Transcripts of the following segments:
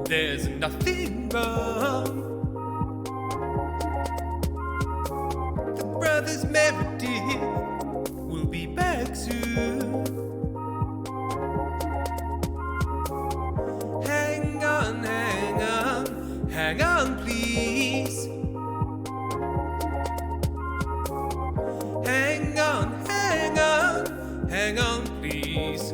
There's nothing wrong. The brothers Meredith will be back soon. Hang on, hang on, hang on, please. Hang on, hang on, hang on, please.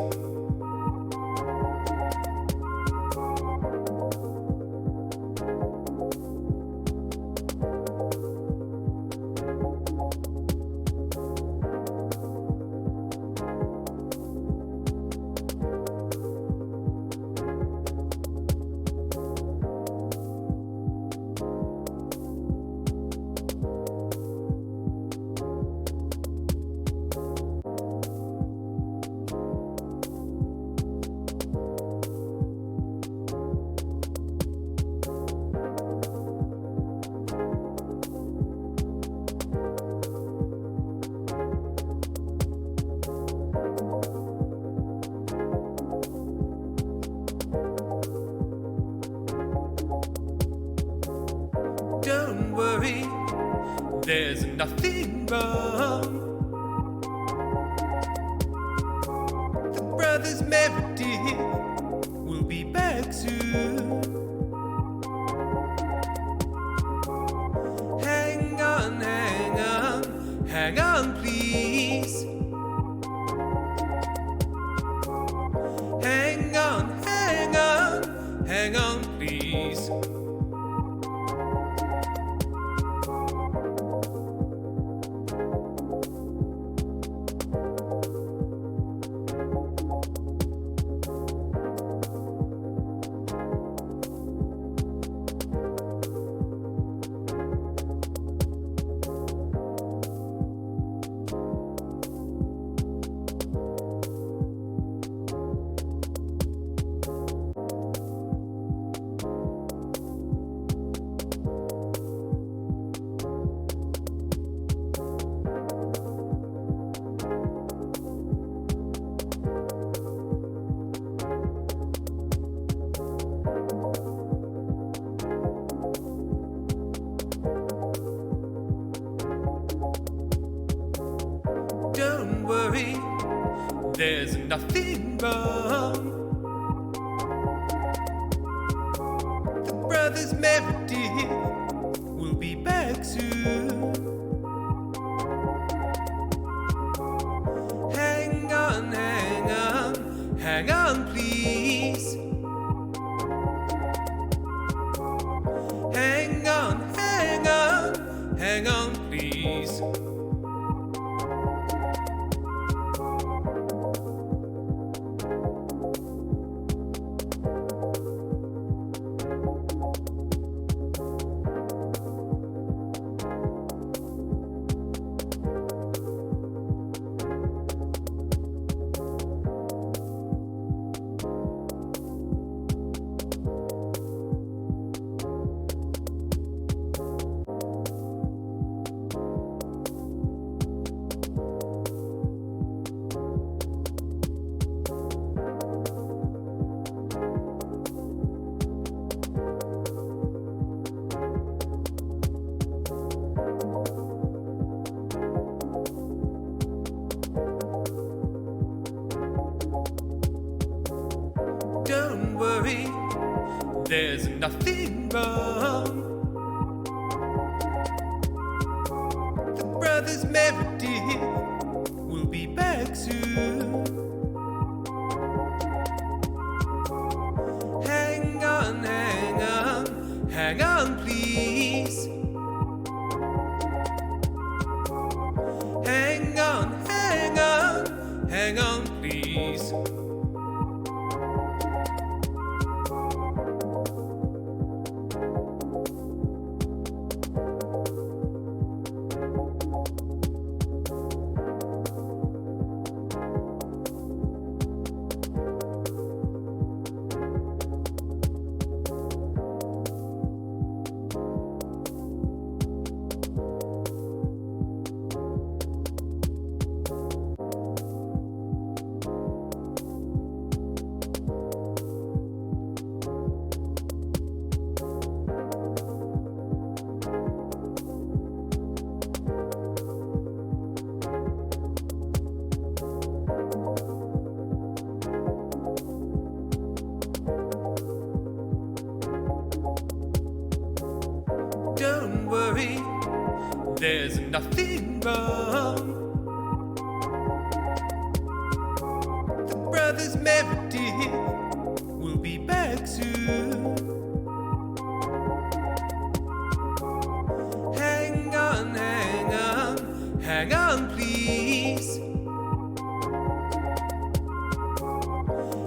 Don't worry, there's nothing wrong. The brothers Meredith will be back soon. Hang on, hang on, hang on, please. Hang on, hang on, hang on, please. Don't worry, there's nothing wrong. The brothers Meredith will be back soon. Hang on, hang on, hang on, please. Hang on, hang on, hang on, please. Don't worry, there's nothing wrong. The brothers Meredith will be back soon. Hang on, hang on, hang on, please. Hang on, hang on, hang on, please. there's nothing wrong. The brothers Meredith will be back soon. Hang on, hang on, hang on, please.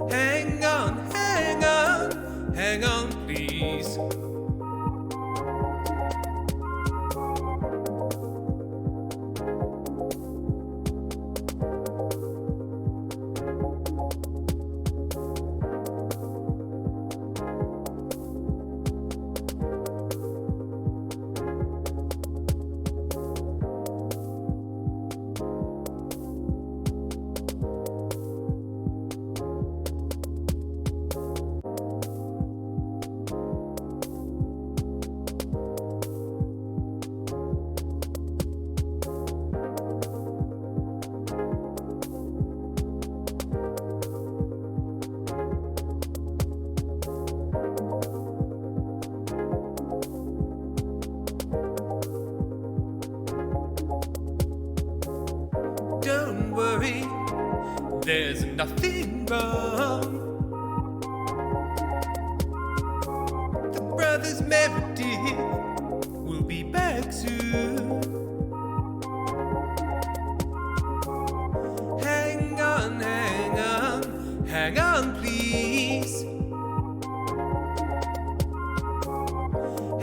Hang on, hang on, hang on, please. Don't worry, there's nothing wrong. The brothers Meredith will be back soon. Hang on, hang on, hang on, please.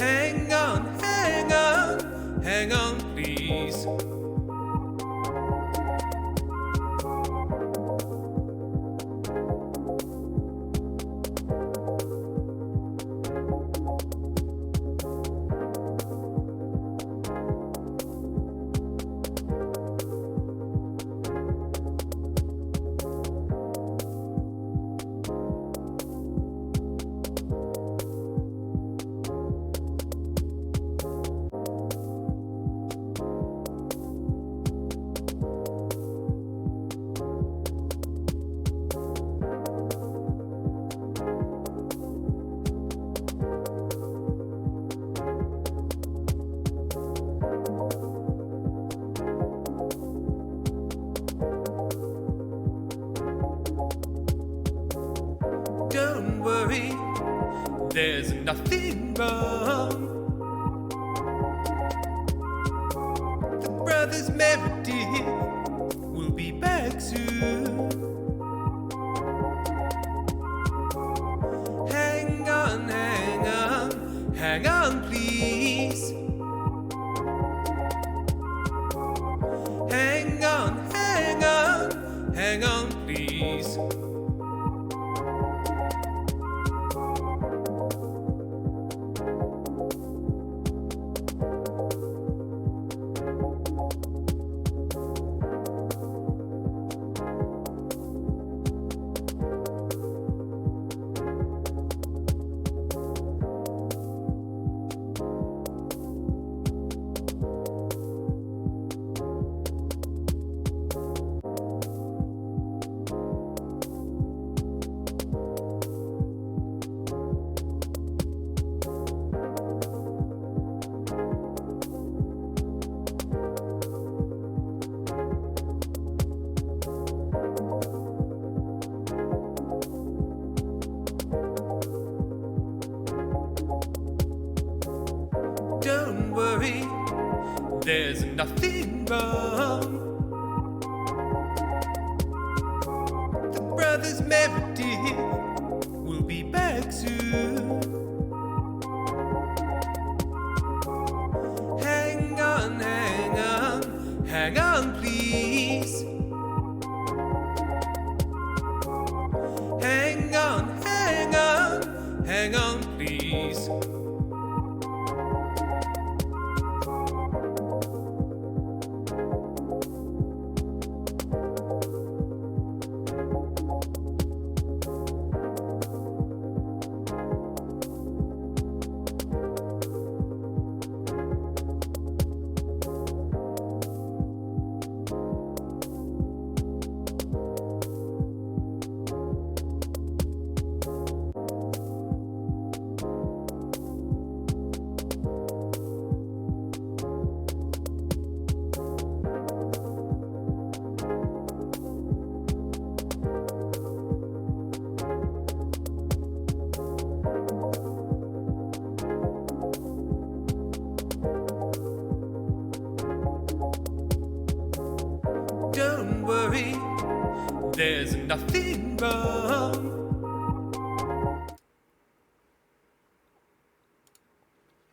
Hang on, hang on, hang on, please. Don't worry, there's nothing wrong. The brothers Meredith will be back soon. Hang on, hang on, hang on, please. Hang on, hang on, hang on, please. Don't worry, there's nothing wrong. The brothers Meredith will be back soon. Hang on, hang on, hang on, please. Hang on, hang on, hang on, please. there's nothing wrong.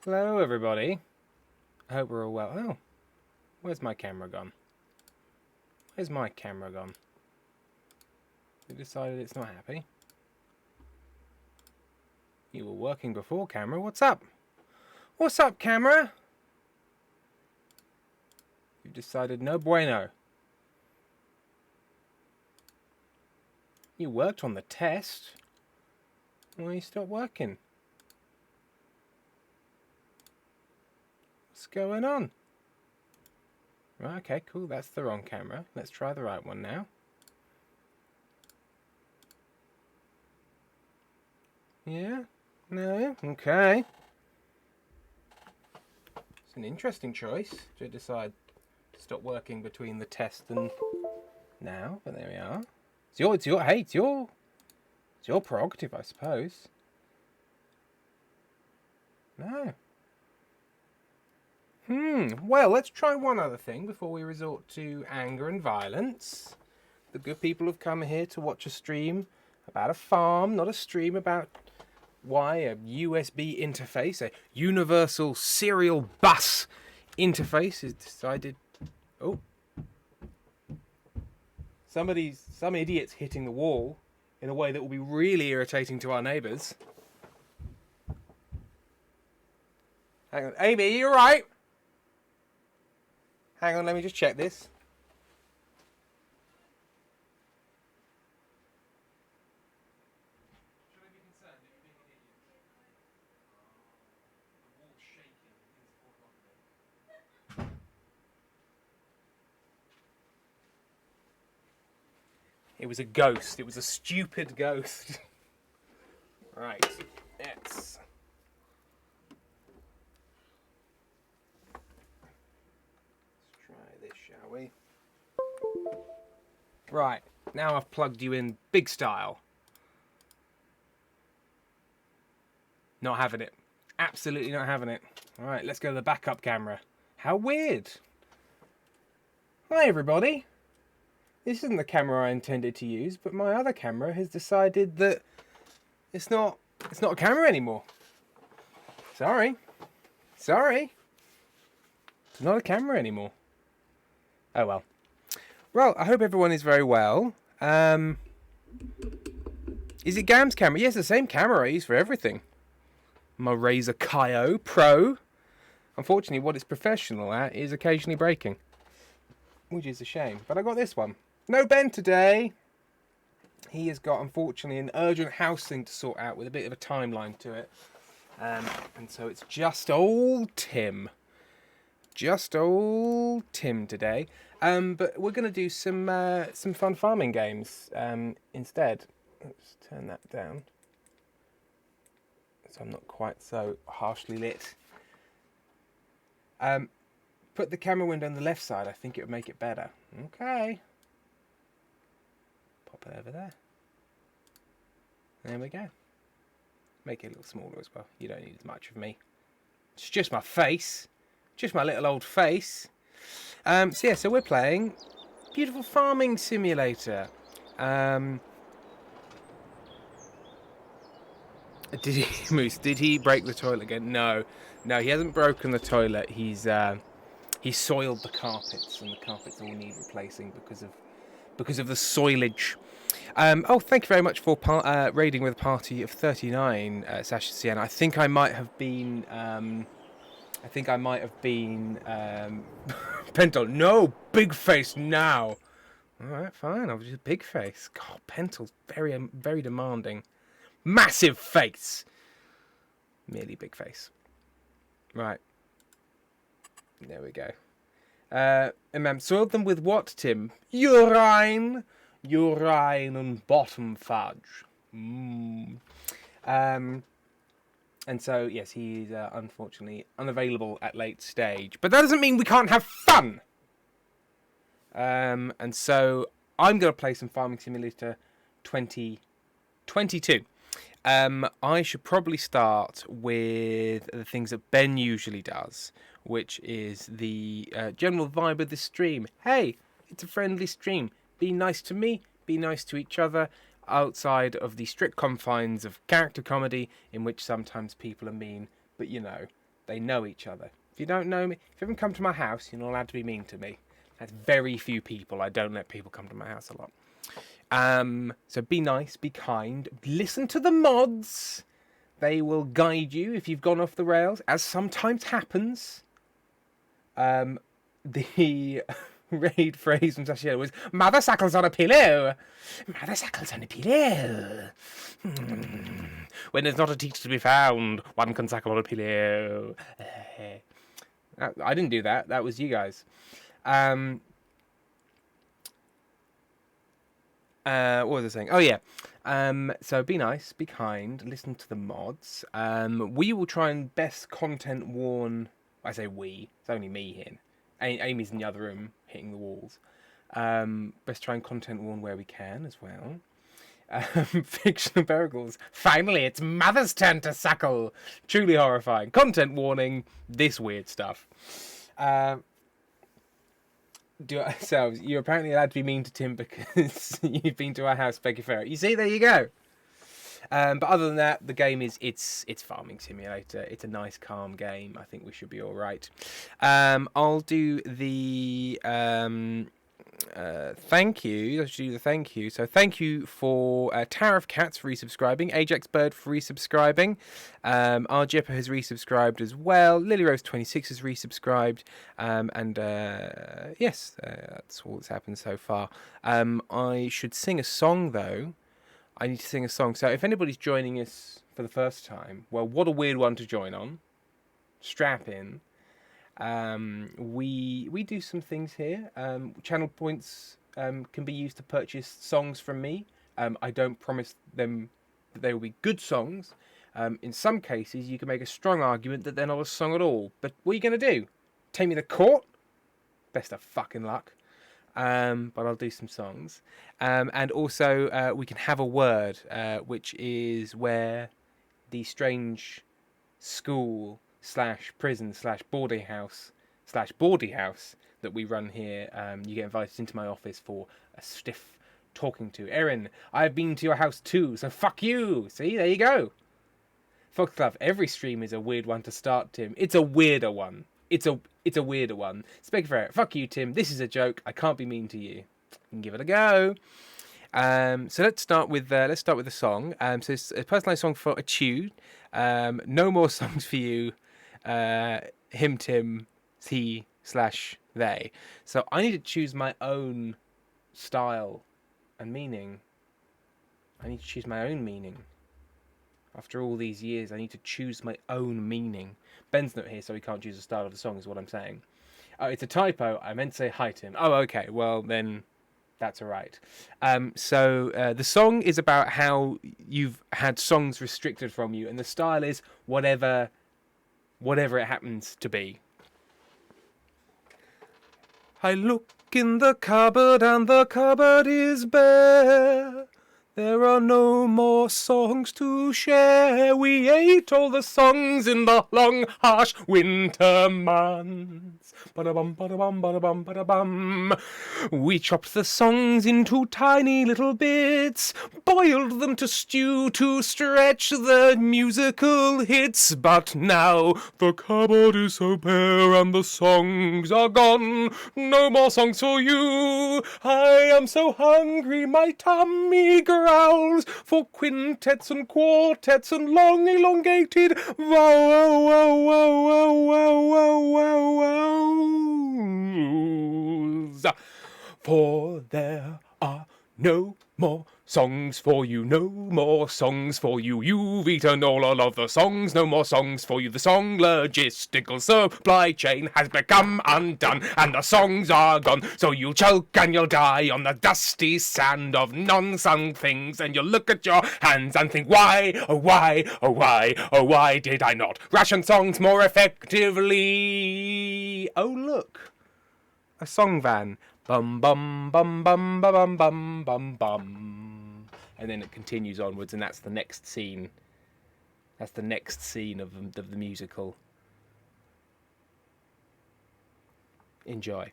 Hello, everybody. I hope we're all well. Oh, where's my camera gone? Where's my camera gone? It decided it's not happy. You were working before, camera. What's up? What's up, camera? You decided no bueno. You worked on the test. Why you stopped working? What's going on? Right, okay, cool. That's the wrong camera. Let's try the right one now. Yeah? No? Okay. It's an interesting choice to decide to stop working between the test and now, but there we are. It's your prerogative, I suppose. No. Well, let's try one other thing before we resort to anger and violence. The good people have come here to watch a stream about a farm, not a stream about why a USB interface, a universal serial bus interface is decided... Oh. Some idiot's hitting the wall in a way that will be really irritating to our neighbours. Hang on. Amy, are you alright? Hang on, let me just check this. Should I be concerned that you're being an idiot? The wall's shaking. Things falling off of it. It was a ghost. It was a stupid ghost. Right. Let's try this, shall we? Right. Now I've plugged you in big style. Not having it. Absolutely not having it. Alright, let's go to the backup camera. How weird. Hi, everybody. This isn't the camera I intended to use, but my other camera has decided that it's not a camera anymore. Sorry. It's not a camera anymore. Oh well. Well, I hope everyone is very well. Is it Gam's camera? Yes, the same camera I use for everything. My Razer Kaio Pro. Unfortunately, what it's professional at is occasionally breaking, which is a shame. But I got this one. No Ben today. He has got, unfortunately, an urgent house thing to sort out with a bit of a timeline to it. And so it's just old Tim. Just old Tim today. But we're going to do some fun farming games instead. Let's turn that down, so I'm not quite so harshly lit. Put the camera window on the left side. I think it would make it better. Okay. Pop it over there. There we go. Make it a little smaller as well. You don't need as much of me. It's just my face. Just my little old face. So we're playing Beautiful Farming Simulator. Did he break the toilet again? No, he hasn't broken the toilet. He's soiled the carpets, and the carpets all need replacing because of the soilage. Thank you very much for raiding with a party of 39, Sasha Sienna. I think I might have been Pentel. No, big face now. All right, fine. I'll just big face. God, Pentel's very, very demanding. Massive face. Merely big face. Right. There we go. And soiled them with what, Tim? Urine and bottom fudge. And so, yes, he's unfortunately unavailable at late stage. But that doesn't mean we can't have fun. And so I'm going to play some Farming Simulator 2022. I should probably start with the things that Ben usually does, which is the general vibe of the stream. Hey, it's a friendly stream. Be nice to me, be nice to each other outside of the strict confines of character comedy, in which sometimes people are mean, but you know, they know each other. If you don't know me, if you haven't come to my house, you're not allowed to be mean to me. That's very few people. I don't let people come to my house a lot. So be nice, be kind, listen to the mods. They will guide you if you've gone off the rails, as sometimes happens. The raid phrase from Sasha was "Mother suckles on a pillow." Mother suckles on a pillow. When there's not a teacher to be found, one can suckle on a pillow. I didn't do that. That was you guys. What was I saying? Oh yeah. So be nice, be kind, listen to the mods. We will try and best content warn. I say we. It's only me here. Amy's in the other room hitting the walls. Best try and content warn where we can as well. Fictional Bergles. Finally, it's Mother's turn to suckle. Truly horrifying. Content warning. This weird stuff. Do it ourselves. You're apparently allowed to be mean to Tim because you've been to our house, Becky Ferret. You see, there you go. But other than that, the game is it's Farming Simulator. It's a nice, calm game. I think we should be all right. I'll do the thank you. I should do the thank you. So thank you for Tariff Cats for resubscribing, Ajax Bird for resubscribing, Arjipper has resubscribed as well, Lily Rose 26 has resubscribed, and yes, that's all that's happened so far. I should sing a song though. I need to sing a song. So if anybody's joining us for the first time, well, what a weird one to join on. Strap in. We do some things here. Channel points can be used to purchase songs from me. I don't promise them that they will be good songs. In some cases, you can make a strong argument that they're not a song at all. But what are you going to do? Take me to court? Best of fucking luck. But I'll do some songs. And also, we can have a word, which is where the strange school / prison / boarding house / boarding house that we run here, you get invited into my office for a stiff talking to. Erin, I've been to your house too, so fuck you. See, there you go. Foxglove, every stream is a weird one to start, Tim. It's a weirder one. It's a weirder one. Specferret, fuck you, Tim. This is a joke. I can't be mean to you. You can give it a go. So let's start with the song. So it's a personalised song for a tune. No more songs for you. Him, Tim, he / they. So I need to choose my own style and meaning. I need to choose my own meaning. After all these years, I need to choose my own meaning. Ben's not here, so he can't choose the style of the song, is what I'm saying. Oh, it's a typo. I meant to say hi, Tim. Oh, okay. Well, then that's all right. So the song is about how you've had songs restricted from you, and the style is whatever it happens to be. I look in the cupboard, and the cupboard is bare. There are no more songs to share. We ate all the songs in the long, harsh winter months. Ba-da-bum, ba-da-bum, ba-da-bum, ba-da-bum. We chopped the songs into tiny little bits, boiled them to stew to stretch the musical hits. But now the cupboard is so bare and the songs are gone. No more songs for you. I am so hungry, my tummy growls for quintets and quartets and long elongated vowels. For there are no more songs for you, no more songs for you. You've eaten all of the songs, no more songs for you. The song logistical supply chain has become undone, and the songs are gone. So you'll choke and you'll die on the dusty sand of non-sung things, and you'll look at your hands and think, why, oh why, oh why, oh why did I not ration songs more effectively? Oh look, a song van. Bum bum bum bum bum bum bum bum, and then it continues onwards, and that's the next scene. That's the next scene of the musical. Enjoy.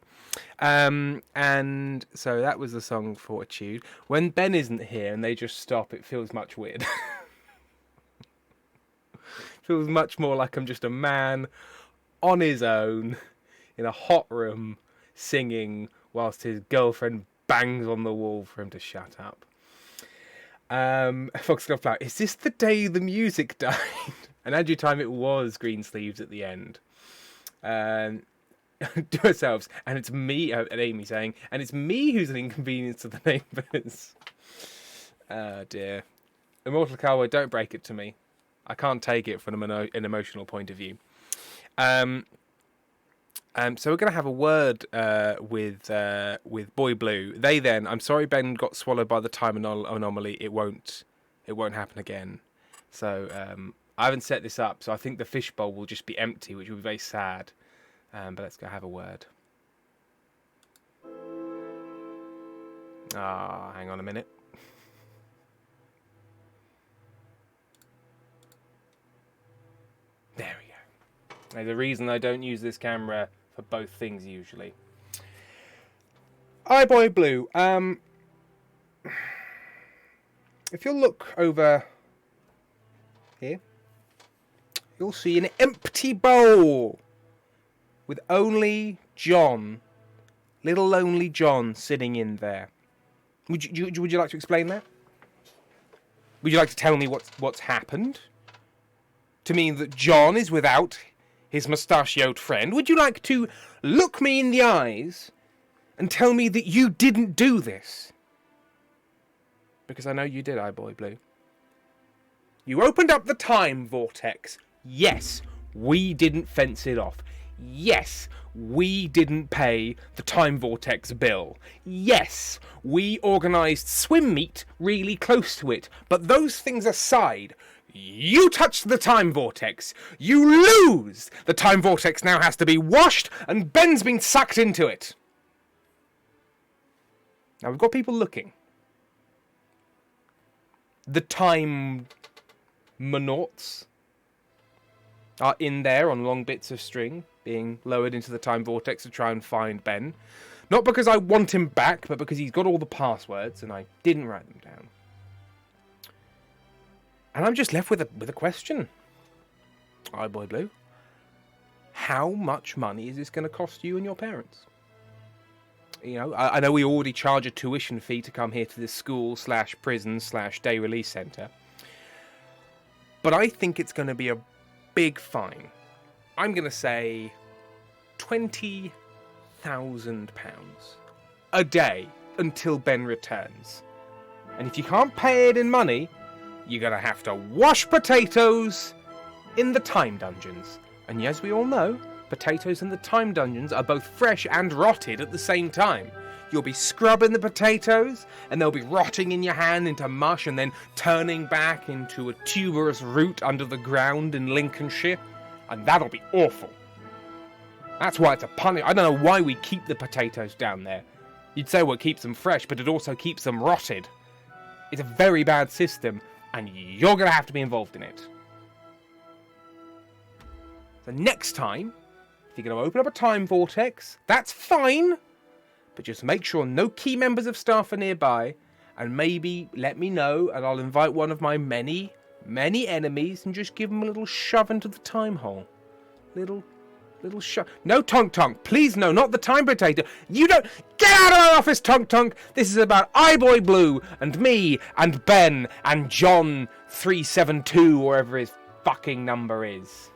And so that was the song Fortitude. When Ben isn't here and they just stop, it feels much weird. Feels much more like I'm just a man on his own in a hot room singing whilst his girlfriend bangs on the wall for him to shut up. Foxglove Flower, is this the day the music died? And Andrew Time, it was Greensleeves at the end. To ourselves, and it's me, and Amy saying, and it's me who's an inconvenience to the neighbours. Oh dear. Immortal Cowboy, don't break it to me. I can't take it from an emotional point of view. So we're going to have a word with Boy Blue. They then, I'm sorry Ben got swallowed by the time anomaly. It won't happen again. So I haven't set this up, so I think the fishbowl will just be empty, which will be very sad. But let's go have a word. Hang on a minute. There we go. There's a reason I don't use this camera for both things usually. Hi, Boy Blue. If you'll look over here, you'll see an empty bowl with only John, little lonely John, sitting in there. Would you like to explain that? Would you like to tell me what's happened? To mean that John is without his mustachioed friend? Would you like to look me in the eyes and tell me that you didn't do this? Because I know you did, Boy Blue. You opened up the time vortex. Yes, we didn't fence it off. Yes, we didn't pay the time vortex bill. Yes, we organised swim meet really close to it. But those things aside, you touched the time vortex. You lose! The time vortex now has to be washed, and Ben's been sucked into it. Now we've got people looking. The time monauts are in there on long bits of string, being lowered into the time vortex to try and find Ben. Not because I want him back, but because he's got all the passwords and I didn't write them down. And I'm just left with a question. Boy Blue. How much money is this going to cost you and your parents? You know, I know we already charge a tuition fee to come here to this school / prison / day release centre. But I think it's going to be a big fine. I'm going to say £20,000 a day until Ben returns. And if you can't pay it in money, you're going to have to wash potatoes in the time dungeons. And as we all know, potatoes in the time dungeons are both fresh and rotted at the same time. You'll be scrubbing the potatoes, and they'll be rotting in your hand into mush and then turning back into a tuberous root under the ground in Lincolnshire. And that'll be awful. That's why it's a punishment. I don't know why we keep the potatoes down there. You'd say what keeps them fresh, but it also keeps them rotted. It's a very bad system, and you're going to have to be involved in it. So next time, if you're going to open up a time vortex, that's fine. But just make sure no key members of staff are nearby, and maybe let me know, and I'll invite one of my many, many enemies and just give them a little shove into the time hole. Little shove. No, Tonk Tonk. Please, no, not the time potato. You don't... Get out of my office, Tonk Tonk. This is about Boy Blue, and me, and Ben, and John 372, wherever his fucking number is.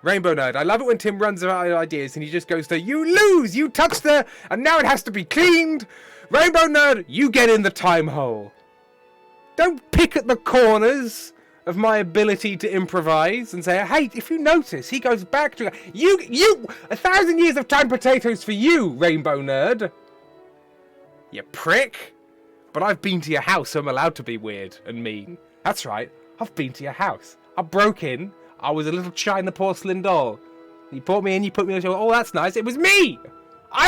Rainbow Nerd, I love it when Tim runs out of ideas and he just goes to, you lose, you touched the, and now it has to be cleaned. Rainbow Nerd, you get in the time hole. Don't pick at the corners of my ability to improvise and say, hey, if you notice, he goes back to, you, 1,000 years of time potatoes for you, Rainbow Nerd. You prick. But I've been to your house, so I'm allowed to be weird and mean. That's right, I've been to your house. I broke in. I was a little China porcelain doll. You brought me in, you put me on the show. Oh, that's nice. It was me. I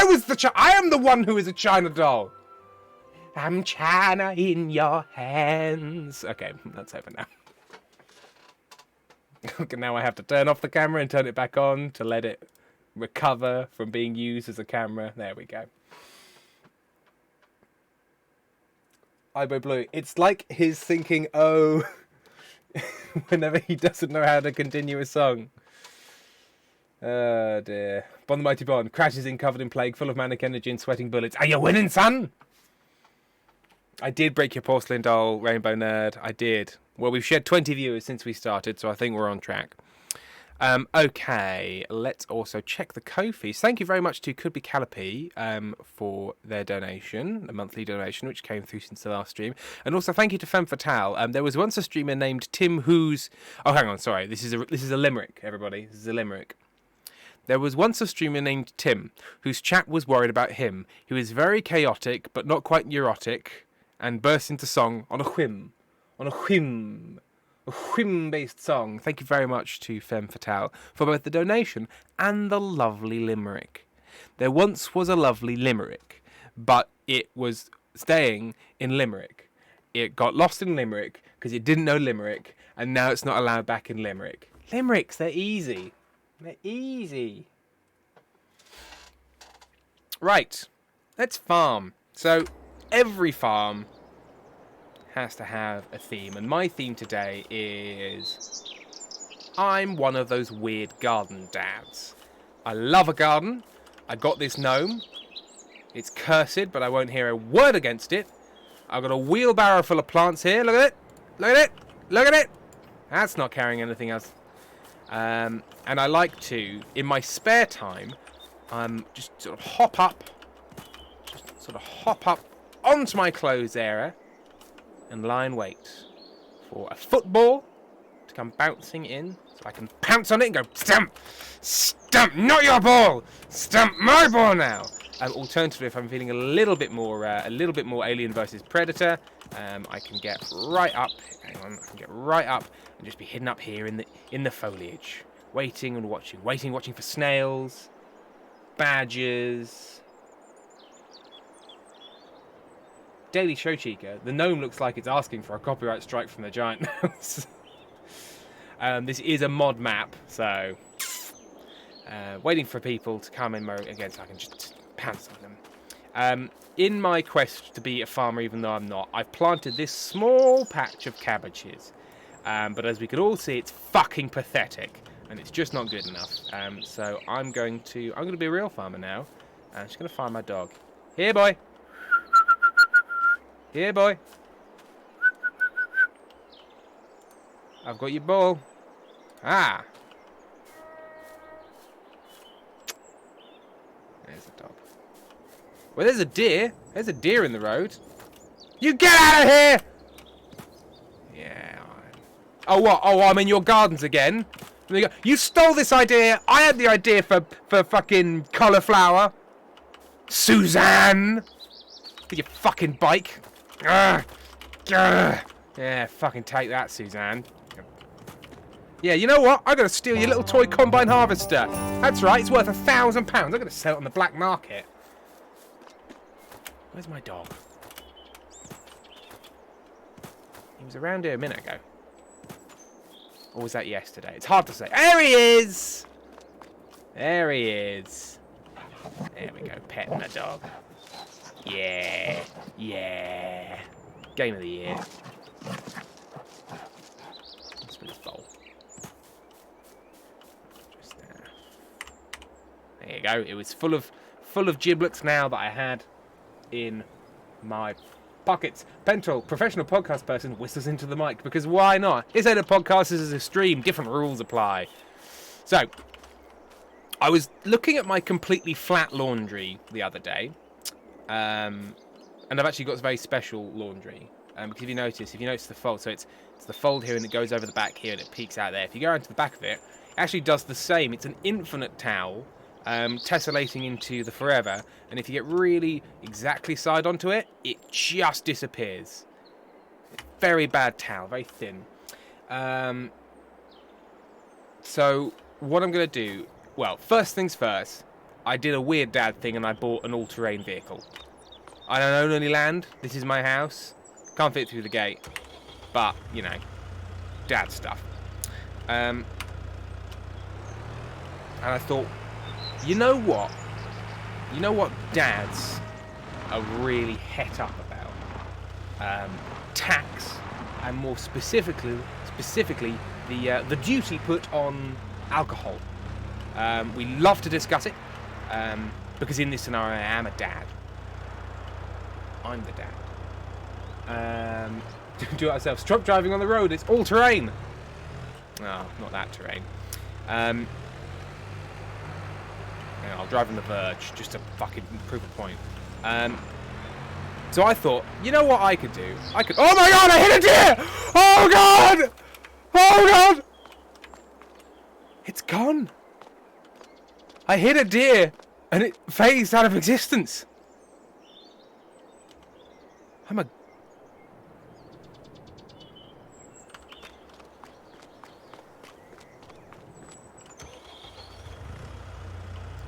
am the one who is a China doll. I'm China in your hands. Okay, that's over now. Okay, now I have to turn off the camera and turn it back on to let it recover from being used as a camera. There we go. Ibo Blue. It's like he's thinking, oh, whenever he doesn't know how to continue a song. Oh dear. Bon the Mighty Bon crashes in covered in plague, full of manic energy and sweating bullets. Are you winning, son? I did break your porcelain doll, Rainbow Nerd. I did. Well, we've shed 20 viewers since we started, so I think we're on track. Okay, let's also check the Ko-fis. Thank you very much to Could Be Callipy for their donation, a monthly donation, which came through since the last stream. And also thank you to Femme Fatale. There was once a streamer named Tim Who's... Oh, hang on, sorry. This is a limerick, everybody. This is a limerick. There was once a streamer named Tim, whose chat was worried about him. He was very chaotic, but not quite neurotic, and burst into song on a whim. On a whim. A whim-based song. Thank you very much to Femme Fatale for both the donation and the lovely limerick. There once was a lovely limerick, but it was staying in Limerick. It got lost in Limerick because it didn't know Limerick, and now it's not allowed back in Limerick. Limericks, they're easy. They're easy. Right. Let's farm. So, every farm has to have a theme, and my theme today is I'm one of those weird garden dads. I love a garden. I got this gnome. It's cursed, but I won't hear a word against it. I've got a wheelbarrow full of plants here. Look at it. Look at it. Look at it. That's not carrying anything else. And I like to, in my spare time, just sort of hop up onto my clothes area and lie in wait for a football to come bouncing in, so I can pounce on it and go, stamp, stamp, not your ball, stamp my ball now. Alternatively, if I'm feeling a little bit more Alien versus Predator, I can get right up. Hang on, I can get right up and just be hidden up here in the foliage, waiting and watching for snails, badgers. Daily Show Chica, the gnome looks like it's asking for a copyright strike from the Giant Mouse. This is a mod map, so waiting for people to come in again so I can just pounce on them. In my quest to be a farmer, even though I'm not, I've planted this small patch of cabbages. But as we can all see, it's fucking pathetic, and it's just not good enough. So I'm going to be a real farmer now. I'm just going to find my dog. Here, boy. Here, boy. I've got your ball. Ah. There's the dog. Well, there's a deer. There's a deer in the road. You get out of here! Yeah. Oh, what? Oh, I'm in your gardens again. You stole this idea. I had the idea for fucking cauliflower. Suzanne. With your fucking bike. Yeah, fucking take that, Suzanne. Yeah, you know what? I'm going to steal your little toy combine harvester. That's right, it's worth £1,000. I'm going to sell it on the black market. Where's my dog? He was around here a minute ago. Or was that yesterday? It's hard to say. There he is! There he is. There we go, petting the dog. Yeah, yeah. Game of the year. Let's put this bowl. Just there. There you go. It was full of giblets now that I had in my pockets. Pentrol, professional podcast person, whistles into the mic because why not? This ain't a podcast, this is a stream. Different rules apply. So, I was looking at my completely flat laundry the other day. And I've actually got very special laundry. Because if you notice the fold, so it's the fold here and it goes over the back here and it peeks out there. If you go into the back of it, it actually does the same. It's an infinite towel, tessellating into the forever. And if you get really exactly side onto it, it just disappears. Very bad towel, very thin. So what I'm going to do, well, first things first, I did a weird dad thing and I bought an all-terrain vehicle. I don't own any land. This is my house. Can't fit through the gate. But, you know, dad stuff. And I thought, You know what? You know what dads are really het up about? Tax, and more specifically the duty put on alcohol. We love to discuss it because in this scenario I am a dad. I'm the dad. Do it ourselves. Stop driving on the road. It's all terrain. No, not that terrain. Yeah, I'll drive on the verge just to fucking prove a point. So I thought, you know what I could do? Oh my god, I hit a deer! Oh god! Oh god! It's gone. I hit a deer and it phased out of existence.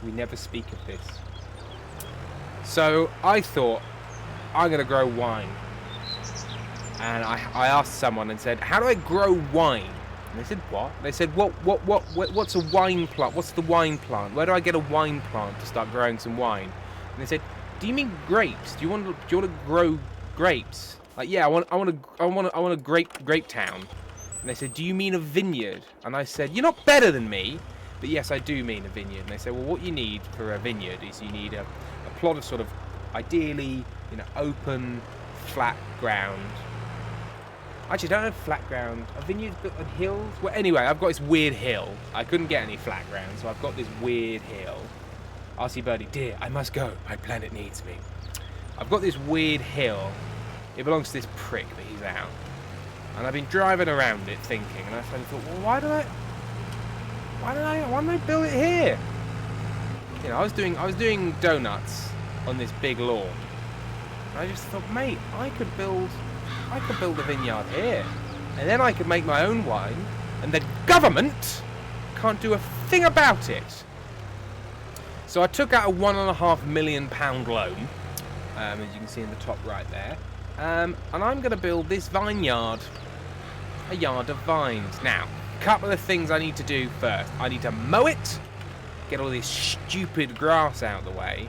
We never speak of this. So I thought, I'm gonna grow wine. And I asked someone and said, how do I grow wine? And they said, what? They said, what's a wine plant? What's the wine plant? Where do I get a wine plant to start growing some wine? And they said, do you mean grapes? Do you want to grow grapes? Like, yeah, I want a grape town. And they said, do you mean a vineyard? And I said, you're not better than me. But yes, I do mean a vineyard. And they said, well, what you need for a vineyard is you need a plot of sort of, ideally, open, flat ground. Actually, I don't have flat ground. A vineyard's built on hills? Well, anyway, I've got this weird hill. I couldn't get any flat ground, so I've got this weird hill. RC Birdie, dear, I must go. My planet needs me. I've got this weird hill. It belongs to this prick, but he's out. And I've been driving around it thinking, and I finally thought, well, why didn't I build it here? I was doing donuts on this big lawn. And I just thought, mate, I could build a vineyard here, and then I could make my own wine, and the government can't do a thing about it. So I took out a £1.5 million loan, as you can see in the top right there, and I'm going to build this vineyard, a yard of vines. Now, a couple of things I need to do first. I need to mow it, get all this stupid grass out of the way.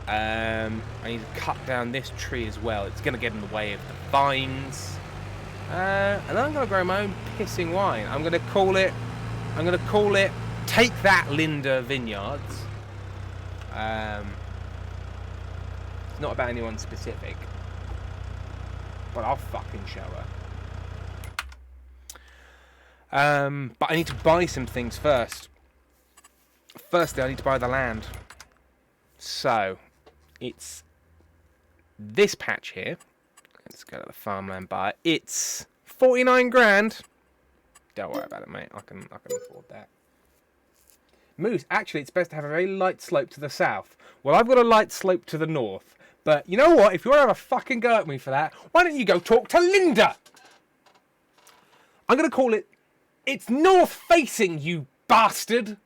I need to cut down this tree as well. It's going to get in the way of the vines. And then I'm going to grow my own pissing wine. I'm going to call it Take That Linda Vineyards. It's not about anyone specific, but I'll fucking show her. But I need to buy some things first. Firstly, I need to buy the land. So, it's this patch here. Let's go to the farmland buy. It's 49 grand. Don't worry about it, mate. I can afford that. Moose, actually, it's best to have a very light slope to the south. Well, I've got a light slope to the north. But you know what? If you want to have a fucking go at me for that, why don't you go talk to Linda? I'm going to call it It's North Facing, you bastard.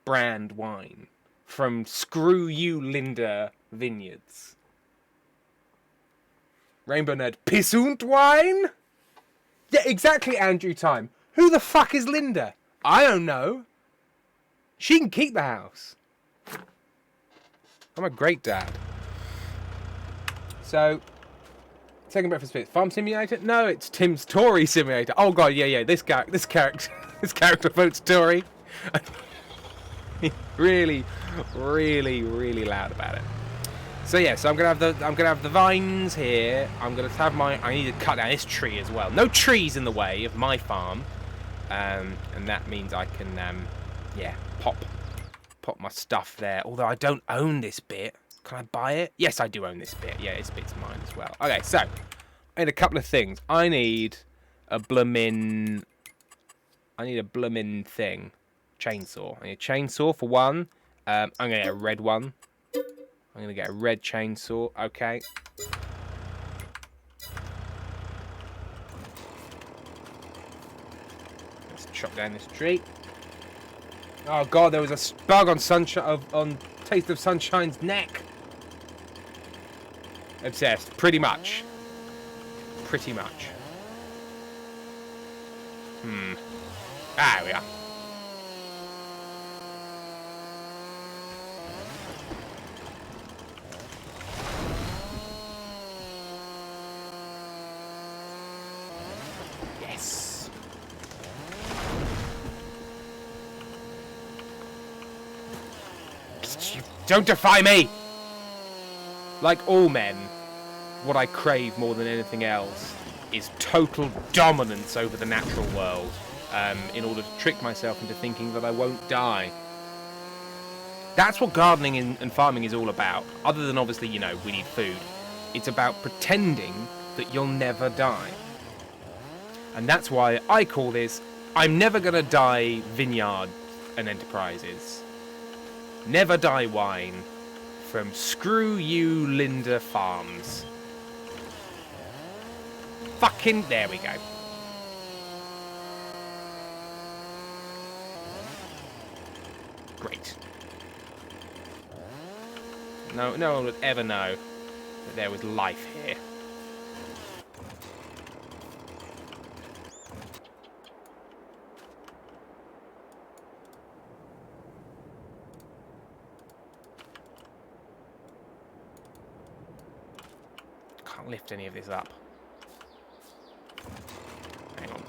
Brand wine from Screw You Linda Vineyards. Rainbow Nerd, Pissunt wine? Yeah, exactly, Andrew Time. Who the fuck is Linda? I don't know. She can keep the house. I'm a great dad. So, second breakfast bit. Farm Simulator? No, it's Tim's Tory Simulator. Oh god, yeah. This character votes Tory. really loud about it. So yeah, so I'm gonna have the vines here. I need to cut down this tree as well. No trees in the way of my farm, and that means I can pop my stuff there. Although I don't own this bit. Can I buy it? Yes, I do own this bit. Yeah, this bit's mine as well. Okay, so I need a couple of things. I need a bloomin' thing. Chainsaw. I need a chainsaw for one. I'm gonna get a red one. I'm gonna get a red chainsaw. Okay. Let's chop down this tree. Oh god, there was a bug on on Taste of Sunshine's neck. Obsessed. Pretty much. Ah, here we are. Yes. Don't defy me! Like all men, what I crave more than anything else is total dominance over the natural world, in order to trick myself into thinking that I won't die. That's what gardening and farming is all about. Other than obviously, you know, we need food. It's about pretending that you'll never die. And that's why I call this I'm Never Gonna Die Vineyard and Enterprises. Never Die Wine from Screw You Linda Farms. Fucking, there we go. Great. No one would ever know that there was life here. Can't lift any of this up. Hang on.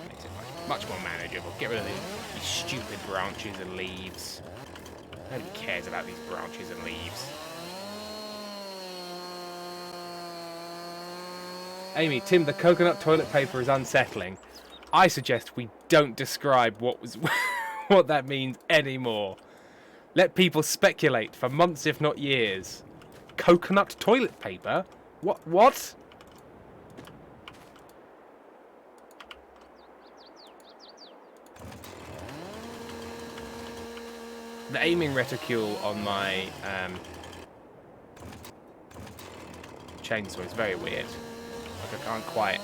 Makes it much more manageable. Get rid of these stupid branches and leaves. Nobody cares about these branches and leaves. Amy, Tim, the coconut toilet paper is unsettling. I suggest we don't describe what that means anymore. Let people speculate for months, if not years. Coconut toilet paper? What? The aiming reticule on my chainsaw is very weird. Like I can't quite.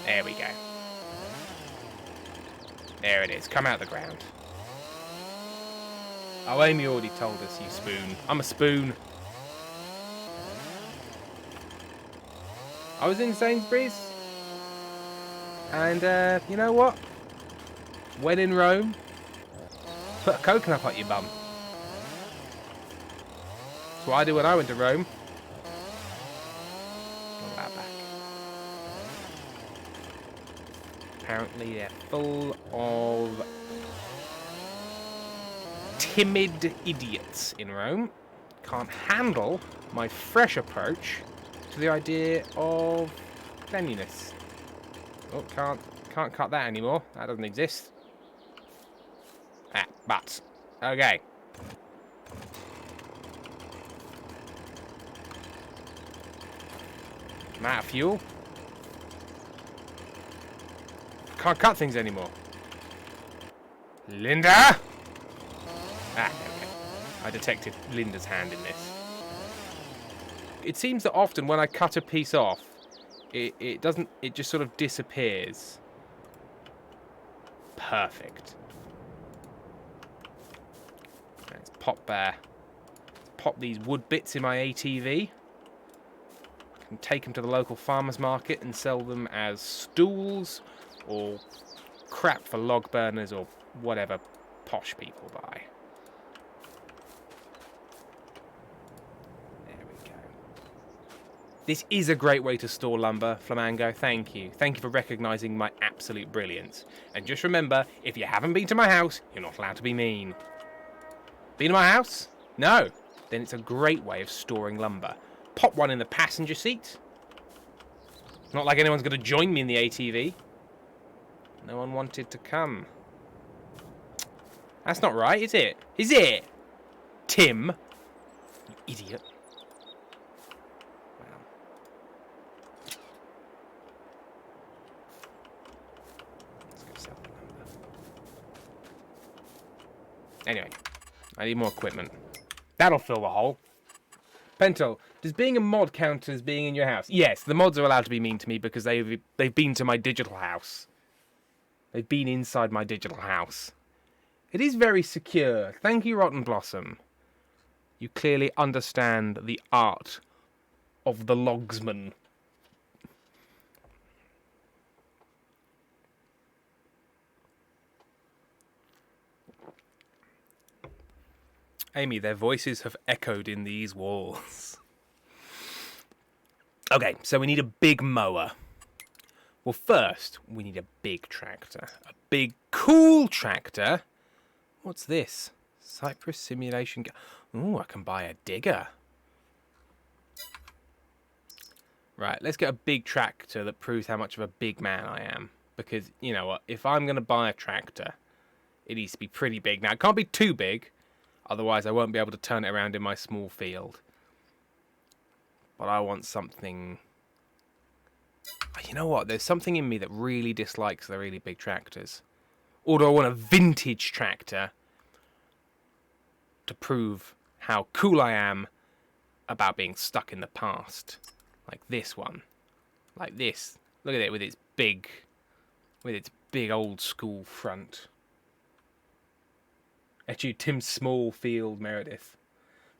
There we go. There it is. Come out the ground. Oh, Amy already told us, you spoon. I'm a spoon. I was in Sainsbury's. And, you know what? When in Rome, put a coconut up your bum. That's what I did when I went to Rome. Not that back. Apparently they're full of timid idiots in Rome. Can't handle my fresh approach to the idea of cleanliness. Oh, can't cut that anymore. That doesn't exist. But okay. I'm out of fuel. Can't cut things anymore. Linda! Okay. I detected Linda's hand in this. It seems that often when I cut a piece off, it just sort of disappears. Perfect. Let's pop these wood bits in my ATV. And take them to the local farmer's market and sell them as stools or crap for log burners or whatever posh people buy. There we go. This is a great way to store lumber, Flamango. Thank you. Thank you for recognising my absolute brilliance. And just remember, if you haven't been to my house, you're not allowed to be mean. Been to my house? No. Then it's a great way of storing lumber. Pop one in the passenger seat. Not like anyone's going to join me in the ATV. No one wanted to come. That's not right, is it? Is it? Tim? You idiot. Well. Let's go sell the lumber. Anyway, I need more equipment. That'll fill the hole. Pento, does being a mod count as being in your house? Yes, the mods are allowed to be mean to me because they've been to my digital house. They've been inside my digital house. It is very secure. Thank you, Rotten Blossom. You clearly understand the art of the logsman. Amy, their voices have echoed in these walls. Okay, so we need a big mower. Well, first, we need a big tractor. A big, cool tractor. What's this? Cypress simulation. Ooh, I can buy a digger. Right, let's get a big tractor that proves how much of a big man I am. Because, you know what, if I'm going to buy a tractor, it needs to be pretty big. Now, it can't be too big, otherwise I won't be able to turn it around in my small field. But I want something... You know what, there's something in me that really dislikes the really big tractors. Or do I want a vintage tractor to prove how cool I am about being stuck in the past? Like this one. Like this. Look at it with its big old school front. Etude Tim Smallfield Meredith.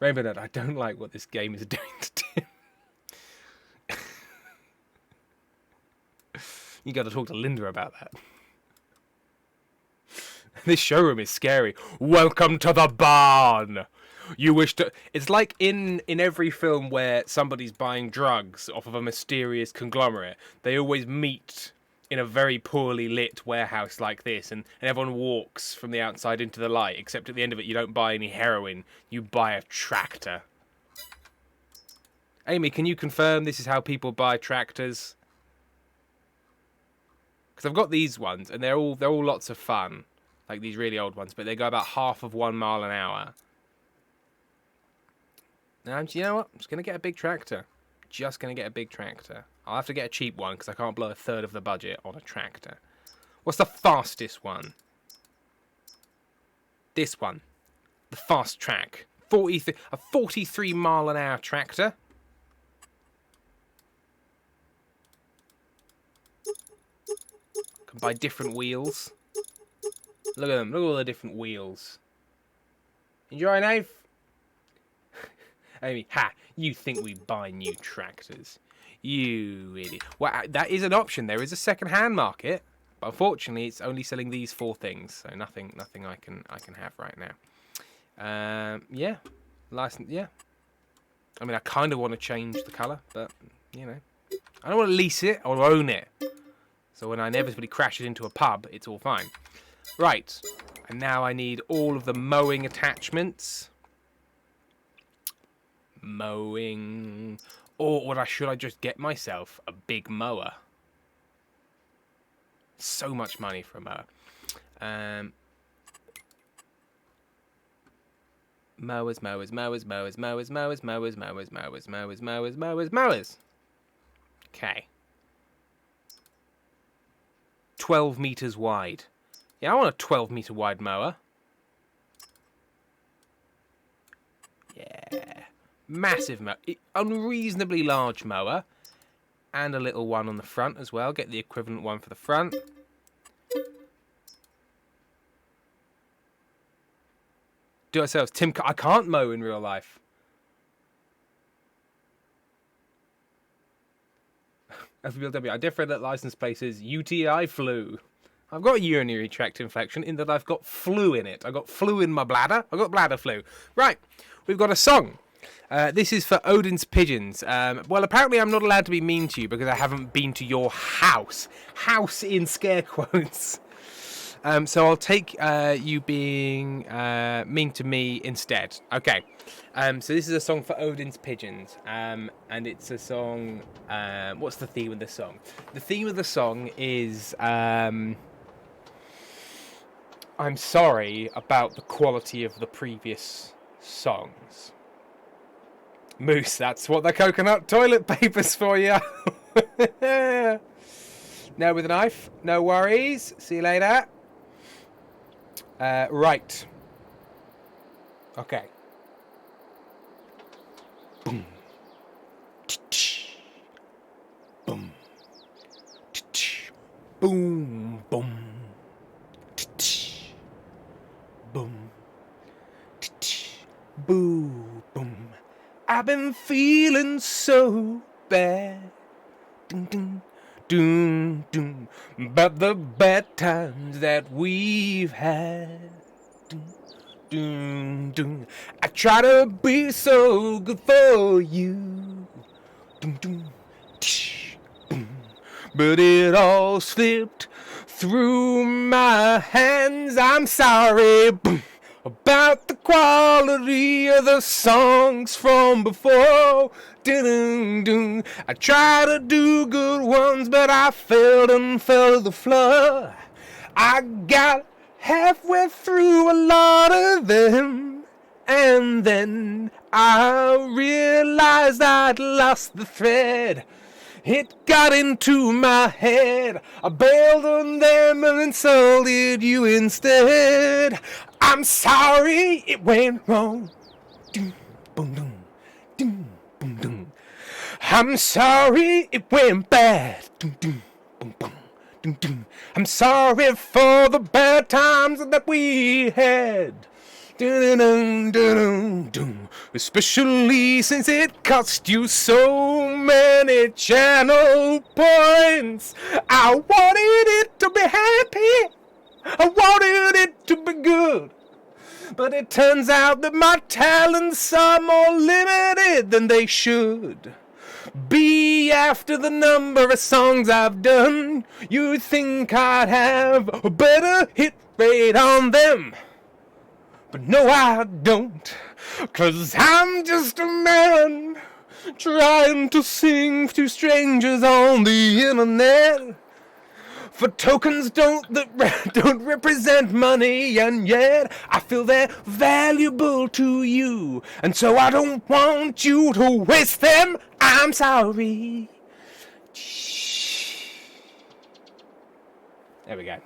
Rainbow Dad, I don't like what this game is doing to Tim. You got to talk to Linda about that. This showroom is scary. Welcome to the barn. You wish to... It's like in every film where somebody's buying drugs off of a mysterious conglomerate. They always meet in a very poorly lit warehouse like this, and everyone walks from the outside into the light, except at the end of it you don't buy any heroin. You buy a tractor. Amy, can you confirm this is how people buy tractors? Because I've got these ones, and they're all lots of fun. Like these really old ones, but they go about half of 1 mile an hour. Now, you know what? I'm just going to get a big tractor. Just going to get a big tractor. I'll have to get a cheap one because I can't blow a third of the budget on a tractor. What's the fastest one? This one. The fast track. A 43 mile an hour tractor. Can buy different wheels. Look at them. Look at all the different wheels. Enjoy, Nave? Amy, ha! You think we buy new tractors? You idiot. Well, that is an option. There is a second-hand market, but unfortunately, it's only selling these 4 things, so nothing I can have right now. Yeah, license. Yeah. I mean, I kind of want to change the colour, but you know, I don't want to lease it. I want to own it. So when I inevitably crash it into a pub, it's all fine. Right, and now I need all of the mowing attachments. Mowing. Or should I just get myself a big mower? So much money for a mower. Mowers. Okay. 12 meters wide. Yeah, I want a 12 meter wide mower. Yeah. Massive mower. Unreasonably large mower. And a little one on the front as well. Get the equivalent one for the front. Do it ourselves. Tim, I can't mow in real life. FBLW, I differ that license plate is UTI flu. I've got a urinary tract infection in that I've got flu in it. I've got flu in my bladder. I've got bladder flu. Right, we've got a song. This is for Odin's Pigeons. Well, apparently I'm not allowed to be mean to you because I haven't been to your house. House in scare quotes. So I'll take you being mean to me instead. Okay. So this is a song for Odin's Pigeons. And it's a song... what's the theme of the song? The theme of the song is... I'm sorry about the quality of the previous songs. Moose, that's what the coconut toilet paper's for you. No with a knife. No worries. See you later. Right. Okay. Boom. Boom. Boom. Boom. Boom. Boo. Boom. I've been feeling so bad. Dun, dun, dun, dun. But the bad times that we've had. Dun, Doom, doom. I try to be so good for you. Doom, doom. Tsh, boom. But it all slipped through my hands. I'm sorry. Boom. About the quality of the songs from before. Doo-doo-doo. I try to do good ones, but I failed and fell to the floor. I got halfway through a lot of them, and then I realized I'd lost the thread. It got into my head. I bailed on them and insulted you instead. I'm sorry it went wrong. Doom, boom, doom, doom, boom, doom. I'm sorry it went bad. Doom, doom, boom, boom, doom, doom. I'm sorry for the bad times that we had. Dun, dun, dun, dun. Especially since it cost you so many channel points. I wanted it to be happy. I wanted it to be good. But it turns out that my talents are more limited than they should be. After the number of songs I've done, you'd think I'd have a better hit rate on them. But no, I don't, 'cause I'm just a man trying to sing to strangers on the internet. For tokens don't represent money, and yet I feel they're valuable to you, and so I don't want you to waste them. I'm sorry. There we go.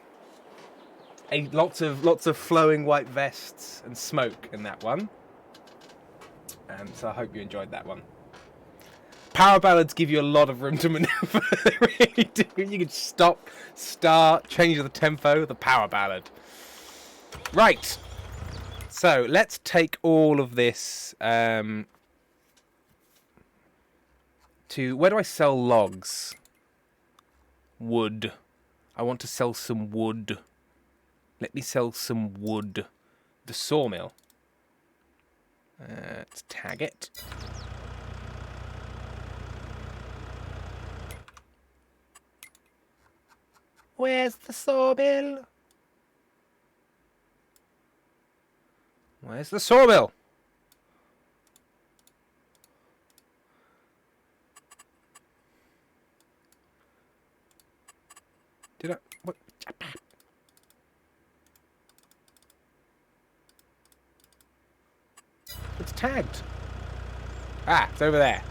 Lots of flowing white vests and smoke in that one. So I hope you enjoyed that one. Power ballads give you a lot of room to maneuver. They really do. You can stop, start, change the tempo. The power ballad. Right. So let's take all of this to... Where do I sell logs? Wood. I want to sell some wood. Let me sell some wood. The sawmill. Let's tag it. Where's the sawmill? Where's the sawmill? Did I... What? It's tagged. Ah, it's over there.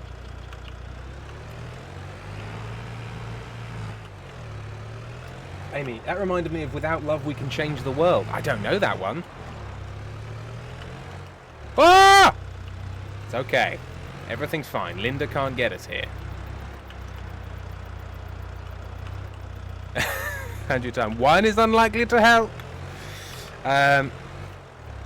Amy, that reminded me of Without Love We Can Change the World. I don't know that one. Ah! It's okay. Everything's fine. Linda can't get us here. Andrew Time. Wine is unlikely to help. Bond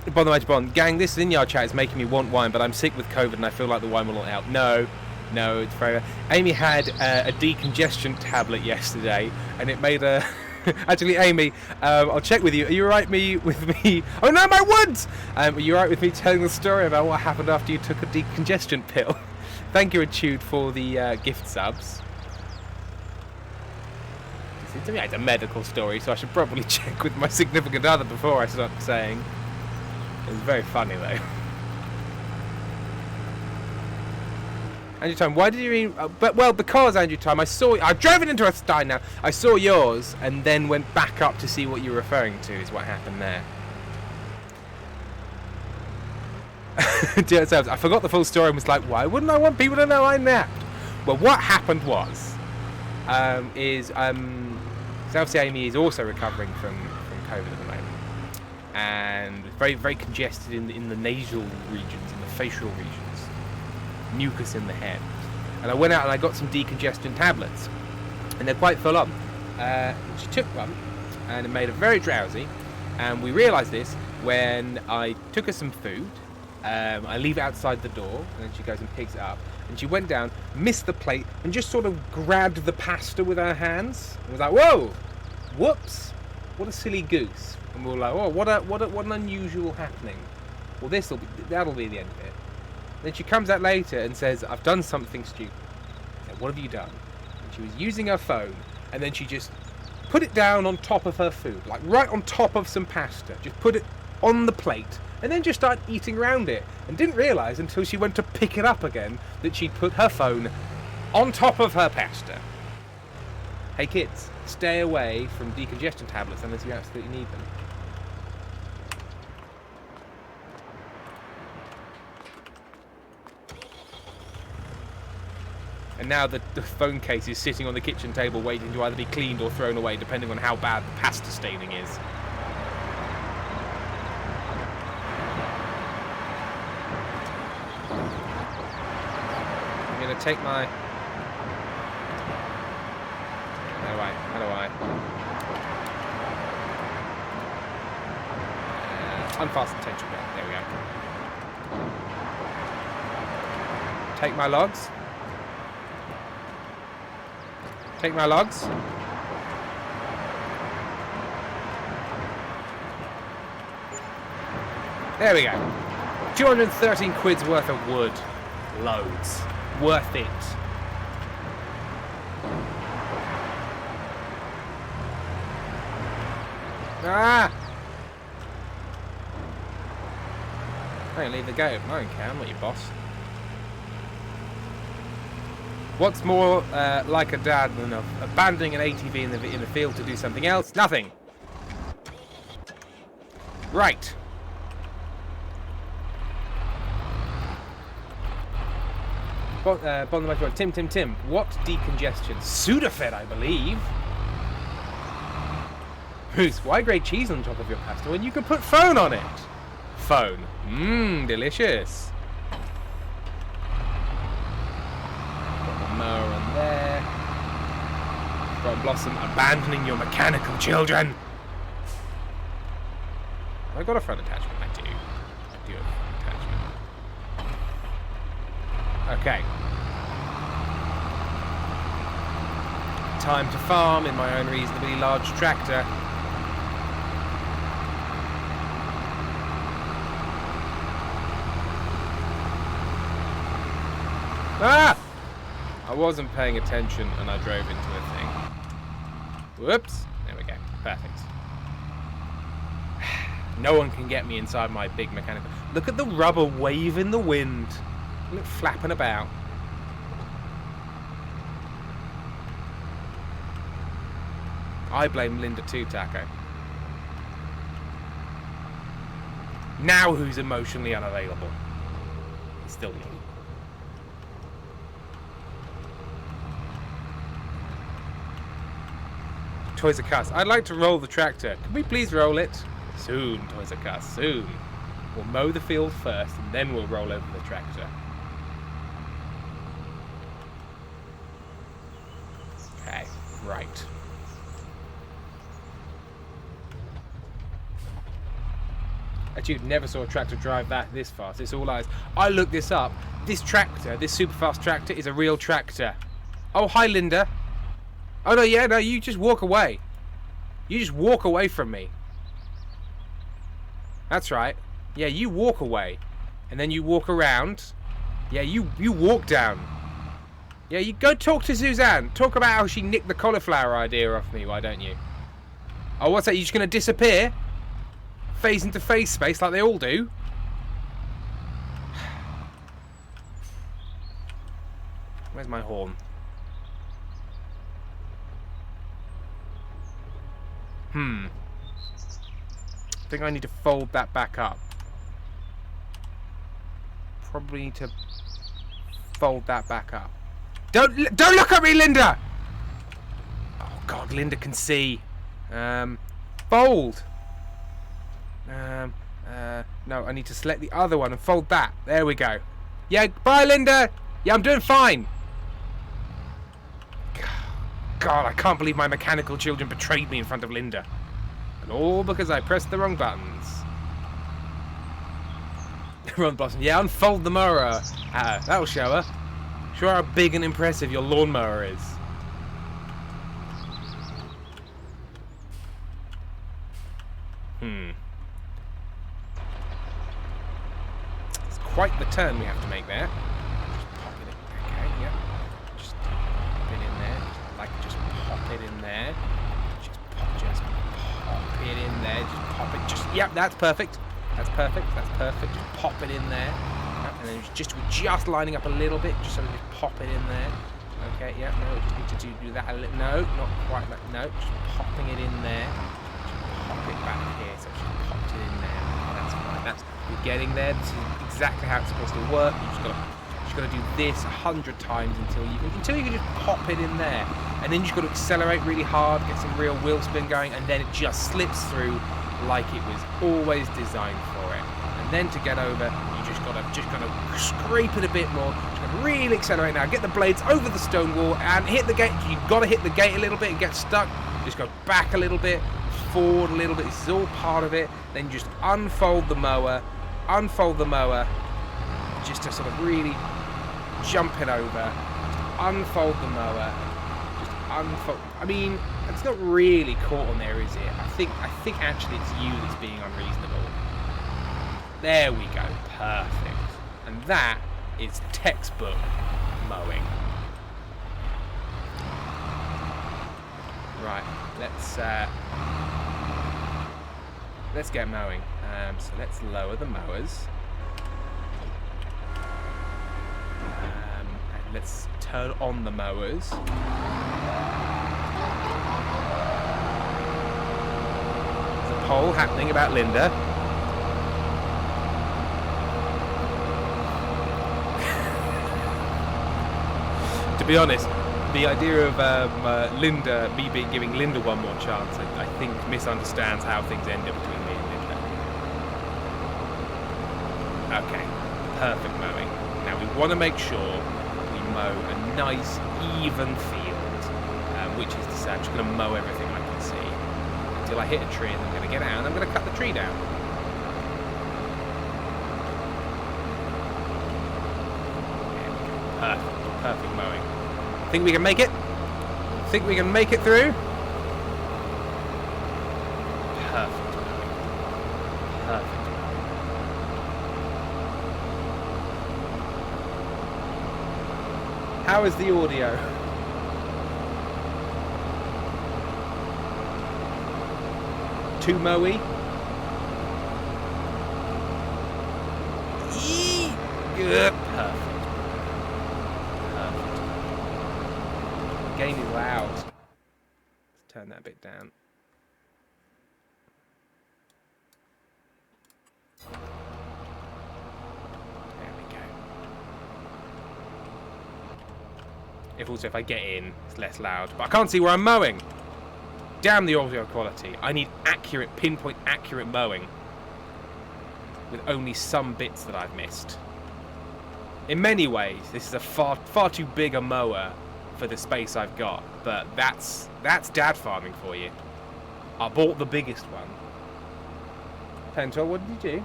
the Magic Bond. Gang, this Vineyard chat is making me want wine, but I'm sick with COVID and I feel like the wine will not help. No, it's very... Amy had a decongestion tablet yesterday, and it made her... Actually, Amy, I'll check with you. Are you alright with me... Oh no, my woods! Are you alright with me telling the story about what happened after you took a decongestion pill? Thank you, Etude, for the gift subs. To me, it's a medical story, so I should probably check with my significant other before I start saying. It was very funny, though. Andrew Time, why did you mean... because, Andrew Time, I've driven into a stein now. I saw yours, and then went back up to see what you were referring to, is what happened there. I forgot the full story and was like, why wouldn't I want people to know I napped? Well, what happened was... South Amy is also recovering from COVID at the moment. And very, very congested in the nasal regions, in the facial regions, mucus in the head. And I went out and I got some decongestant tablets, and they're quite full on. She took one, and it made her very drowsy. And we realised this when I took her some food. I leave it outside the door, and then she goes and picks it up. And she went down, missed the plate, and just sort of grabbed the pasta with her hands. And was like, whoa, whoops. what a silly goose. And we were like, oh, what an unusual happening. Well, that'll be the end of it. Then she comes out later and says, I've done something stupid. I said, what have you done? And she was using her phone, and then she just put it down on top of her food, like right on top of some pasta. Just put it on the plate, and then just started eating around it, and didn't realise until she went to pick it up again that she'd put her phone on top of her pasta. Hey kids, stay away from decongestion tablets unless you absolutely need them. And now the phone case is sitting on the kitchen table waiting to either be cleaned or thrown away, depending on how bad the pasta staining is. I'm going to take my... How do I? Unfasten tension belt. There we go. Take my logs. Take my logs. There we go. 213 quid's worth of wood. Loads. Worth it. Ah! Don't leave the gate open. I don't care. I'm not your boss. What's more like a dad than abandoning an ATV in the field to do something else? Nothing. Right. Bottom left, Tim. What decongestion? Sudafed, I believe. Bruce, why grate cheese on top of your pasta when you could put phone on it? Phone. Mmm, delicious. On there. Got Blossom abandoning your mechanical children. Have I got a front attachment? I do. I do have a front attachment. Okay. Time to farm in my own reasonably large tractor. Ah! I wasn't paying attention and I drove into a thing. Whoops. There we go. Perfect. No one can get me inside my big mechanical... Look at the rubber wave in the wind. Look it flapping about. I blame Linda too, Taco. Now who's emotionally unavailable? It's still me. Toys R Us. I'd like to roll the tractor. Can we please roll it? Soon, Toys R Us. Soon. We'll mow the field first, and then we'll roll over the tractor. Okay, right. Actually, never saw a tractor drive this fast. It's all eyes. I looked this up. This tractor, this super fast tractor, is a real tractor. Oh, hi, Linda. Oh, no, yeah, no, you just walk away. You just walk away from me. That's right. Yeah, you walk away. And then you walk around. Yeah, you walk down. Yeah, you go talk to Suzanne. Talk about how she nicked the cauliflower idea off me, why don't you? Oh, what's that? You just going to disappear? Phase into phase space like they all do? Where's my horn? I think I need to fold that back up. Probably need to fold that back up. Don't look at me, Linda! Oh God, Linda can see. Fold. No, I need to select the other one and fold that. There we go. Yeah, bye, Linda. Yeah, I'm doing fine. God, I can't believe my mechanical children betrayed me in front of Linda. And all because I pressed the wrong buttons. Ron Blossom. Yeah, unfold the mower. That'll show her. Show her how big and impressive your lawnmower is. It's quite the turn we have to make there. Just pop it in. Okay, yeah. Just pop it in there. Just pop it in there. Just pop it in there. Just pop it. Yep, that's perfect. That's perfect. That's perfect. Just pop it in there. Yep, and then we're just lining up a little bit, just so we just pop it in there. Okay, yeah, no, we just need to do that a little. No, not quite like, no, just popping it in there. Just pop it back here, so just popped it in there. Okay, that's fine. You're getting there. This is exactly how it's supposed to work. You just got to do this 100 times until you can just pop it in there. And then you just got to accelerate really hard, get some real wheel spin going, and then it just slips through like it was always designed for it. And then to get over, you just gotta scrape it a bit more. Just gotta really accelerate now. Get the blades over the stone wall and hit the gate. You've got to hit the gate a little bit and get stuck. Just go back a little bit, forward a little bit. This is all part of it. Then just unfold the mower, just to sort of really jump it over. Unfold the mower. Unfold. I mean, it's not really caught on there, is it? I think actually it's you that's being unreasonable. There we go. Perfect. And that is textbook mowing. Right. Let's get mowing. So let's lower the mowers. And let's turn on the mowers. Poll happening about Linda. To be honest, the idea of me giving Linda one more chance, I think misunderstands how things end up between me and Linda. Okay, perfect mowing. Now we want to make sure we mow a nice, even field, which is to say, I'm just going to mow everything I can see. Until I hit a tree, and I'm going to get out and I'm going to cut the tree down. Perfect, perfect mowing. Think we can make it? Think we can make it through? Perfect mowing. Perfect mowing. How is the audio? Too mowy? Good. Perfect. Perfect. Game is loud. Let's turn that a bit down. There we go. If I get in, it's less loud. But I can't see where I'm mowing. Damn the audio quality. I need accurate, pinpoint accurate mowing. With only some bits that I've missed. In many ways, this is a far too big a mower for the space I've got. But that's dad farming for you. I bought the biggest one. Pento, what did you do?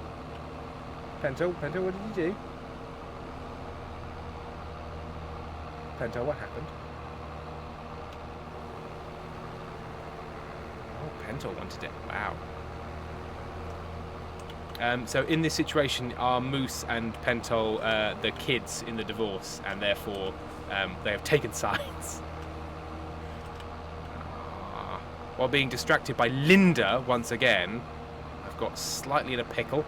Pento, what did you do? Pento, what happened? Oh, Pento wanted it. Wow. So in this situation, are Moose and Pentol the kids in the divorce, and therefore they have taken sides. While being distracted by Linda once again, I've got slightly in a pickle.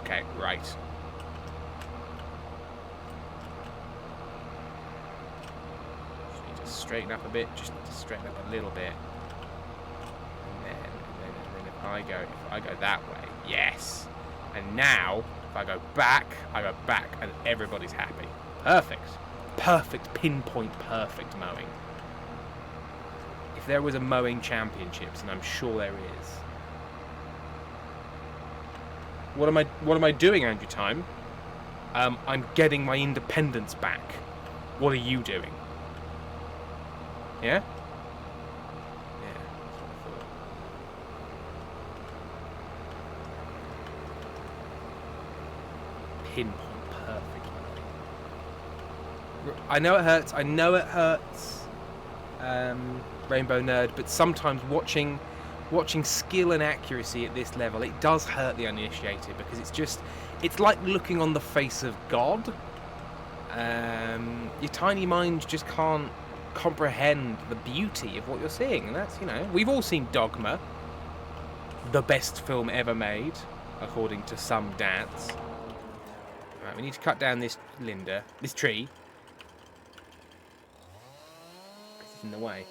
Okay, right. So you just straighten up a bit, just straighten up a little bit. And then if I go that way, yes. And now, if I go back, and everybody's happy. Perfect. Perfect, pinpoint, perfect mowing. If there was a mowing championships, and I'm sure there is. What am I doing, Andrew Time? I'm getting my independence back. What are you doing? Yeah? Yeah, that's what I thought. Pinpoint perfect mowing. I know it hurts. Rainbow Nerd, but sometimes watching watching skill and accuracy at this level, it does hurt the uninitiated, because it's like looking on the face of God. Your tiny mind just can't comprehend the beauty of what you're seeing, and that's, we've all seen Dogma, the best film ever made, according to some dads. Right, we need to cut down this tree. Because it's in the way.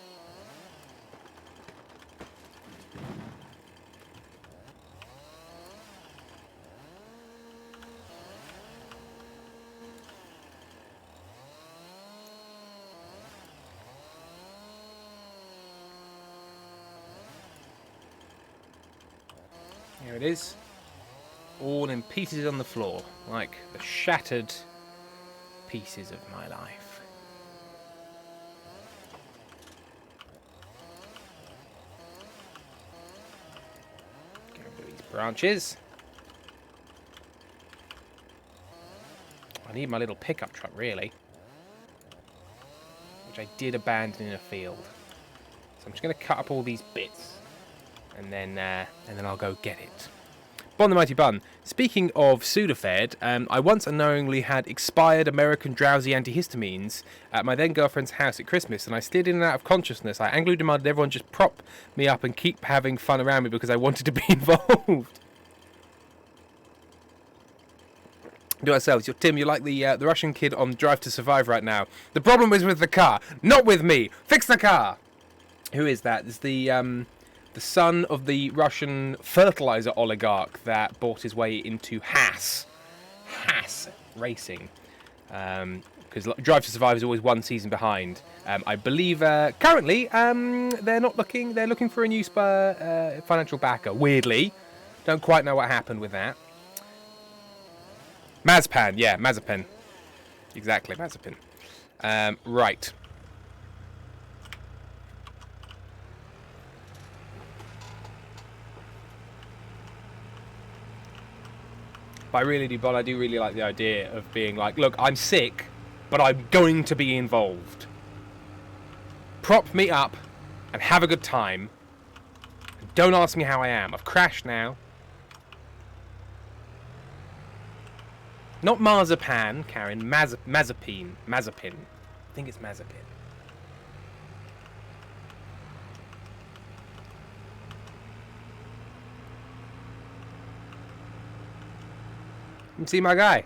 Here it is. All in pieces on the floor, like the shattered pieces of my life. Get rid of these branches. I need my little pickup truck, really, which I did abandon in a field. So I'm just going to cut up all these bits, and then I'll go get it. Bon the Mighty Bun. Speaking of Sudafed, I once unknowingly had expired American drowsy antihistamines at my then girlfriend's house at Christmas, and I slid in and out of consciousness. I angrily demanded everyone just prop me up and keep having fun around me because I wanted to be involved. Do ourselves. Tim, you're like the Russian kid on Drive to Survive right now. The problem is with the car, not with me. Fix the car. Who is that? It's the son of the Russian fertilizer oligarch that bought his way into Haas Racing. Because Drive to Survive is always one season behind. I believe currently they're looking for a new financial backer. Weirdly, don't quite know what happened with that. Mazepin, yeah, Mazepin, exactly, Mazepin. Right. But I do really like the idea of being like, look, I'm sick, but I'm going to be involved. Prop me up and have a good time. Don't ask me how I am. I've crashed now. Not marzipan, Karen. Mazepin. I think it's Mazepin. You see my guy?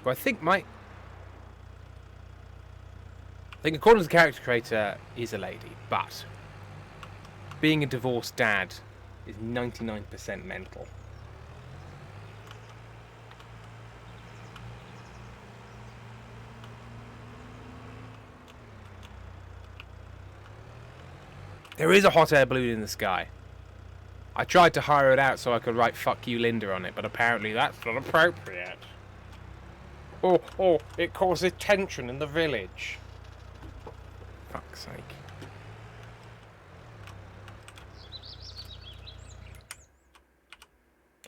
Well, I think according to the character creator, is a lady, but being a divorced dad is 99% mental. There is a hot air balloon in the sky. I tried to hire it out so I could write "fuck you, Linda" on it, but apparently that's not appropriate. Oh, it causes tension in the village. Fuck's sake.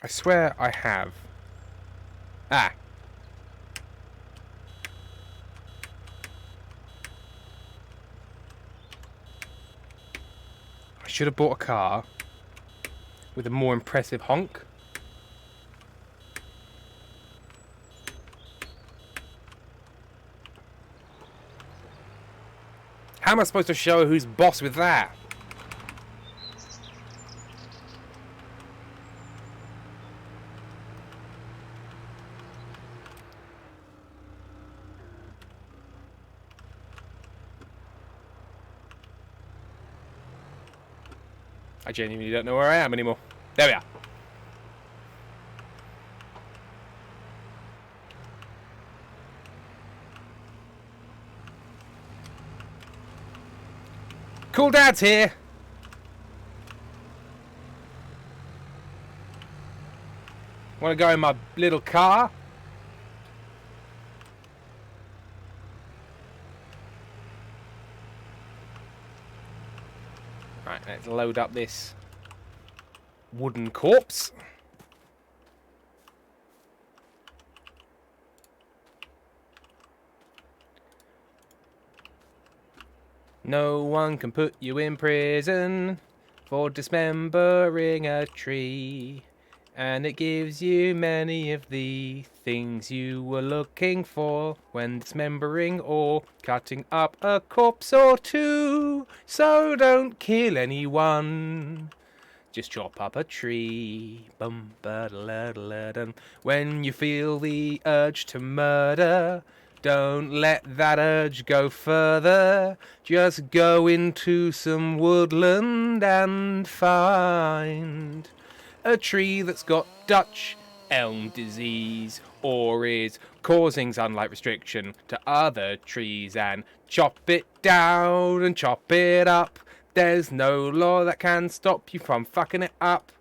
I swear I have. Ah. I should have bought a car with a more impressive honk. How am I supposed to show who's boss with that? I genuinely don't know where I am anymore. There we are. Cool Dad's here. Want to go in my little car? Right, let's load up this wooden corpse. No one can put you in prison for dismembering a tree. And it gives you many of the things you were looking for when dismembering or cutting up a corpse or two. So don't kill anyone. Just chop up a tree. Bum ba da da da. When you feel the urge to murder, don't let that urge go further. Just go into some woodland and find a tree that's got Dutch elm disease or is causing sunlight restriction to other trees and chop it down and chop it up. There's no law that can stop you from fucking it up.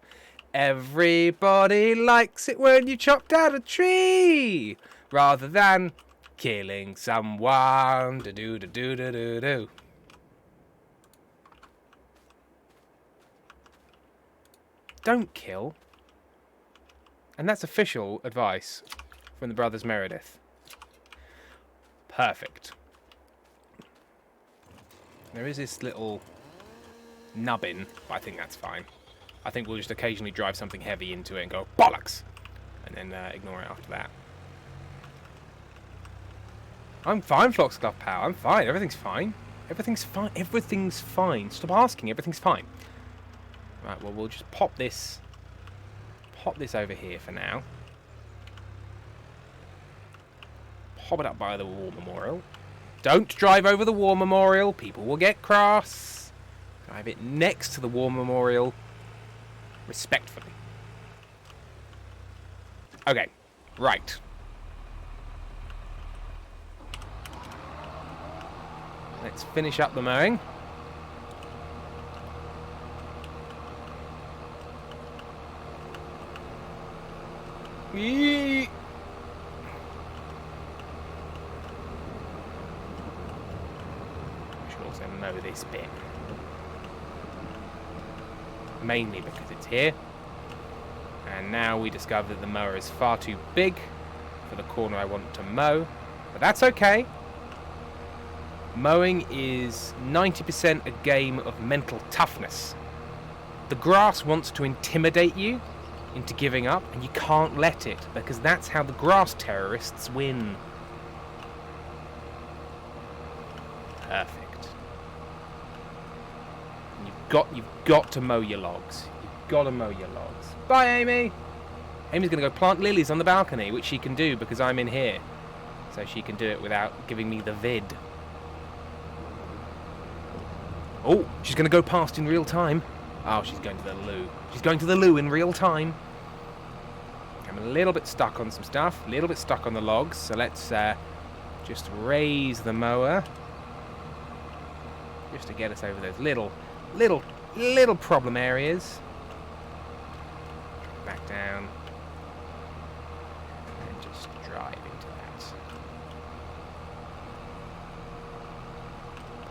Everybody likes it when you chop down a tree rather than killing someone. Do. Don't kill. And that's official advice from the brothers Meredith. Perfect. There is this little nubbin, but I think that's fine. I think we'll just occasionally drive something heavy into it and go, bollocks! And then ignore it after that. I'm fine, Floxcluff Pal. I'm fine. Everything's fine. Everything's fine. Everything's fine. Stop asking. Everything's fine. Right, well, we'll just pop this over here for now. Pop it up by the War Memorial. Don't drive over the War Memorial. People will get cross. Drive it next to the War Memorial. Respectfully. Okay, right. Let's finish up the mowing. We should also mow this bit. Mainly because it's here. And now we discover that the mower is far too big for the corner I want to mow. But that's okay. Mowing is 90% a game of mental toughness. The grass wants to intimidate you into giving up, and you can't let it, because that's how the grass terrorists win. Perfect. And you've got to mow your logs. You've got to mow your logs. Bye, Amy! Amy's going to go plant lilies on the balcony, which she can do because I'm in here. So she can do it without giving me the vid. Oh, she's going to go past in real time. Oh, she's going to the loo. She's going to the loo in real time. I'm a little bit stuck on some stuff. A little bit stuck on the logs. So let's just raise the mower. Just to get us over those little problem areas. Back down. And just drive into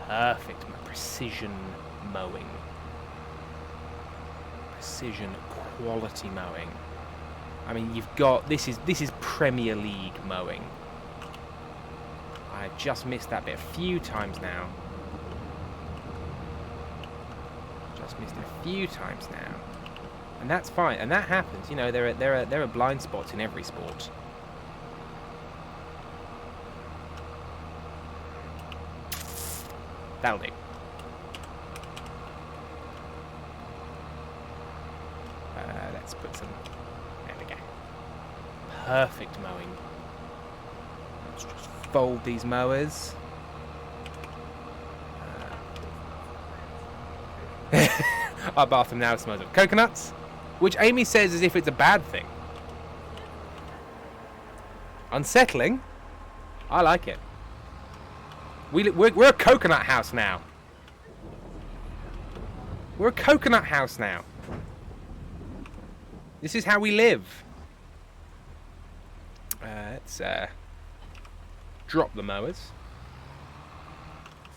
that. Perfect. Precision mowing. Precision quality mowing. I mean, you've got this is Premier League mowing. I just missed that bit a few times now. Just missed it a few times now, and that's fine. And that happens. You know, there are blind spots in every sport. That'll do. Let's put some. There we go. Perfect mowing. Let's just fold these mowers. Our bathroom now smells of coconuts, which Amy says as if it's a bad thing. Unsettling. I like it. We're a coconut house now. We're a coconut house now. This is how we live. Let's drop the mowers.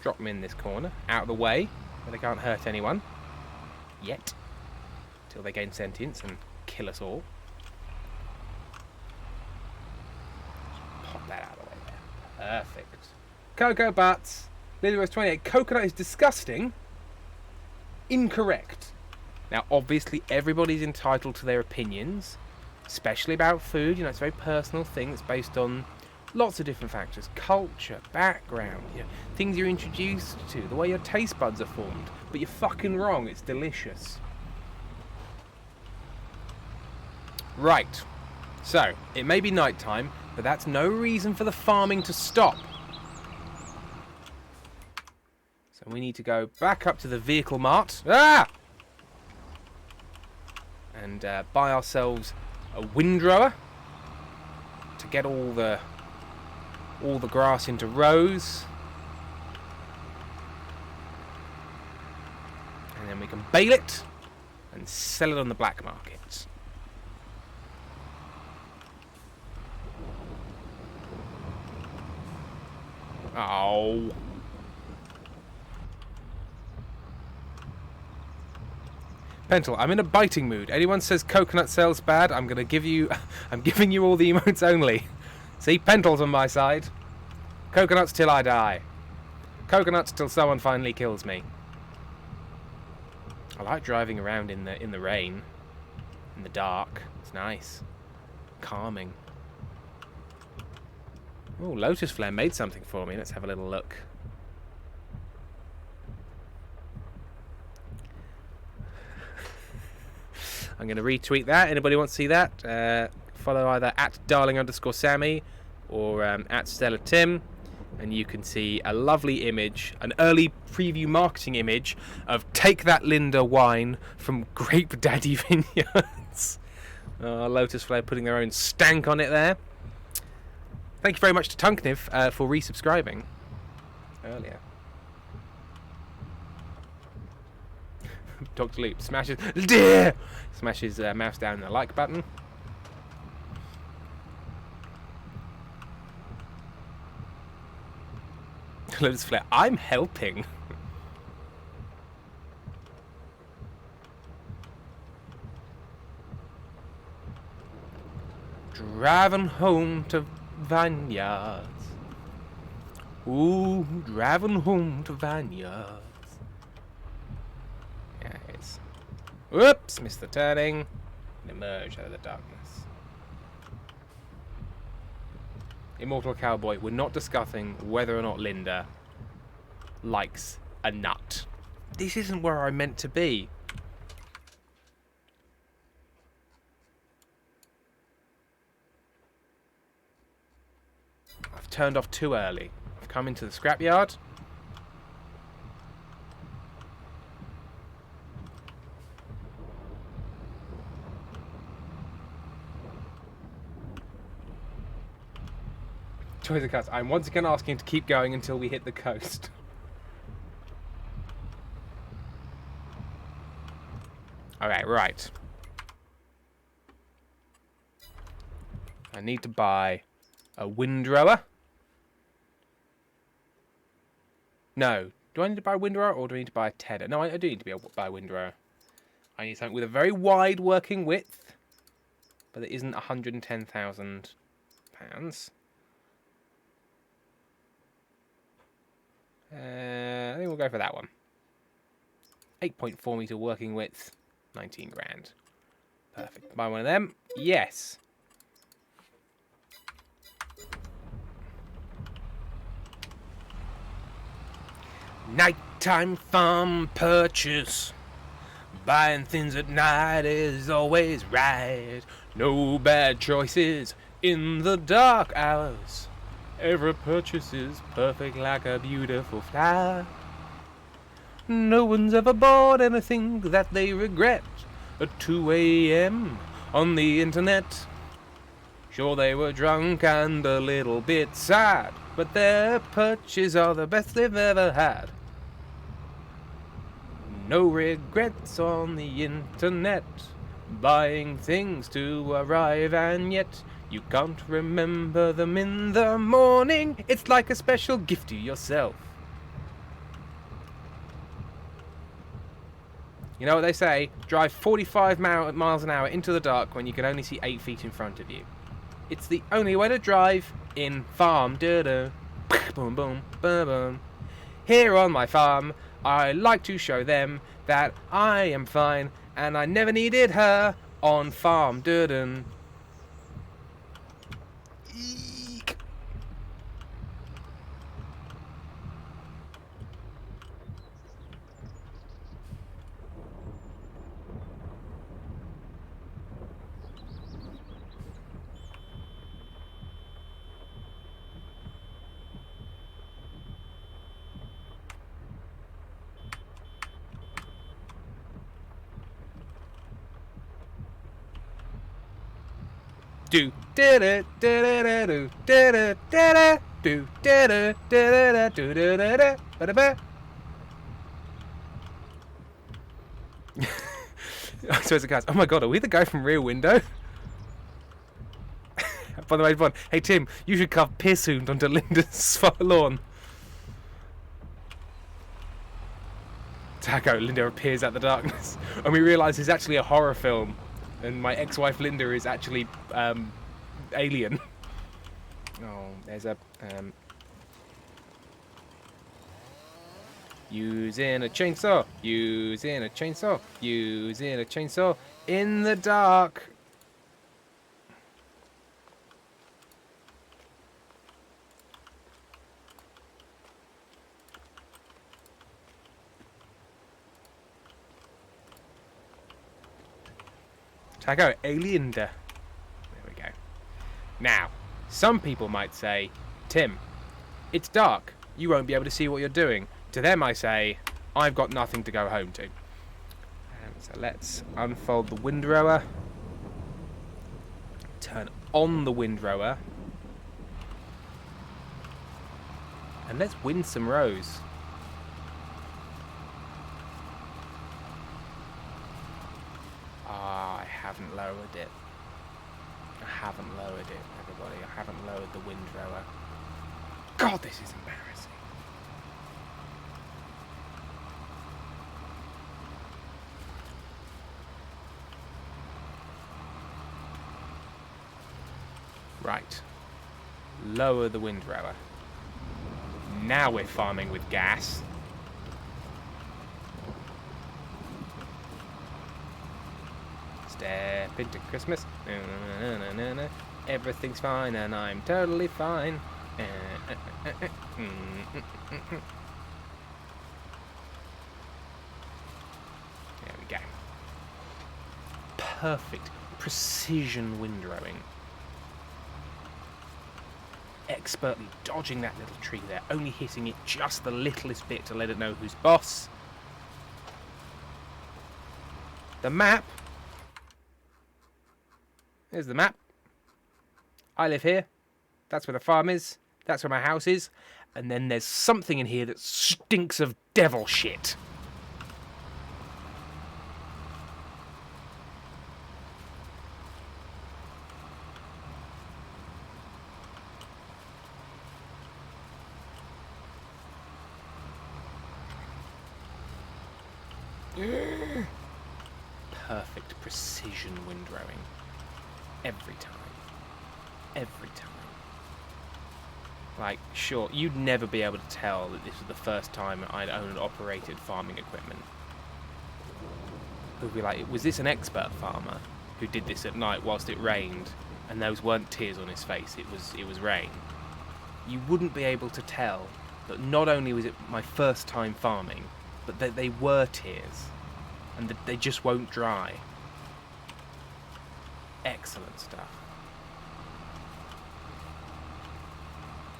Drop them in this corner, out of the way, where they can't hurt anyone. Yet. Till they gain sentience and kill us all. Just pop that out of the way there. Perfect. Cocoa butts. LilyRose28, coconut is disgusting. Incorrect. Now, obviously, everybody's entitled to their opinions, especially about food. You know, it's a very personal thing. It's based on lots of different factors. Culture, background, you know, things you're introduced to, the way your taste buds are formed. But you're fucking wrong. It's delicious. Right. So, it may be nighttime, but that's no reason for the farming to stop. So we need to go back up to the vehicle mart. Ah! And buy ourselves a windrower to get all the grass into rows. And then we can bale it and sell it on the black market. Oh. Pentel, I'm in a biting mood. Anyone says coconut sells bad, I'm giving you all the emotes only. See, Pentel's on my side. Coconuts till I die. Coconuts till someone finally kills me. I like driving around in the rain, in the dark. It's nice, calming. Oh, Lotus Flare made something for me. Let's have a little look. I'm going to retweet that. Anybody want to see that? Follow either at darling_Sammy or at Stella Tim, and you can see a lovely image, an early preview marketing image of Take That Linda wine from Grape Daddy Vineyards. Lotus Flare putting their own stank on it there. Thank you very much to Tunkniv for resubscribing earlier. Dr. Loop smashes mouse down the like button. Lotus Flare, I'm helping. Driving home to Vineyards. Ooh, driving home to Vineyards. Yes. Whoops, missed the turning. And emerge out of the darkness. Immortal Cowboy, we're not discussing whether or not Linda likes a nut. This isn't where I'm meant to be. I've turned off too early. I've come into the scrapyard. Choice of cuts. I'm once again asking to keep going until we hit the coast. Alright, right. I need to buy a windrower. No. Do I need to buy a windrower or do I need to buy a tedder? No, I do need to buy a windrower. I need something with a very wide working width, but that isn't £110,000. I think we'll go for that one. 8.4 meter working width, 19 grand. Perfect. Buy one of them. Yes. Nighttime farm purchase. Buying things at night is always right. No bad choices in the dark hours. Every purchase is perfect like a beautiful flower. No one's ever bought anything that they regret at 2 a.m. on the internet. Sure, they were drunk and a little bit sad, but their purchases are the best they've ever had. No regrets on the internet, buying things to arrive, and yet you can't remember them in the morning. It's like a special gift to yourself. You know what they say? Drive 45 miles an hour into the dark when you can only see 8 feet in front of you. It's the only way to drive in farm. Boom, boom, boom, boom. Here on my farm, I like to show them that I am fine and I never needed her on farm. Dun. Eek. Do da da da da do da da da do da da da do da da da ba ba. I suppose the guys. Oh my god, are we the guy from Rear Window? By the way, everyone, hey Tim, you should carve Piersoon onto Linda's lawn. Taco, Linda appears out the darkness, and we realise it's actually a horror film, and my ex-wife Linda is actually alien. Oh, there's a using a chainsaw, using a chainsaw, using a chainsaw in the dark. Taco, alienda. There we go. Now, some people might say, Tim, it's dark. You won't be able to see what you're doing. To them I say, I've got nothing to go home to. So let's unfold the windrower. Turn on the windrower. And let's win some rows. I haven't lowered it. I haven't lowered it, everybody. I haven't lowered the windrower. God, this is embarrassing. Right. Lower the windrower. Now we're farming with gas. Step into Christmas. Everything's fine and I'm totally fine. There we go. Perfect precision windrowing. Expertly dodging that little tree there, only hitting it just the littlest bit to let it know who's boss. The map. There's the map. I live here. That's where the farm is. That's where my house is. And then there's something in here that stinks of devil shit. Perfect precision windrowing. Every time. Every time. Like, sure, you'd never be able to tell that this was the first time I'd owned and operated farming equipment. Who'd be like, was this an expert farmer who did this at night whilst it rained and those weren't tears on his face, it was rain? You wouldn't be able to tell that not only was it my first time farming, but that they were tears and that they just won't dry. Excellent stuff.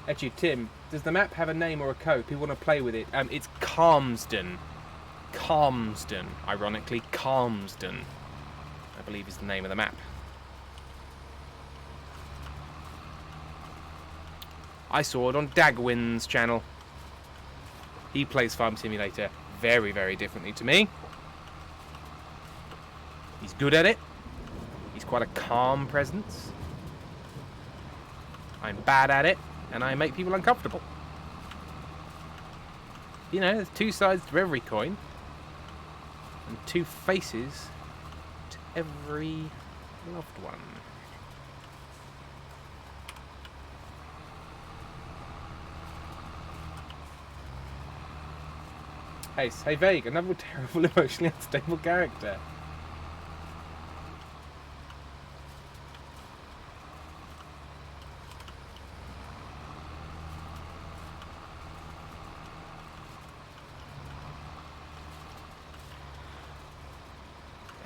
Actually, Tim, does the map have a name or a code? People want to play with it. It's Calmsden. Calmsden. Ironically, Calmsden, I believe, is the name of the map. I saw it on Dagwin's channel. He plays Farm Simulator very, very differently to me. He's good at it. He's quite a calm presence. I'm bad at it, and I make people uncomfortable. You know, there's two sides to every coin, and two faces to every loved one. Hey, Vague, another terrible, emotionally unstable character.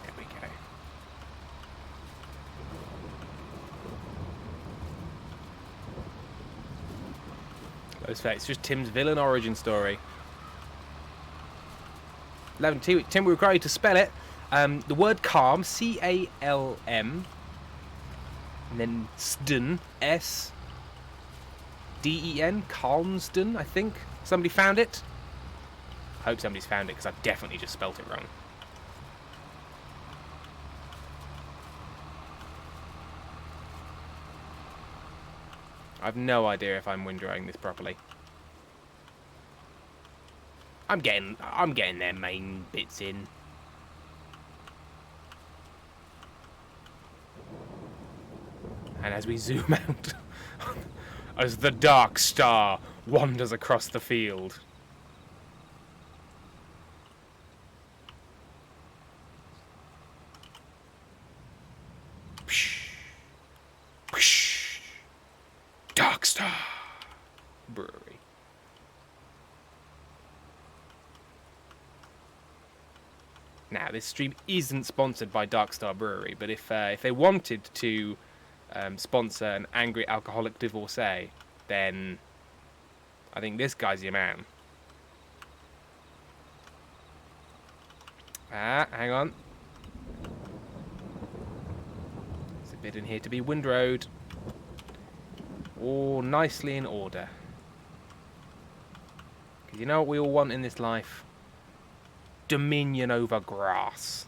There we go. Those facts. Just Tim's villain origin story. 11 Tim, we require you to spell it. The word calm, C-A-L-M, and then Sden, S-D-E-N, Calmsden, I think. Somebody found it? I hope somebody's found it, because I've definitely just spelt it wrong. I've no idea if I'm windrowing this properly. I'm getting their main bits in. And as we zoom out, as the dark star wanders across the field. Dark Star Brewery. Now, this stream isn't sponsored by Dark Star Brewery, but if they wanted to sponsor an angry alcoholic divorcee, then I think this guy's your man. Hang on. There's a bit in here to be windrowed. All nicely in order. Because you know what we all want in this life? Dominion over grass.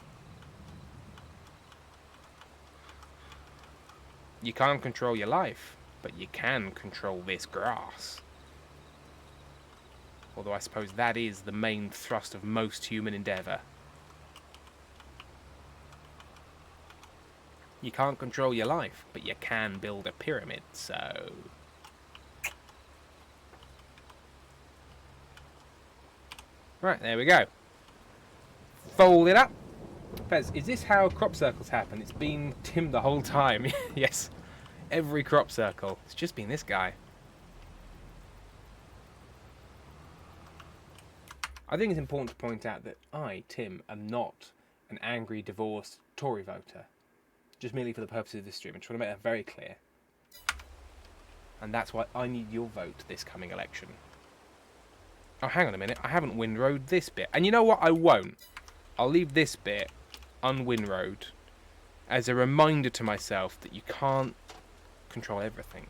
You can't control your life, but you can control this grass. Although I suppose that is the main thrust of most human endeavour. You can't control your life, but you can build a pyramid, so... Right, there we go. Fold it up. Fez, is this how crop circles happen? It's been Tim the whole time. Yes, every crop circle. It's just been this guy. I think it's important to point out that I, Tim, am not an angry, divorced Tory voter. Just merely for the purposes of this stream. I'm trying to make that very clear. And that's why I need your vote this coming election. Oh, hang on a minute. I haven't windrowed this bit. And you know what? I won't. I'll leave this bit unwindrowed as a reminder to myself that you can't control everything.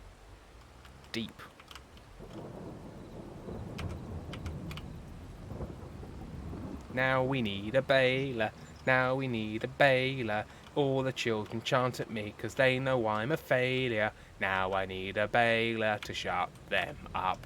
Deep. Now we need a baler. Now we need a baler. All the children chant at me 'cause they know I'm a failure. Now I need a baler to shut them up.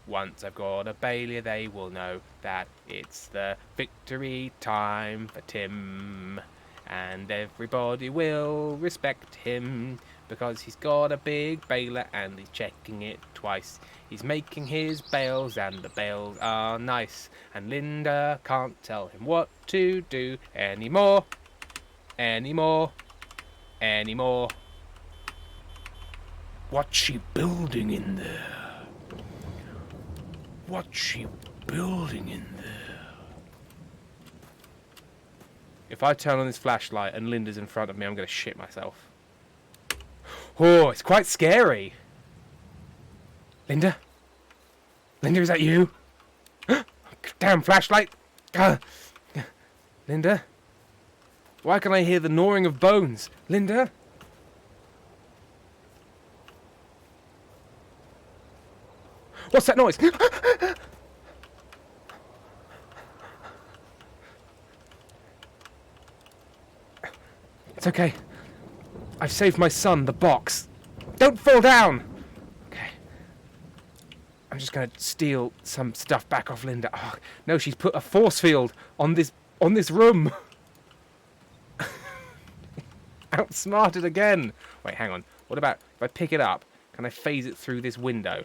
Once I've got a baler, they will know that it's the victory time for Tim. And everybody will respect him because he's got a big baler and he's checking it twice. He's making his bales and the bales are nice. And Linda can't tell him what to do anymore. Anymore. What's she building in there? What's she building in there? If I turn on this flashlight and Linda's in front of me, I'm going to shit myself. Oh, it's quite scary. Linda? Linda, is that you? Damn flashlight. Linda? Why can I hear the gnawing of bones? Linda? What's that noise? It's okay. I've saved my son, the box. Don't fall down! Okay. I'm just gonna steal some stuff back off Linda. Oh, no, she's put a force field on this room. Outsmarted again. Wait, hang on. What about if I pick it up? Can I phase it through this window?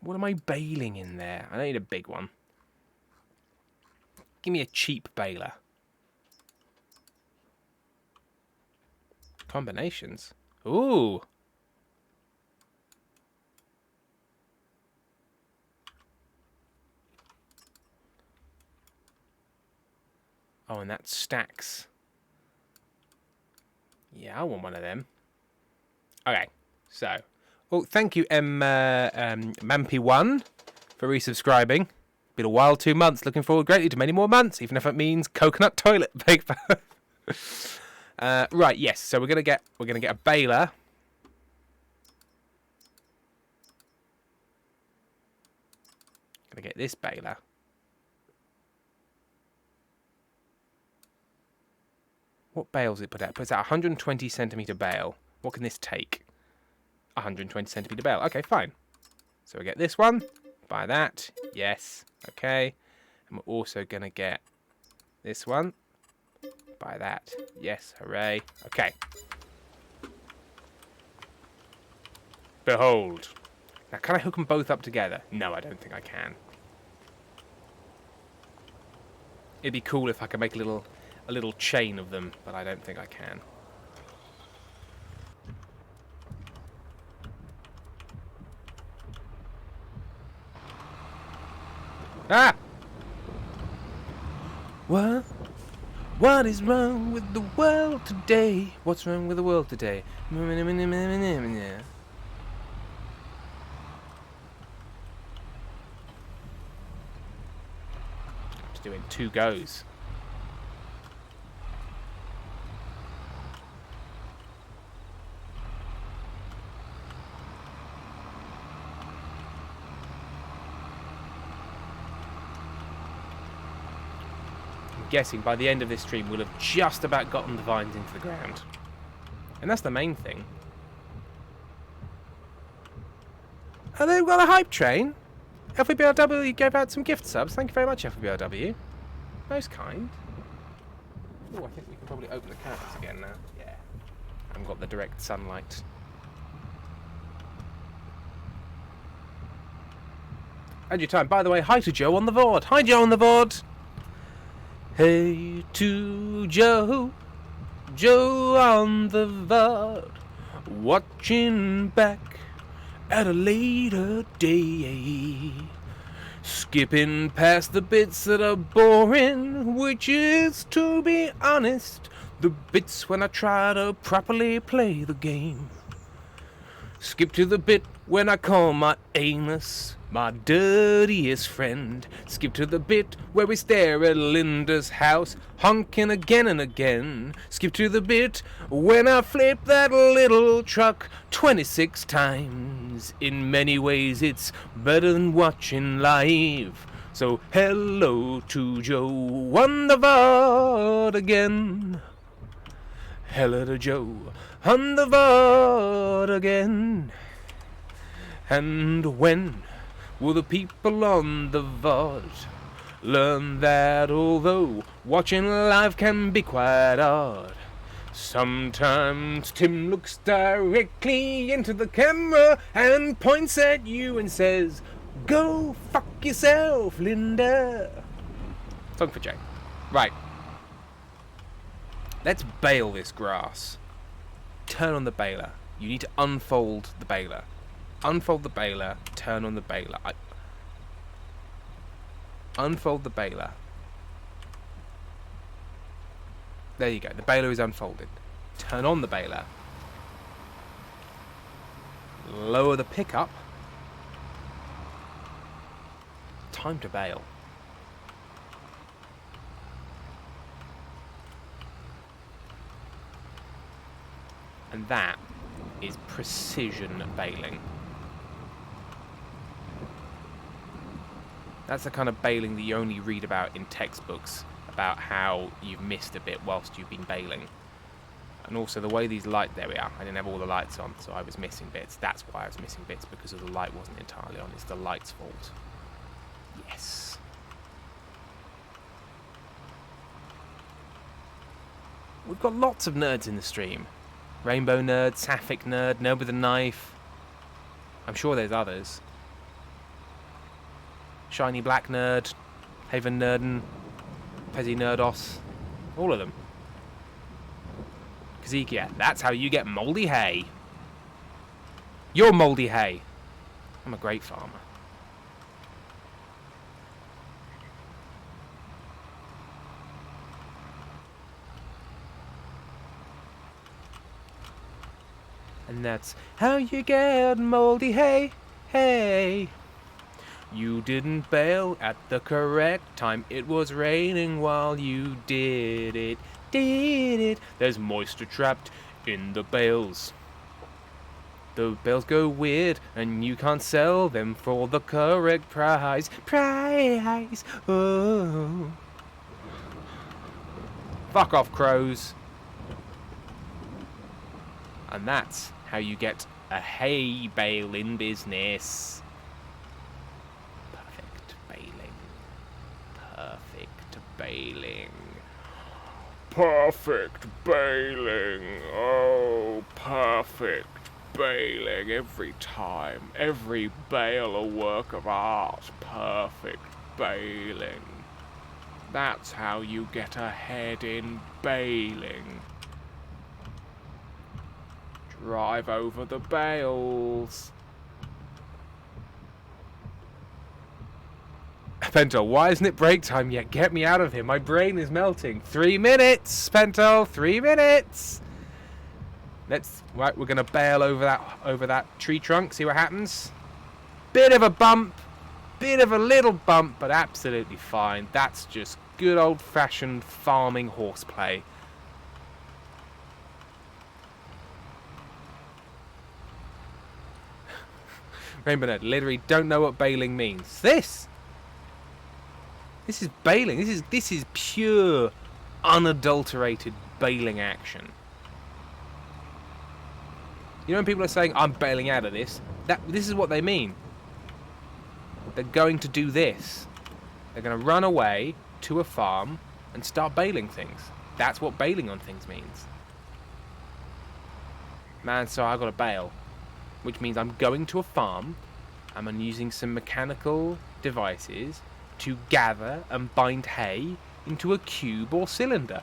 What am I baling in there? I don't need a big one. Give me a cheap baler. Combinations. Ooh. Oh, and that stacks. Yeah, I want one of them. Okay, so. Oh, thank you, Mampy1, for resubscribing. Been a while, 2 months. Looking forward greatly to many more months, even if it means coconut toilet paper. Right, yes. So we're gonna get a baler. Gonna get this baler. What bales it put out? It puts out 120 centimeter bale. What can this take? 120 centimeter bale. Okay, fine. So we get this one. Buy that. Yes. Okay. And we're also gonna get this one. Buy that. Yes. Hooray. Okay. Behold. Now, can I hook them both up together? No, I don't think I can. It'd be cool if I could make a little chain of them, but I don't think I can. Ah! What is wrong with the world today? What's wrong with the world today? Just doing 2 goes. Guessing by the end of this stream we'll have just about gotten the vines into the ground. And that's the main thing. Oh, they've got a hype train. FBRW gave out some gift subs. Thank you very much, FBRW. Most kind. Oh, I think we can probably open the curtains again now. Yeah. I haven't got the direct sunlight. And your time. By the way, hi to Joe on the VOD. Hi, Joe on the VOD. Hey to Joe, Joe on the VOD, watching back at a later day, skipping past the bits that are boring, which is, to be honest, the bits when I try to properly play the game. Skip to the bit when I call my anus my dirtiest friend. Skip to the bit where we stare at Linda's house, honking again and again. Skip to the bit when I flip that little truck 26 times. In many ways it's better than watching live. So hello to Joe on the VOD again. Hello to Joe on the VOD again. And when will the people on the VOD learn that although watching live can be quite hard, sometimes Tim looks directly into the camera and points at you and says, "Go fuck yourself, Linda." Song for Jay. Right. Let's bale this grass. Turn on the baler. You need to unfold the baler. Unfold the baler, turn on the baler. Unfold the baler. There you go, the baler is unfolded. Turn on the baler. Lower the pickup. Time to bale. And that is precision baling. That's the kind of baling that you only read about in textbooks, about how you've missed a bit whilst you've been baling. And also the way these light, there we are, I didn't have all the lights on, so I was missing bits. That's why I was missing bits, because of the light wasn't entirely on. It's the light's fault. Yes. We've got lots of nerds in the stream. Rainbow Nerd, Sapphic Nerd, Nerd with a Knife. I'm sure there's others. Shiny Black Nerd, Haven Nerden, Pezzy Nerdos, all of them. Kazekia, that's how you get mouldy hay. You're mouldy hay. I'm a great farmer. And that's how you get mouldy hay, hay. You didn't bale at the correct time. It was raining while you did it, did it. There's moisture trapped in the bales. The bales go weird and you can't sell them for the correct price. Price, oh. Fuck off, crows. And that's how you get a hay baling business. Perfect baling. Perfect baling. Perfect baling. Oh, perfect baling every time. Every bale a work of art. Perfect baling. That's how you get ahead in baling. Drive over the bales. Pentel, why isn't it break time yet? Get me out of here. My brain is melting. 3 minutes, Pentel. 3 minutes. Right, we're gonna bail over that tree trunk. See what happens. Bit of a bump. Bit of a little bump, but absolutely fine. That's just good old-fashioned farming horseplay. Rainbow Nerd, literally don't know what baling means. This is baling. This is pure, unadulterated baling action. You know when people are saying, I'm bailing out of this? This is what they mean. They're going to do this. They're going to run away to a farm and start bailing things. That's what bailing on things means. Man, so I got to bail. Which means I'm going to a farm and I'm using some mechanical devices to gather and bind hay into a cube or cylinder.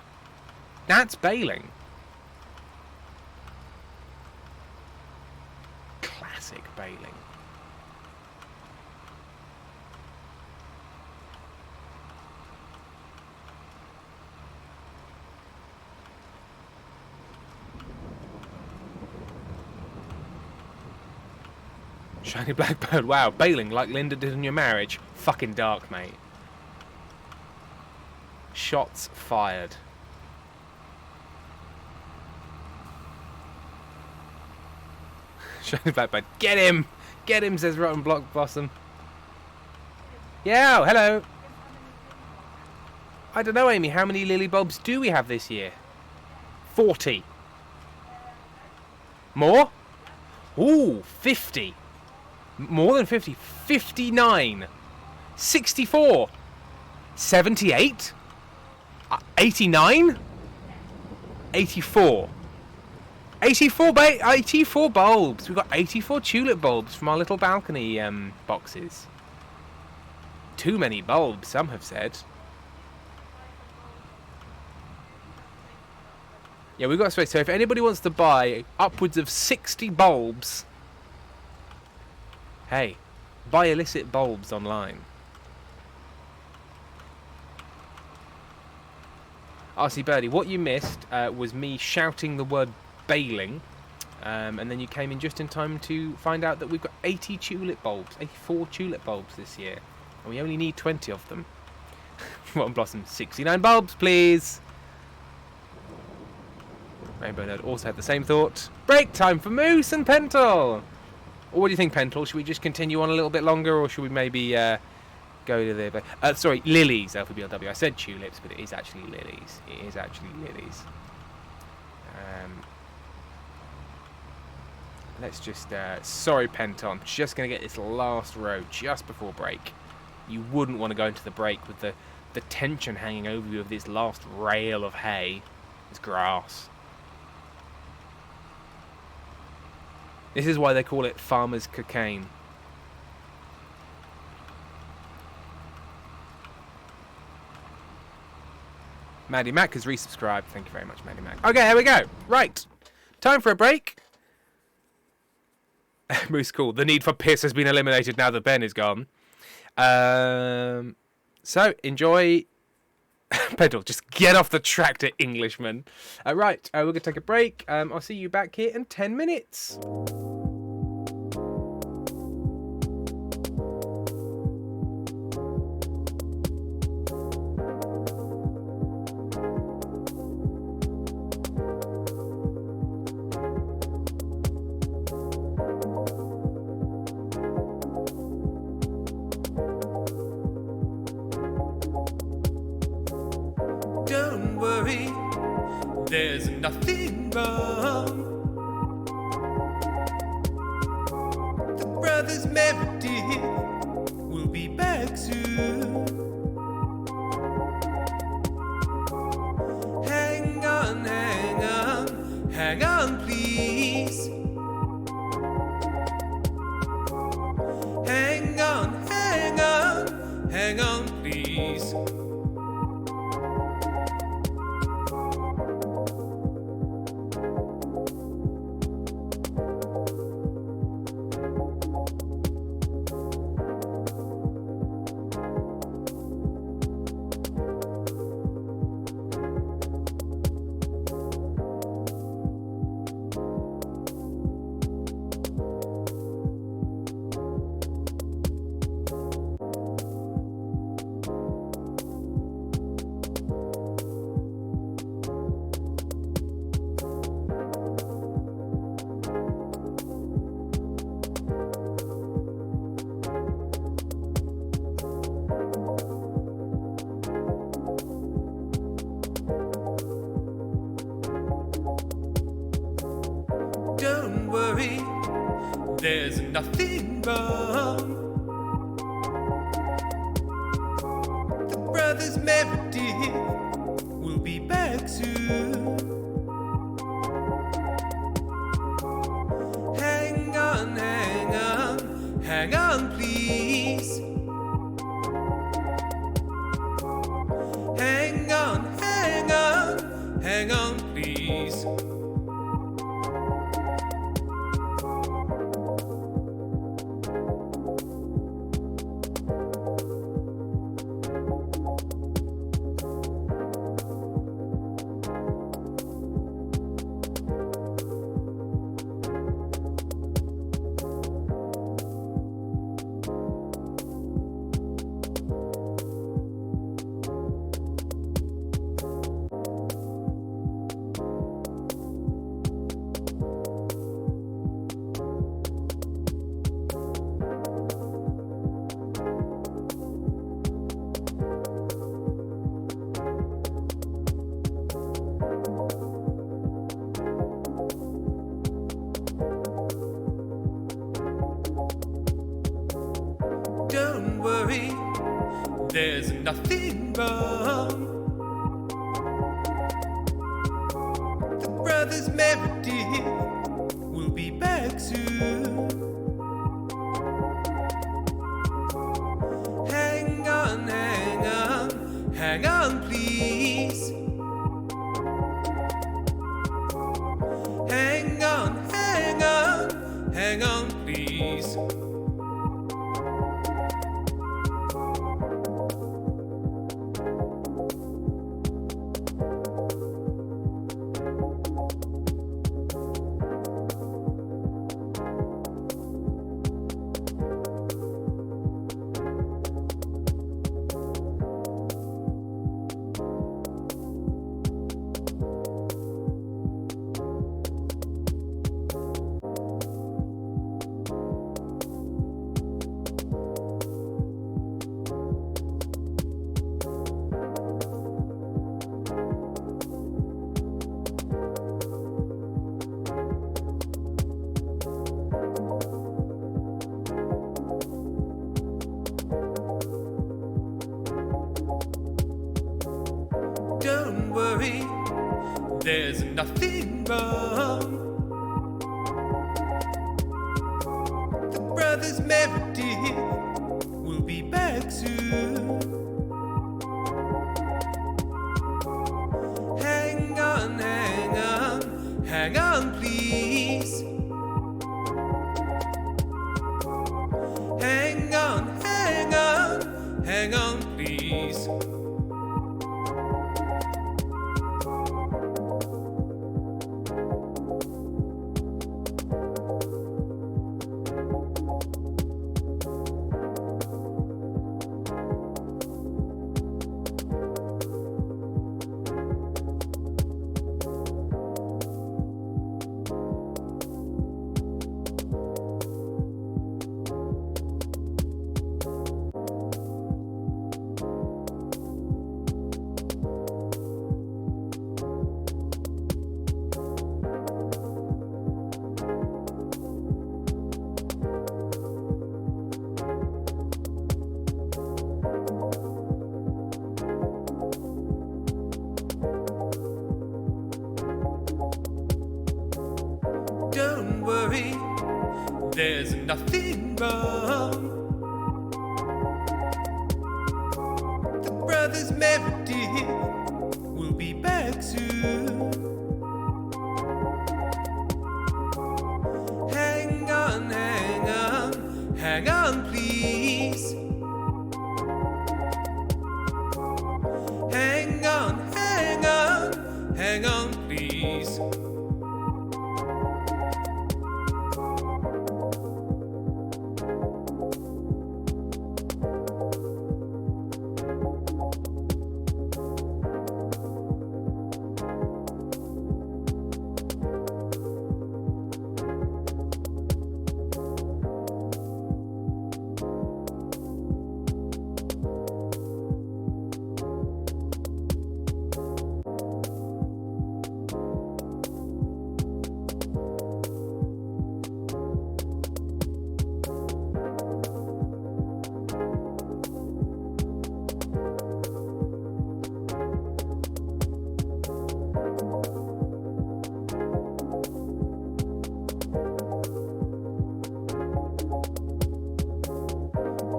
That's baling. Classic baling. Shiny Blackbird, wow, bailing like Linda did in your marriage. Fucking dark, mate. Shots fired. Shiny Blackbird, get him! Get him, says Rotten Block Blossom. Yeah, hello. I don't know, Amy, how many lily bulbs do we have this year? 40. More? Ooh, 50. More than 50. 59. 64. 78. 89. 84. 84 bulbs. We've got 84 tulip bulbs from our little balcony boxes. Too many bulbs, some have said. Yeah, we've got space. So if anybody wants to buy upwards of 60 bulbs... Hey, buy illicit bulbs online. RC Birdie, what you missed was me shouting the word bailing, and then you came in just in time to find out that we've got 80 tulip bulbs, 84 tulip bulbs this year, and we only need 20 of them. Rotten Blossom, 69 bulbs, please. Rainbow Nerd also had the same thought. Break time for Moose and Pentel. Or what do you think, Pentel? Should we just continue on a little bit longer, or should we maybe go to the... sorry, lilies, Alpha BLW. I said tulips, but it is actually lilies. It is actually lilies. Let's just... sorry, Pentel. I'm just going to get this last row just before break. You wouldn't want to go into the break with the tension hanging over you of this last rail of hay. It's grass. This is why they call it farmer's cocaine. Maddie Mac has resubscribed. Thank you very much, Maddie Mac. Okay, here we go. Right. Time for a break. Moose Cool. The need for piss has been eliminated now that Ben is gone. So, enjoy... Pedal, just get off the tractor, Englishman. Right, we're going to take a break. I'll see you back here in 10 minutes. Don't worry, there's nothing wrong. The brothers Meredith will be back soon. Hang on, hang on, hang on, please. Hang on, hang on, hang on, please. Don't worry, there's nothing wrong. The brothers Meredith will be back soon. Hang on, hang on, hang on, please. Hang on, hang on, hang on, please. Don't worry, there's nothing wrong. The brothers Meredith will be back soon. Hang on, hang on, hang on, please. Hang on, hang on, hang on, please. Don't worry, there's nothing wrong. The brothers Meredith will be back soon. worry, there's nothing wrong. The brothers Meredith will be back soon. Hang on, hang on, hang on, please. Hang on, hang on, hang on, please.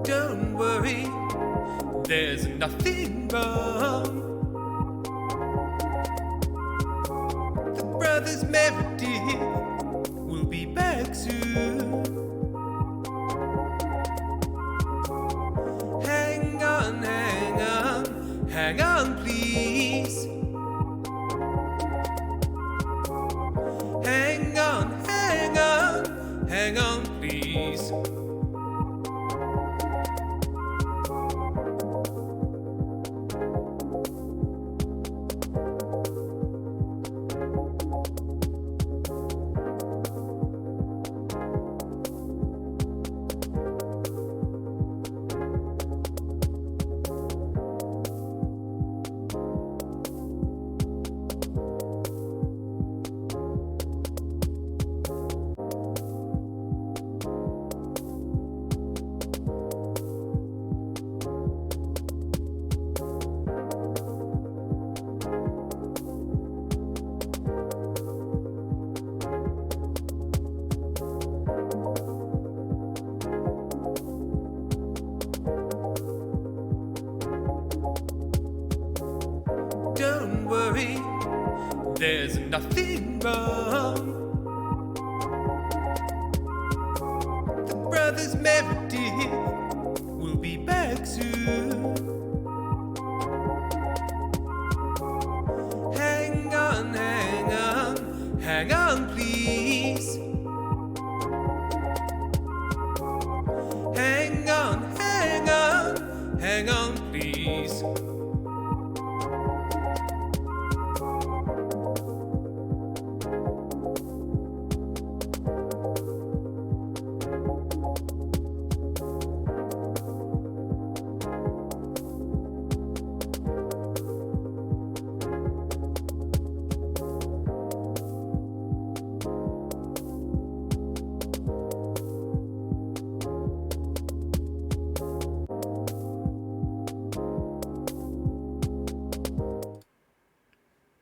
Don't worry, there's nothing wrong. The brothers Meredith will be back soon. Hang on, hang on, hang on, please. Hang on, hang on, hang on, please. Don't worry, there's nothing wrong. The brothers Meredith will be back soon. Hang on, hang on, hang on, please. Hang on, hang on, hang on, please.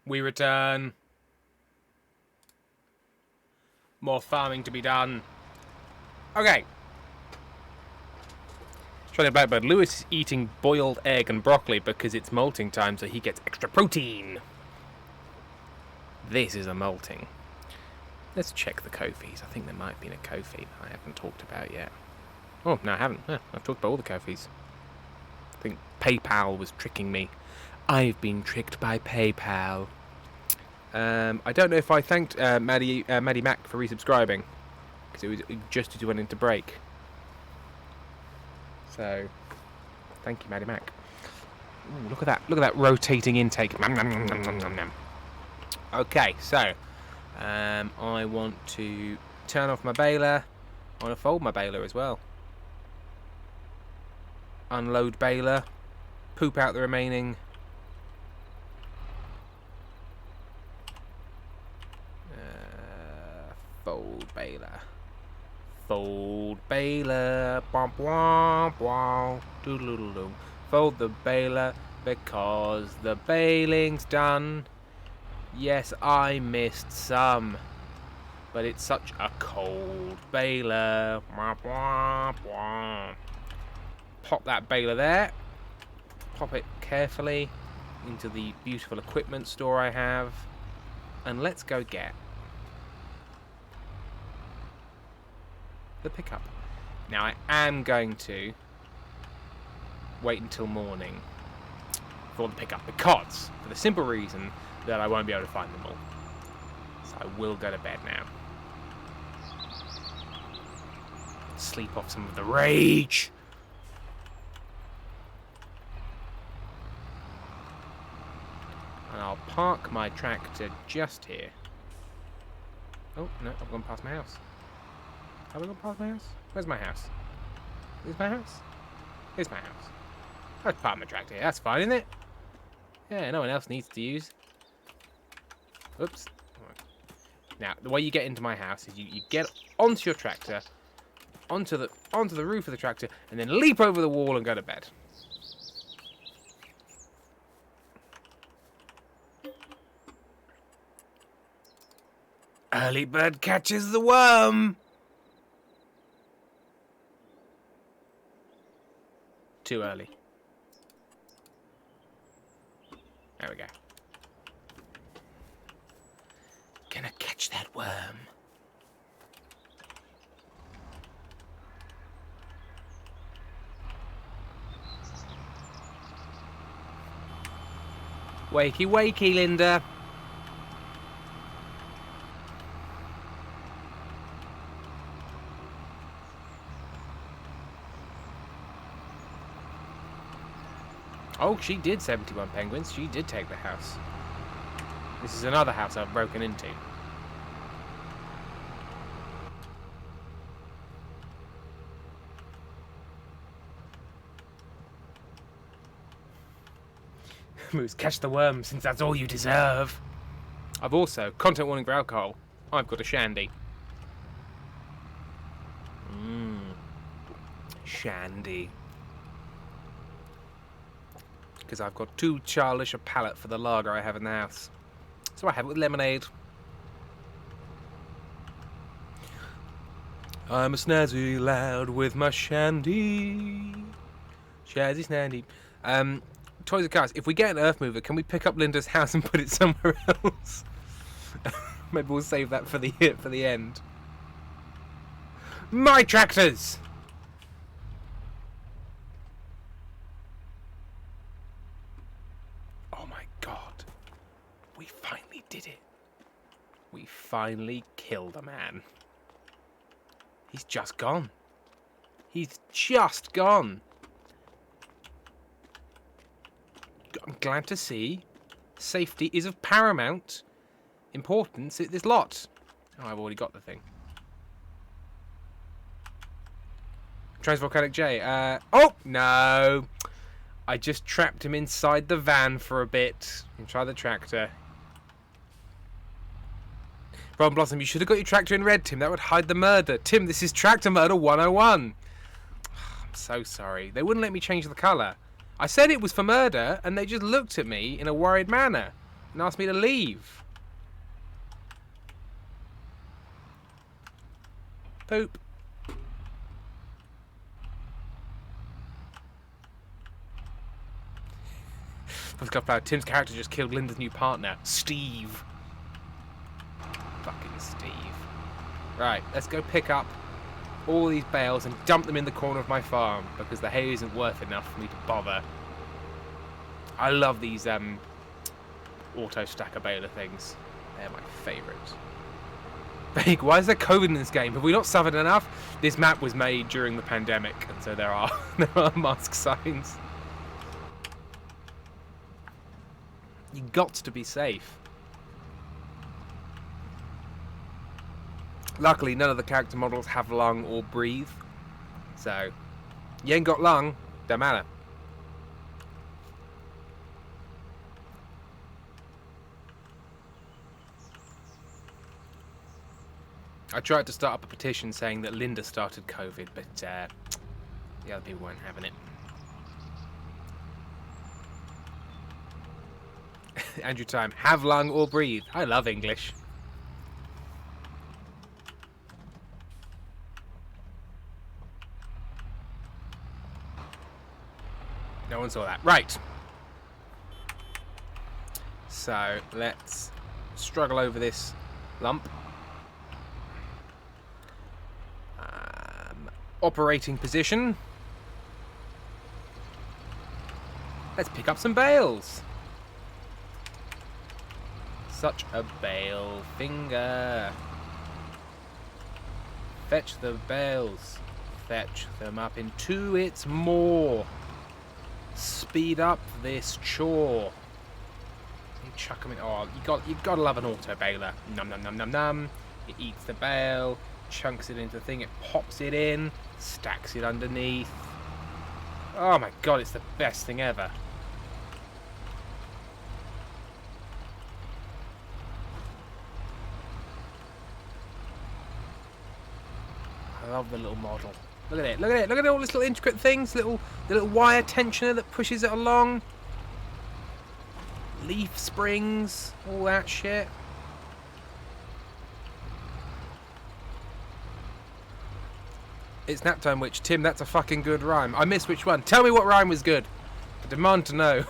We return. More farming to be done. Okay. Australian Blackbird. Lewis is eating boiled egg and broccoli because it's molting time, so he gets extra protein. This is a molting. Let's check the Ko-fis. I think there might be a Ko-fi I haven't talked about yet. Oh, no, I haven't. Yeah, I've talked about all the Ko-fis. I think PayPal was tricking me. I've been tricked by PayPal. I don't know if I thanked Maddie Mac for resubscribing, because it was just as we went into break. So, thank you, Maddie Mac. Ooh, look at that! Look at that rotating intake. Nom, nom, nom, nom, nom, nom, nom. Okay, so I want to turn off my baler. I want to fold my baler as well. Unload baler. Poop out the remaining. Fold baler. Fold baler. Bwomp womp womp. Doodle-doodle-doo. Fold the baler because the baling's done. Yes, I missed some. But it's such a cold baler. Pop that baler there. Pop it carefully into the beautiful equipment store I have. And let's go get the pickup. Now I am going to wait until morning for the pickup, because for the simple reason that I won't be able to find them all. So I will go to bed now. Sleep off some of the rage. And I'll park my tractor just here. Oh, no, I've gone past my house. Have I gone past my house? Where's my house? Is my house? Here's my house. I'll park my tractor here. That's fine, isn't it? Yeah, no one else needs to use. Oops. Now, the way you get into my house is you get onto your tractor, onto the roof of the tractor, and then leap over the wall and go to bed. Early bird catches the worm. Too early. There we go. Gonna catch that worm. Wakey, wakey, Linda. Oh, she did 71 penguins. She did take the house. This is another house I've broken into. Moose, catch the worm, since that's all you deserve. I've also, content warning for alcohol, I've got a shandy. Shandy. Because I've got too childish a palate for the lager I have in the house. So I have it with lemonade. I'm a snazzy lad with my shandy. Shazzy snandy. Toys and cars. If we get an earth mover, can we pick up Linda's house and put it somewhere else? Maybe we'll save that for the end. My tractors! Oh my god. We finally did it. We finally killed a man. He's just gone. He's just gone. I'm glad to see safety is of paramount importance at this lot. Oh, I've already got the thing. Transvolcanic J. Oh, no. I just trapped him inside the van for a bit. Try the tractor. Ron Blossom, you should have got your tractor in red, Tim. That would hide the murder. Tim, this is Tractor Murder 101. I'm so sorry. They wouldn't let me change the colour. I said it was for murder, and they just looked at me in a worried manner and asked me to leave. Poop. Tim's character just killed Linda's new partner, Steve. Fucking Steve. Right, let's go pick up all these bales and dump them in the corner of my farm, because the hay isn't worth enough for me to bother. I love these auto stacker baler things. They're my favourite. Big, why is there COVID in this game? Have we not suffered enough? This map was made during the pandemic, and so there are mask signs. You got to be safe. Luckily, none of the character models have lung or breathe. So, you ain't got lung, don't matter. I tried to start up a petition saying that Linda started COVID, but the other people weren't having it. Andrew Time, have lung or breathe. I love English. one saw that. Right. So let's struggle over this lump. Operating position. Let's pick up some bales. Such a bale finger. Fetch the bales. Fetch them up into its maw. Speed up this chore. You chuck them in. Oh, you gotta love an auto baler. Num num num num num. It eats the bale, chunks it into the thing. It pops it in, stacks it underneath. Oh my god, it's the best thing ever. I love the little model. Look at it, look at it, look at all these little intricate things, the little wire tensioner that pushes it along. Leaf springs, all that shit. It's nap time, which, Tim, that's a fucking good rhyme. I missed which one. Tell me what rhyme was good. I demand to know.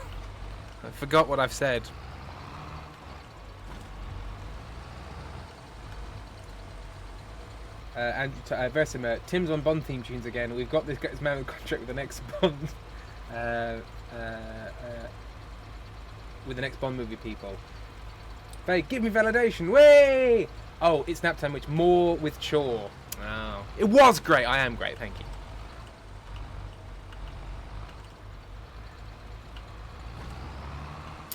I forgot what I've said. And Versimer, Tim's on Bond theme tunes again. We've got this man with contract with the next Bond, with the next Bond movie. People, hey, give me validation. Way! Oh, it's nap time. Which more with chore. Oh, it was great. I am great. Thank you.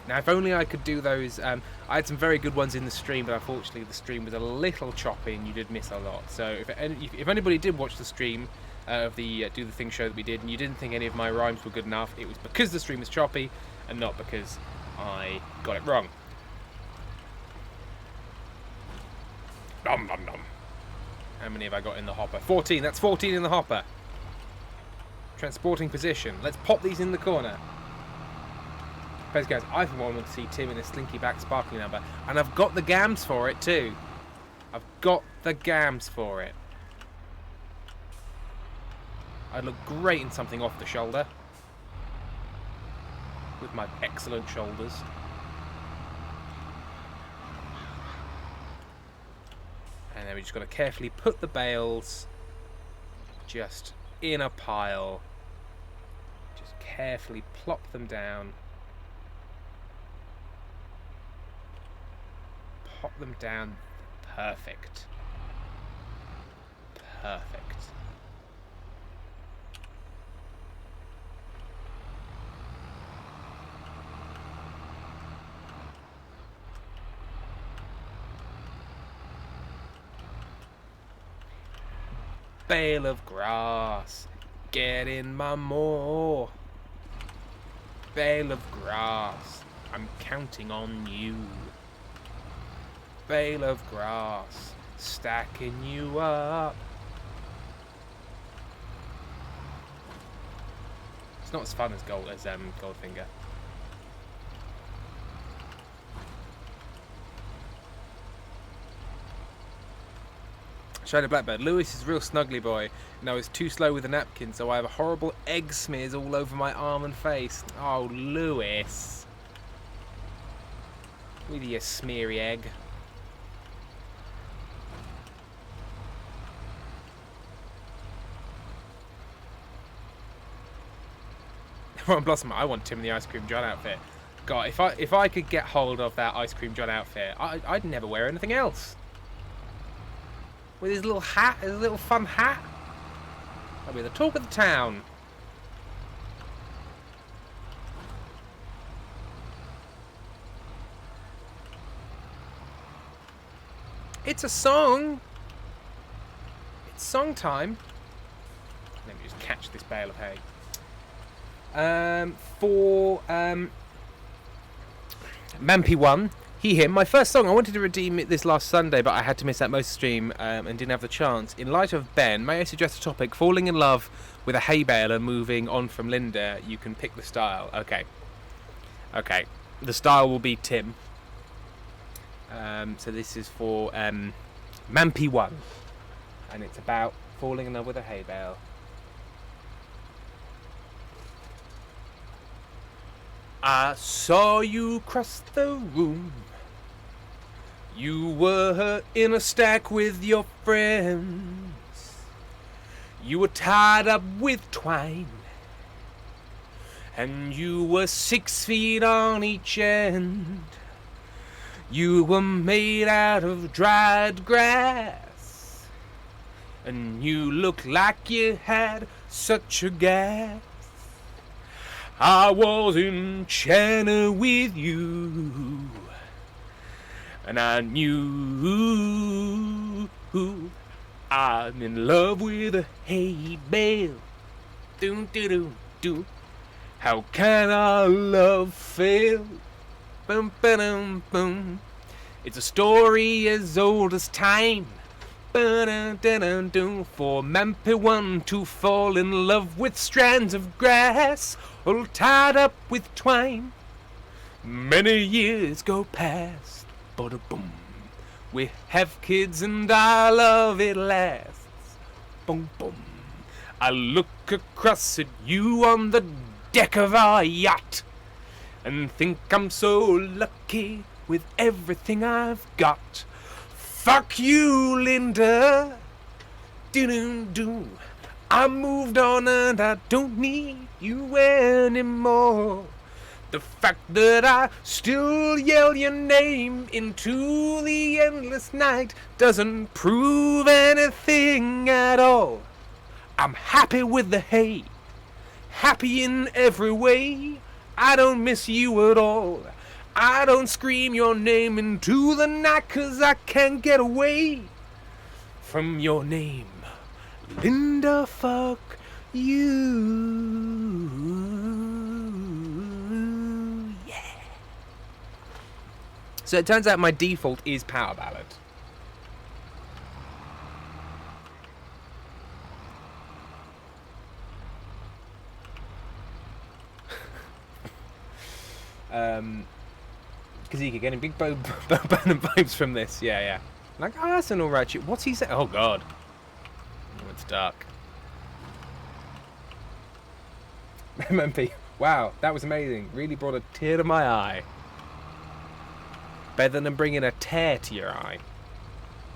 Now, if only I could do those. I had some very good ones in the stream, but unfortunately the stream was a little choppy and you did miss a lot. So if anybody did watch the stream of the Do the Thing show that we did and you didn't think any of my rhymes were good enough, it was because the stream was choppy and not because I got it wrong. Nom nom nom. How many have I got in the hopper? 14. That's 14 in the hopper. Transporting position. Let's pop these in the corner. Guys, I for one want to see Tim in a slinky back sparkling number, and I've got the gams for it too. I've got the gams for it. I'd look great in something off the shoulder, with my excellent shoulders. And then we just got to carefully put the bales just in a pile. Just carefully plop them down. Pop them down. Perfect. Perfect. Bale of grass, get in my maw. Bale of grass, I'm counting on you. Bale of grass, stacking you up. It's not as fun as Goldfinger. Shadow Blackbird, Lewis is a real snuggly boy, and I was too slow with the napkin, so I have horrible egg smears all over my arm and face. Oh, Lewis. With your smeary egg. Ron Blossom, I want Tim in the Ice Cream John outfit. God, if I could get hold of that Ice Cream John outfit, I'd never wear anything else. With his little hat, his little fun hat. That'll be the talk of the town. It's a song. It's song time. Let me just catch this bale of hay. For Mampy 1, he, him, my first song. I wanted to redeem it this last Sunday, but I had to miss out most of the stream and didn't have the chance. In light of Ben, may I suggest a topic? Falling in love with a hay baler moving on from Linda. You can pick the style. Okay. Okay. The style will be Tim. So this is for Mampy 1. And it's about falling in love with a hay bale. I saw you cross the room. You were in a stack with your friends. You were tied up with twine, and you were 6 feet on each end. You were made out of dried grass, and you looked like you had such a gas. I was enchanted with you, and I knew I'm in love with a hay bale. Doo doo doo doo. How can our love fail? Boom boom boom. It's a story as old as time. For Mampy one to fall in love with strands of grass, all tied up with twine. Many years go past, boom. We have kids and our love it lasts. Boom boom. I look across at you on the deck of our yacht and think I'm so lucky with everything I've got. Fuck you, Linda. Do. I moved on and I don't need you anymore. The fact that I still yell your name into the endless night doesn't prove anything at all. I'm happy with the hay, happy in every way. I don't miss you at all. I don't scream your name into the night 'cause I can't get away from your name. Linda, fuck you. Yeah. So it turns out my default is power ballad. Kazika getting big Burnham vibes from this. Yeah. Like, oh, that's an alright shit. What's he saying? Oh, God. Oh, it's dark. MMP. Wow, that was amazing. Really brought a tear to my eye. Better than bringing a tear to your eye.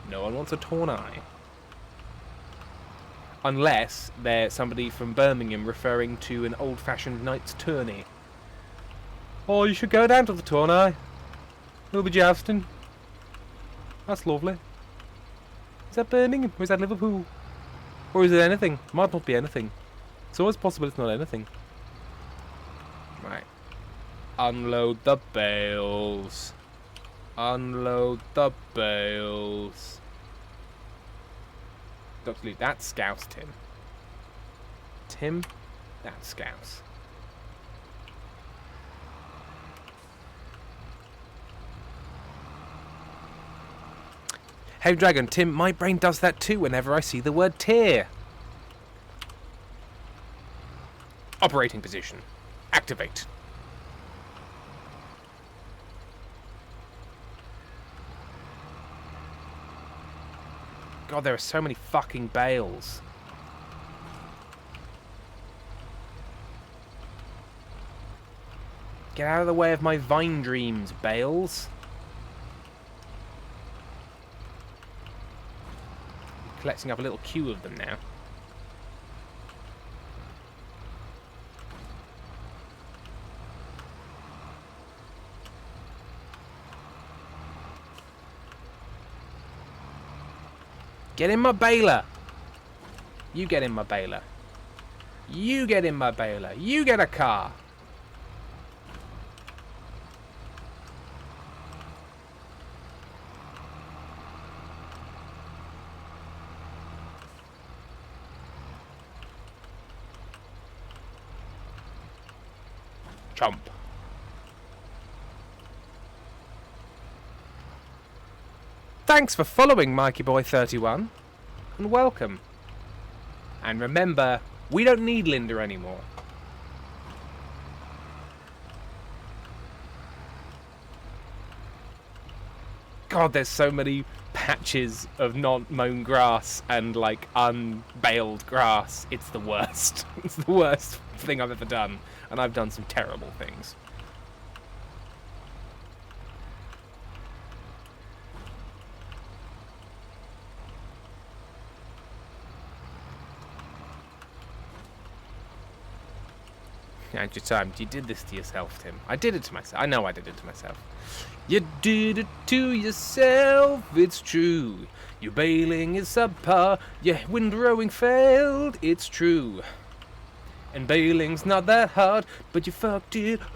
No one wants a torn eye. Unless they're somebody from Birmingham referring to an old-fashioned knight's tourney. Oh, you should go down to the tourney. We'll be jousting. That's lovely. Is that Birmingham? Or is that Liverpool? Or is it anything? Might not be anything. It's always possible it's not anything. Right. Unload the bales. Unload the bales. Dr. Luke, that's Scouse, Tim. Tim, that's Scouse. Hey Dragon, Tim, my brain does that too whenever I see the word tear. Operating position. Activate. God, there are so many fucking bales. Get out of the way of my vine dreams, bales. Collecting up a little queue of them now. Get in my baler. You get in my baler. You get in my baler. You get a car. Chomp. Thanks for following MikeyBoy31, and welcome. And remember, we don't need Linda anymore. God, there's so many patches of not mown grass and like unbaled grass. It's the worst. It's the worst thing I've ever done, and I've done some terrible things. At your time, you did this to yourself, Tim. I did it to myself. I know I did it to myself. You did it to yourself, it's true. Your bailing is subpar, your windrowing failed, it's true. And bailing's not that hard, but you fucked it up.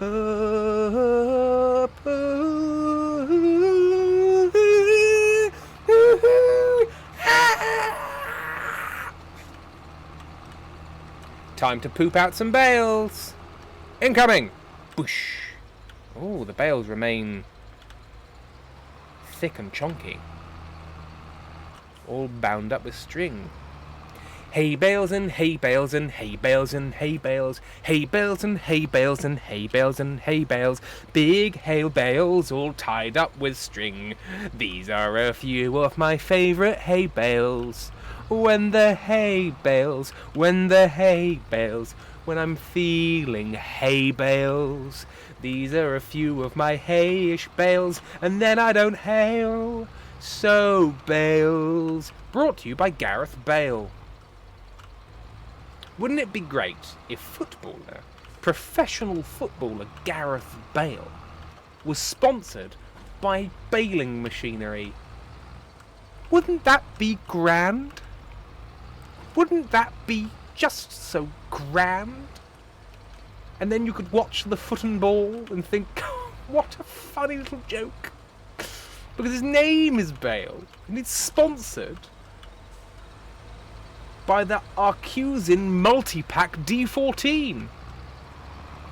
Time to poop out some bales. Incoming! Boosh! Oh, the bales remain thick and chunky. All bound up with string. Hay bales and hay bales and hay bales and hay bales. Hay bales and hay bales and hay bales and hay bales. Big hay bales all tied up with string. These are a few of my favourite hay bales. When the hay bales, when the hay bales, when I'm feeling hay bales. These are a few of my hayish bales, and then I don't hail. So bales. Brought to you by Gareth Bale. Wouldn't it be great if professional footballer Gareth Bale was sponsored by baling machinery? Wouldn't that be grand? Wouldn't that be just so grand? And then you could watch the foot and ball and think, what a funny little joke. Because his name is Bale, and it's sponsored by the Arcusin Multipack D14.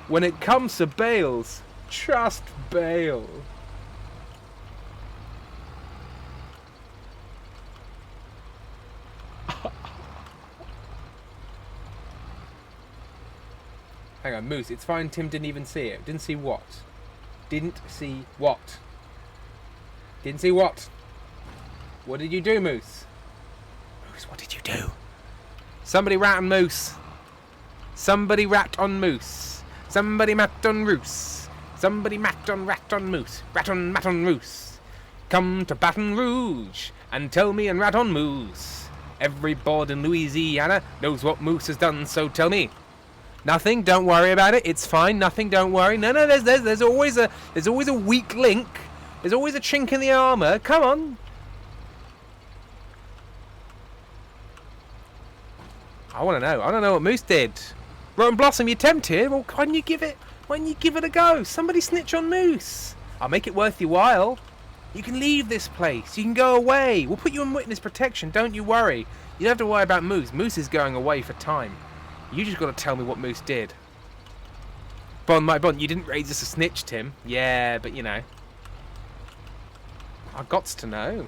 When it comes to bales, trust Bale. Hang on, Moose, it's fine, Tim didn't even see it. Didn't see what? Didn't see what? Didn't see what? What did you do, Moose? Moose, what did you do? Somebody rat on Moose. Somebody rat on Moose. Somebody mat on Roos. Somebody mat on rat on Moose. Rat on mat on Moose. Come to Baton Rouge and tell me and rat on Moose. Every bod in Louisiana knows what Moose has done, so tell me. Nothing, don't worry about it, it's fine, nothing, don't worry. No, there's always a weak link. There's always a chink in the armour. Come on. I want to know what Moose did. Rotten Blossom, you tempted? Well, why didn't you give it a go? Somebody snitch on Moose. I'll make it worth your while. You can leave this place. You can go away. We'll put you in witness protection, don't you worry. You don't have to worry about Moose. Moose is going away for time. You just got to tell me what Moose did. Bond, my Bond, you didn't raise us a snitch, Tim. Yeah, but you know. I gots to know.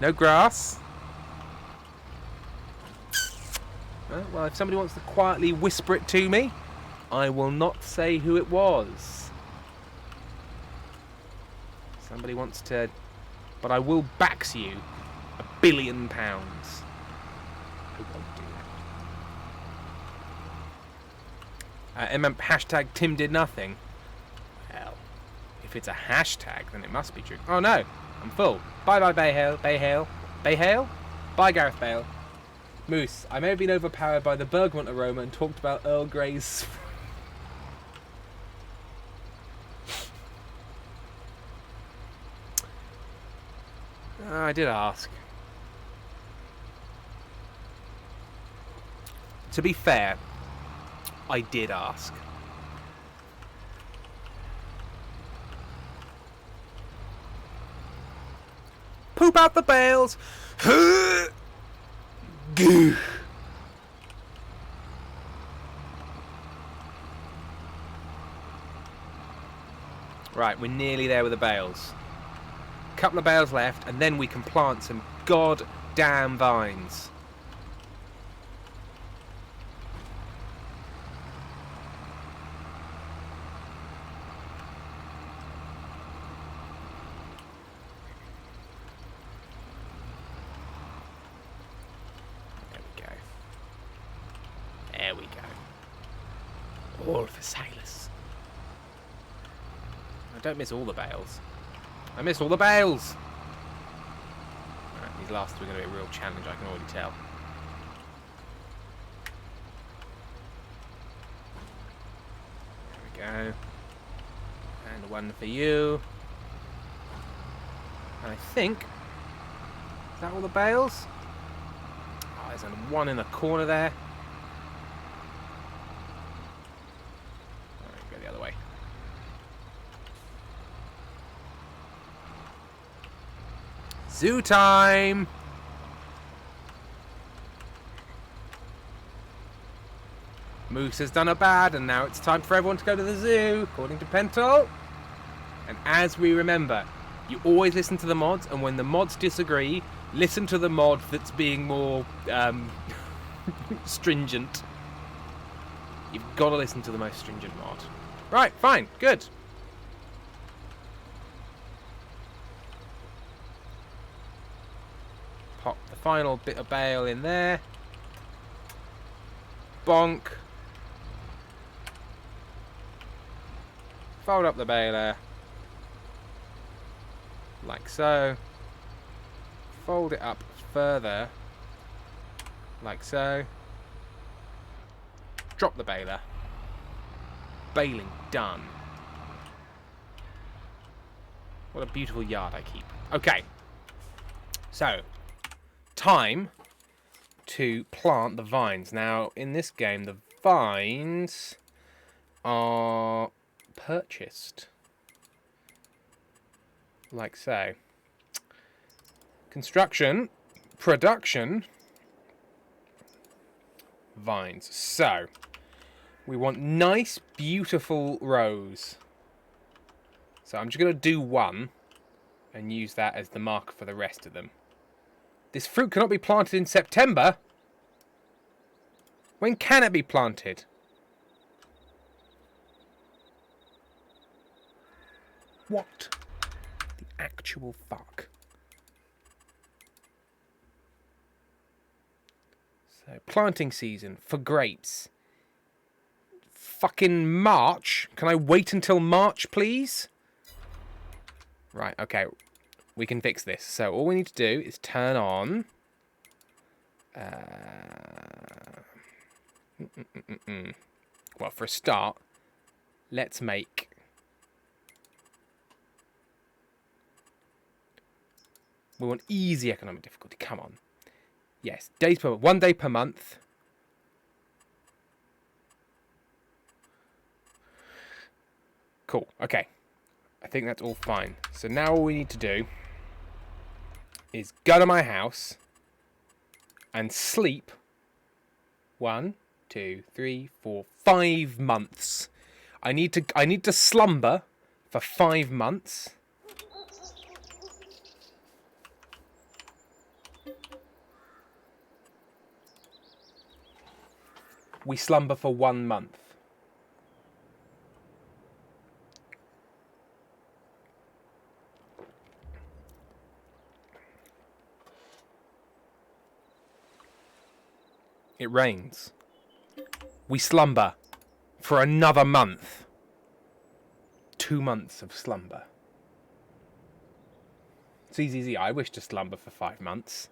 No grass. Well, if somebody wants to quietly whisper it to me, I will not say who it was. Somebody wants to... But I will back you £1 billion. I won't do that. Hashtag Tim did nothing. Well, if it's a hashtag, then it must be true. Oh no, I'm full. Bye Bay Hale. Bye Gareth Bale. Moose, I may have been overpowered by the bergamot aroma and talked about Earl Grey's... I did ask. To be fair, I did ask. Poop out the bales! Goo! Right, we're nearly there with the bales. Couple of bales left, and then we can plant some goddamn vines. There we go. All for Silas. I don't miss all the bales. I missed all the bales! Right, these last two are going to be a real challenge, I can already tell. one for you. And I think... Is that all the bales? Oh, there's one in the corner there. Alright, go the other way. Zoo time! Moose has done a bad, and now it's time for everyone to go to the zoo, according to Pentel. And as we remember, you always listen to the mods, and when the mods disagree, listen to the mod that's being more stringent. You've got to listen to the most stringent mod. Right, fine, good. Pop the final bit of bale in there. Bonk. Fold up the baler. Like so. Fold it up further. Like so. Drop the baler. Baling done. What a beautiful yard I keep. Okay. So, time to plant the vines. Now, in this game, the vines are purchased. Like so. Construction, production, vines. So, we want nice, beautiful rows. So I'm just going to do one and use that as the marker for the rest of them. This fruit cannot be planted in September. When can it be planted? What the actual fuck? So, planting season for grapes. Fucking March. Can I wait until March, please? Right, okay. We can fix this. So, all we need to do is turn on... Well, for a start, let's make... We want easy economic difficulty. Come on. Yes, days per 1 day per month. Cool. Okay. I think that's all fine. So now all we need to do is go to my house and sleep 1, 2, 3, 4, 5 months. I need to slumber for 5 months. We slumber for 1 month. It rains. We slumber for another month. 2 months of slumber. It's easy. I wish to slumber for 5 months.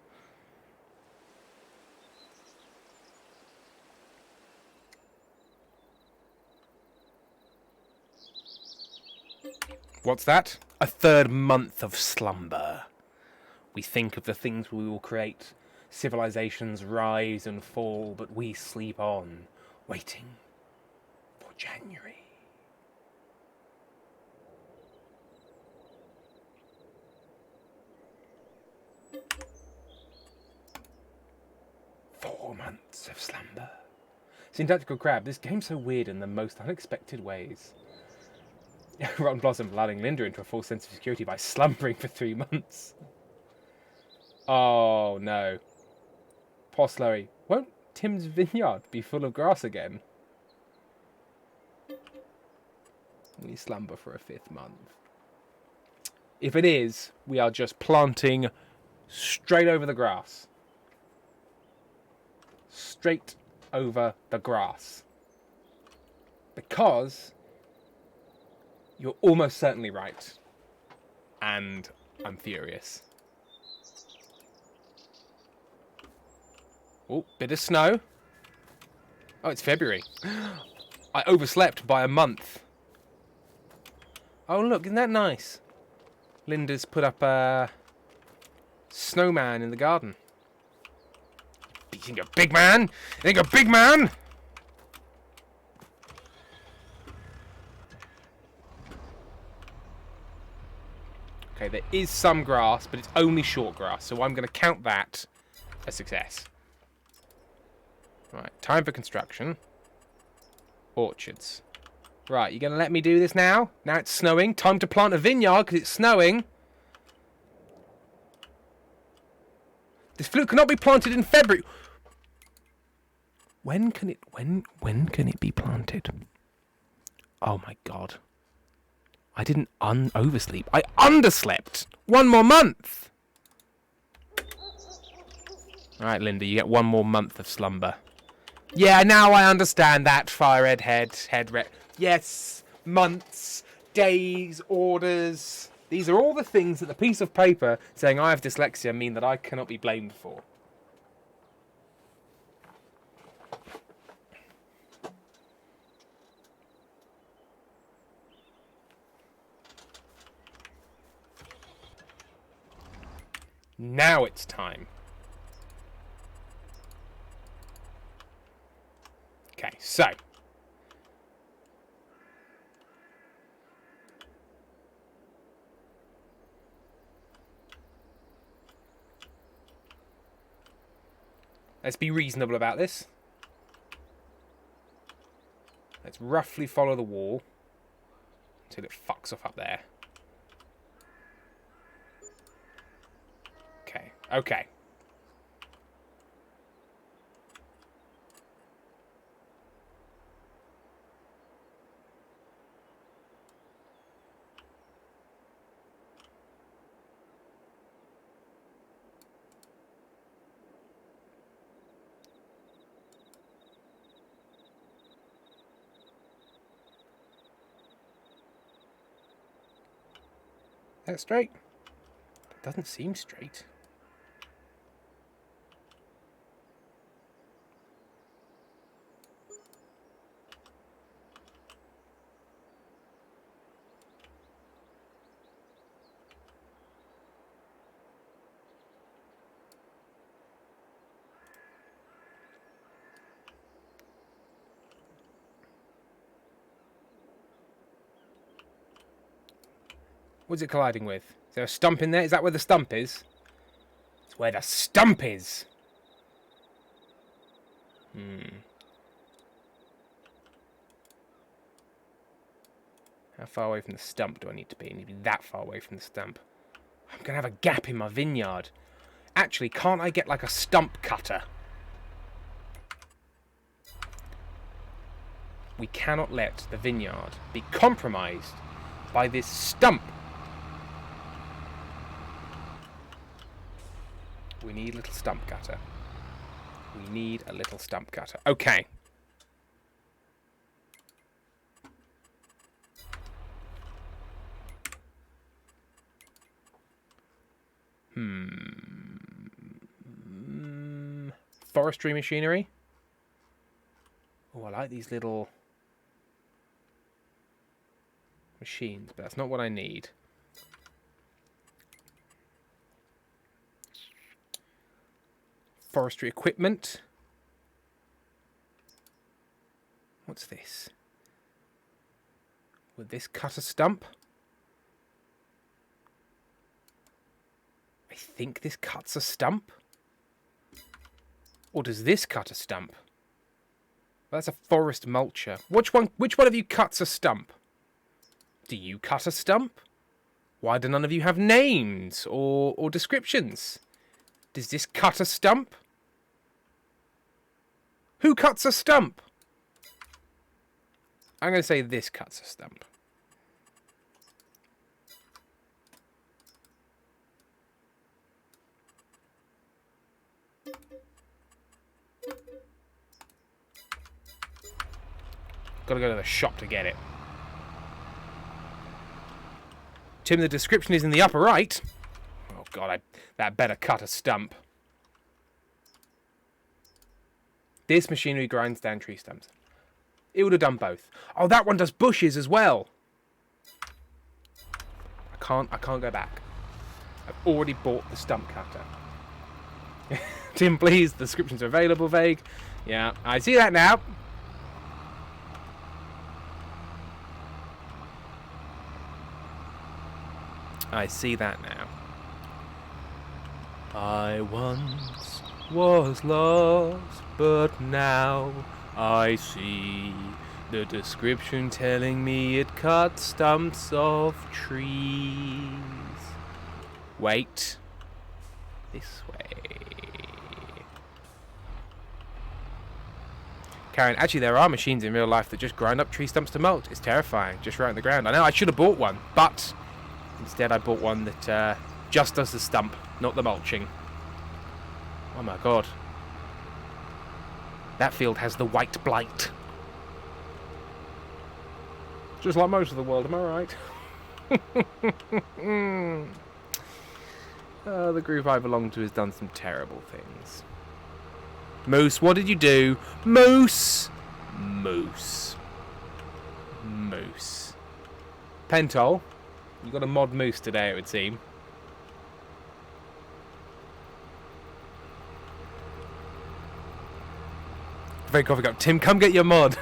What's that? A 3rd month of slumber. We think of the things we will create. Civilizations rise and fall, but we sleep on, waiting for January. Four months of slumber. Syntactical Crab, this game's so weird in the most unexpected ways. Rotten Blossom lulling Linda into a false sense of security by slumbering for 3 months. Oh no. Poor Slurry. Won't Tim's vineyard be full of grass again? We slumber for a 5th month. If it is, we are just planting straight over the grass. Straight over the grass. Because you're almost certainly right. And I'm furious. Oh, bit of snow. Oh, it's February. I overslept by a month. Oh, look, isn't that nice? Linda's put up a snowman in the garden. You think you're a big man? You think you're a big man? Okay, there is some grass, but it's only short grass, so I'm going to count that a success. Right, time for construction. Orchards. Right, you going to let me do this now? Now it's snowing. Time to plant a vineyard because it's snowing. This fruit cannot be planted in February. When can it be planted? Oh my god. I didn't oversleep. I underslept. 1 more month. Alright, Linda, you get 1 more month of slumber. Yeah, now I understand that, Firehead head. Yes, months, days, orders. These are all the things that the piece of paper saying I have dyslexia mean that I cannot be blamed for. Now it's time. Okay, so. Let's be reasonable about this. Let's roughly follow the wall until it fucks off up there. Okay, okay. That straight? It doesn't seem straight. What's it colliding with? Is there a stump in there? Is that where the stump is? It's where the stump is! How far away from the stump do I need to be? I need to be that far away from the stump. I'm going to have a gap in my vineyard. Actually, can't I get like a stump cutter? We cannot let the vineyard be compromised by this stump. We need a little stump cutter. We need a little stump cutter. Okay. Forestry machinery. Oh, I like these little machines, but that's not what I need. Forestry equipment. What's this? Would this cut a stump? I think this cuts a stump. Or does this cut a stump? That's a forest mulcher. Which one of you cuts a stump? Do you cut a stump? Why do none of you have names or descriptions? Does this cut a stump? Who cuts a stump? I'm going to say this cuts a stump. Gotta go to the shop to get it. Tim, the description is in the upper right. Oh god, that better cut a stump. This machinery grinds down tree stumps. It would have done both. Oh, that one does bushes as well. can't go back. I've already bought the stump cutter. Tim, please, the descriptions are available, vague. Yeah, I see that now. I see that now. I once was lost, but now I see the description telling me it cut stumps of trees. Wait. This way. Karen, actually there are machines in real life that just grind up tree stumps to mulch. It's terrifying, just right on the ground. I know I should have bought one, but instead I bought one that just does the stump, not the mulching. Oh my god. That field has the white blight. Just like most of the world, am I right? The group I belong to has done some terrible things. Moose, what did you do? Moose! Moose. Moose. Pentol, you got a mod moose today, it would seem. Very coffee cup. Tim, come get your mod.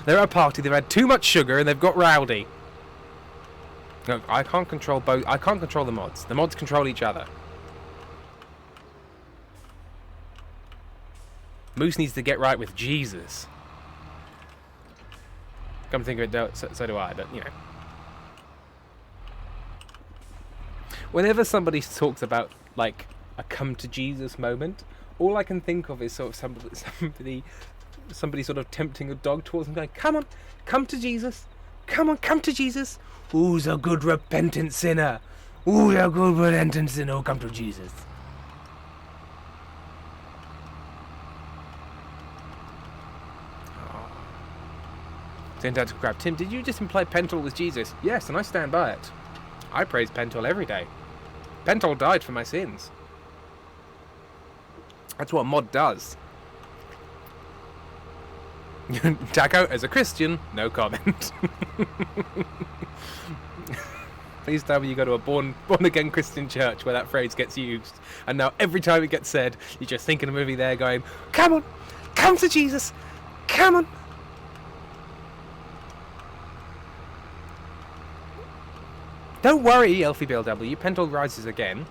They're at a party, they've had too much sugar and they've got rowdy. No, I can't control both. I can't control the mods. The mods control each other. Moose needs to get right with Jesus. Come to think of it, so do I, but you know. Whenever somebody talks about, like, a come to Jesus moment, all I can think of is sort of somebody sort of tempting a dog towards them, going, come on, come to Jesus. Come on, come to Jesus. Who's a good repentant sinner? Who's a good repentant sinner? Come to Jesus. Tentacle Crab. Tim, did you just imply Pentol was Jesus? Yes, and I stand by it. I praise Pentol every day. Pentol died for my sins. That's what mod does. Taco, as a Christian, no comment. Please tell me you go to a born again Christian church where that phrase gets used. And now every time it gets said, you just think in a movie there going, come on, come to Jesus, come on. Don't worry, Elfie BLW, Pentol rises again.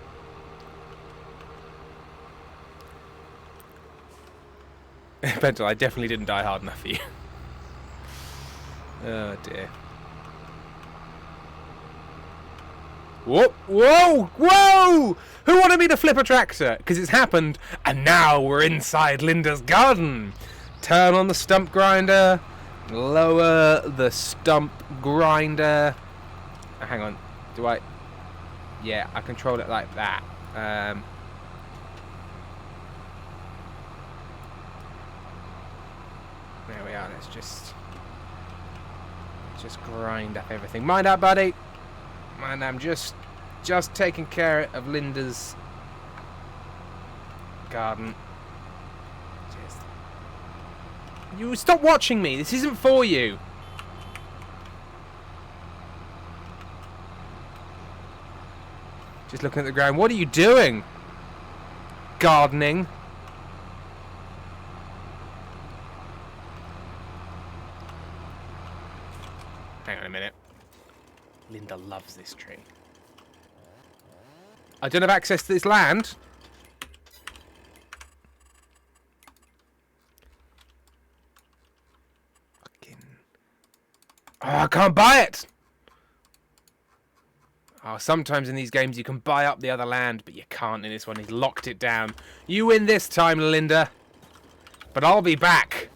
Pentol, I definitely didn't die hard enough for you. Oh dear. Whoa, whoa, whoa! Who wanted me to flip a tractor? Because it's happened, and now we're inside Linda's garden. Turn on the stump grinder, lower the stump grinder. Hang on, do I? Yeah, I control it like that. There we are. Let's just grind up everything. Mind up, buddy. And I'm just taking care of Linda's garden. Just... You stop watching me. This isn't for you. Just looking at the ground. What are you doing? Gardening. Hang on a minute. Linda loves this tree. I don't have access to this land. Fucking... Oh, I can't buy it! Oh, sometimes in these games you can buy up the other land, but you can't in this one. He's locked it down. You win this time, Linda. But I'll be back.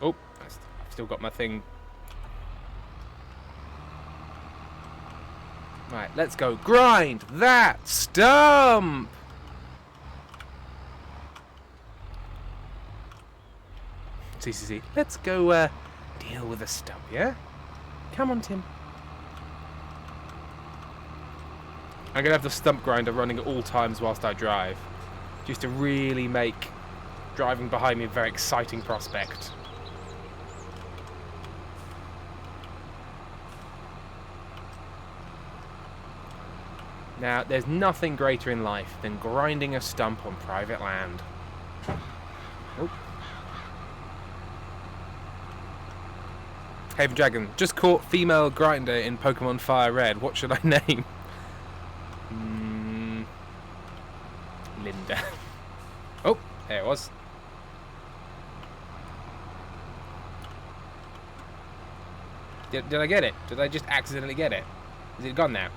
Oh, I've still got my thing. Right, let's go. Grind that stump! See. Let's go deal with the stump, yeah? Come on, Tim. I'm going to have the stump grinder running at all times whilst I drive. just to really make driving behind me a very exciting prospect. Now, there's nothing greater in life than grinding a stump on private land. Oh. Haven Dragon, just caught female grinder in Pokemon Fire Red. What should I name? Linda. Oh, there it was. Did I get it? Did I just accidentally get it? Is it gone now?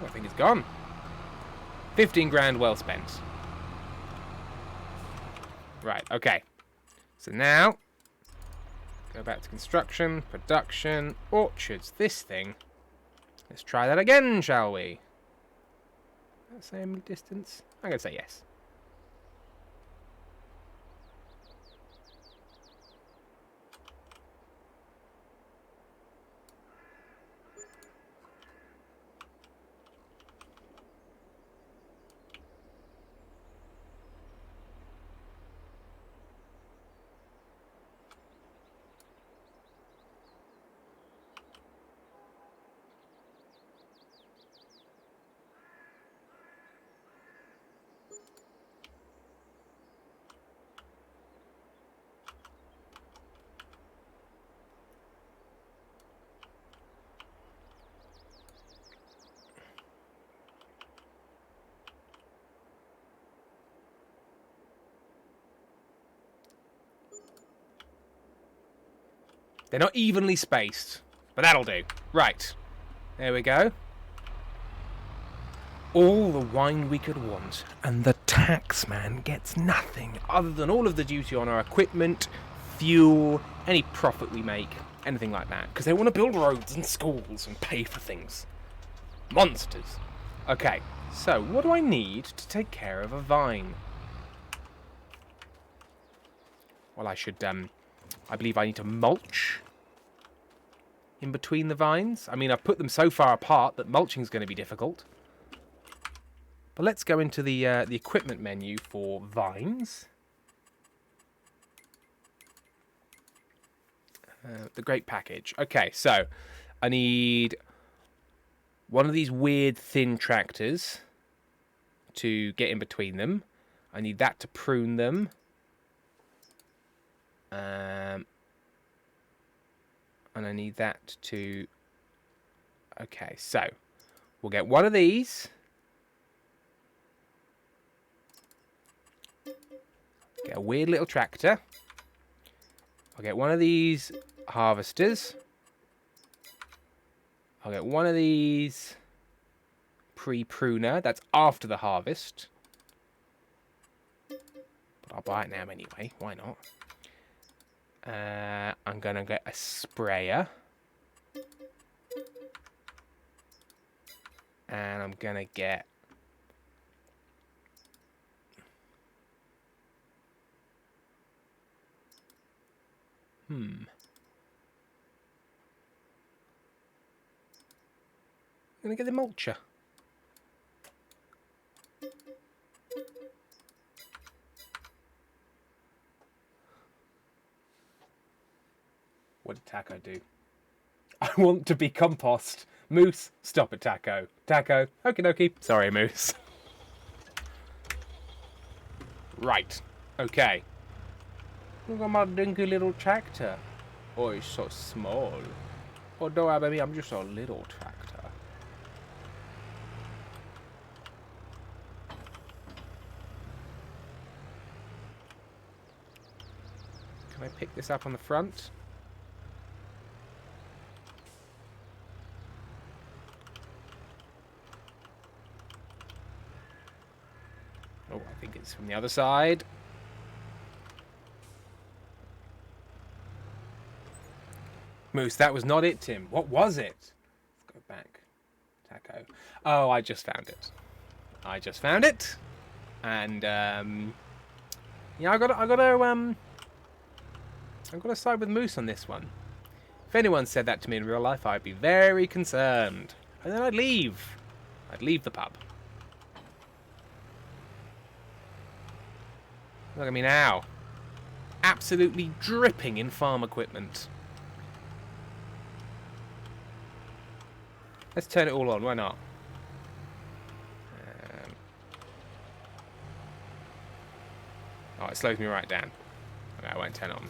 Oh, I think it's gone. 15 grand well spent. Right, okay. So now, go back to construction, production, orchards, this thing. Let's try that again, shall we? Same distance? I'm going to say yes. They're not evenly spaced, but that'll do. Right. There we go. All the wine we could want, and the taxman gets nothing other than all of the duty on our equipment, fuel, any profit we make, anything like that. Because they want to build roads and schools and pay for things. Monsters. Okay, so what do I need to take care of a vine? Well, I should, I believe I need to mulch in between the vines. I mean, I've put them so far apart that mulching is going to be difficult. But let's go into the equipment menu for vines. The great package. Okay, so I need one of these weird thin tractors to get in between them. I need that to prune them. And I need that to... Okay, so we'll get one of these. Get a weird little tractor. I'll get one of these harvesters. I'll get one of these pre-pruner. That's after the harvest. But I'll buy it now anyway. Why not? I'm going to get a sprayer. And I'm going to get... I'm going to get the mulcher. What did Taco do? I want to be compost. Moose, stop it, Taco. Taco, okie dokie. Sorry, Moose. Right. Okay. Look at my dinky little tractor. Oh, it's so small. Oh, don't worry, baby, I'm just a little tractor. Can I pick this up on the front? Oh, I think it's from the other side. Moose, that was not it, Tim. What was it? Let's go back. Taco. Oh, I just found it. I just found it. And yeah, I gotta side with Moose on this one. If anyone said that to me in real life, I'd be very concerned. And then I'd leave. I'd leave the pub. Look at me now. Absolutely dripping in farm equipment. Let's turn it all on, why not? Oh, it slows me right down. Okay, I won't turn it on.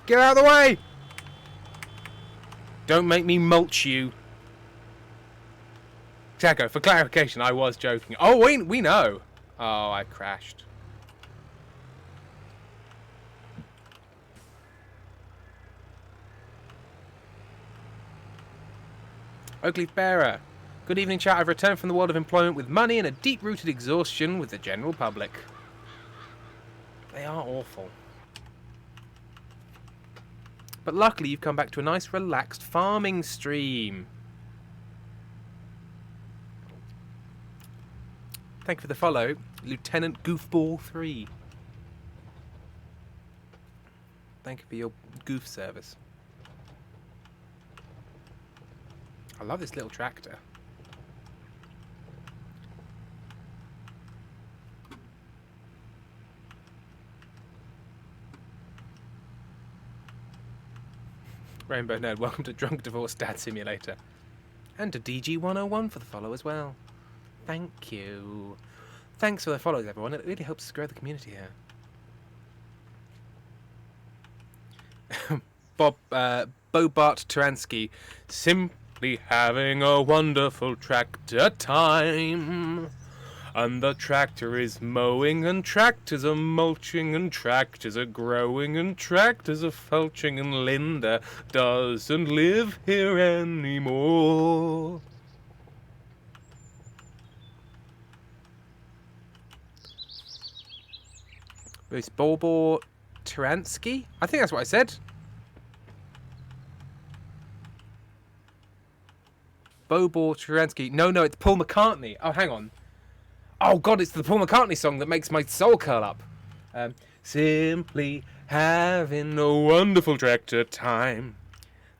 Get out of the way! Don't make me mulch you. Jacko, for clarification, I was joking. Oh, we know. Oh, I crashed. Oakleaf Bearer. Good evening, chat. I've returned from the world of employment with money and a deep-rooted exhaustion with the general public. They are awful. But luckily, you've come back to a nice, relaxed farming stream. Thank you for the follow, Lieutenant Goofball 3. Thank you for your goof service. I love this little tractor. Rainbow Nerd, welcome to Drunk Divorce Dad Simulator. And to DG101 for the follow as well. Thank you. Thanks for the follows, everyone. It really helps us grow the community here. Bobart Turansky. Simply having a wonderful tractor time. And the tractor is mowing, and tractors are mulching, and tractors are growing, and tractors are felching, and Linda doesn't live here anymore. It's Bobor Turansky? I think that's what I said. Bobor Turansky. No, it's Paul McCartney. Oh, hang on. Oh, God, it's the Paul McCartney song that makes my soul curl up. Simply having a wonderful tractor time.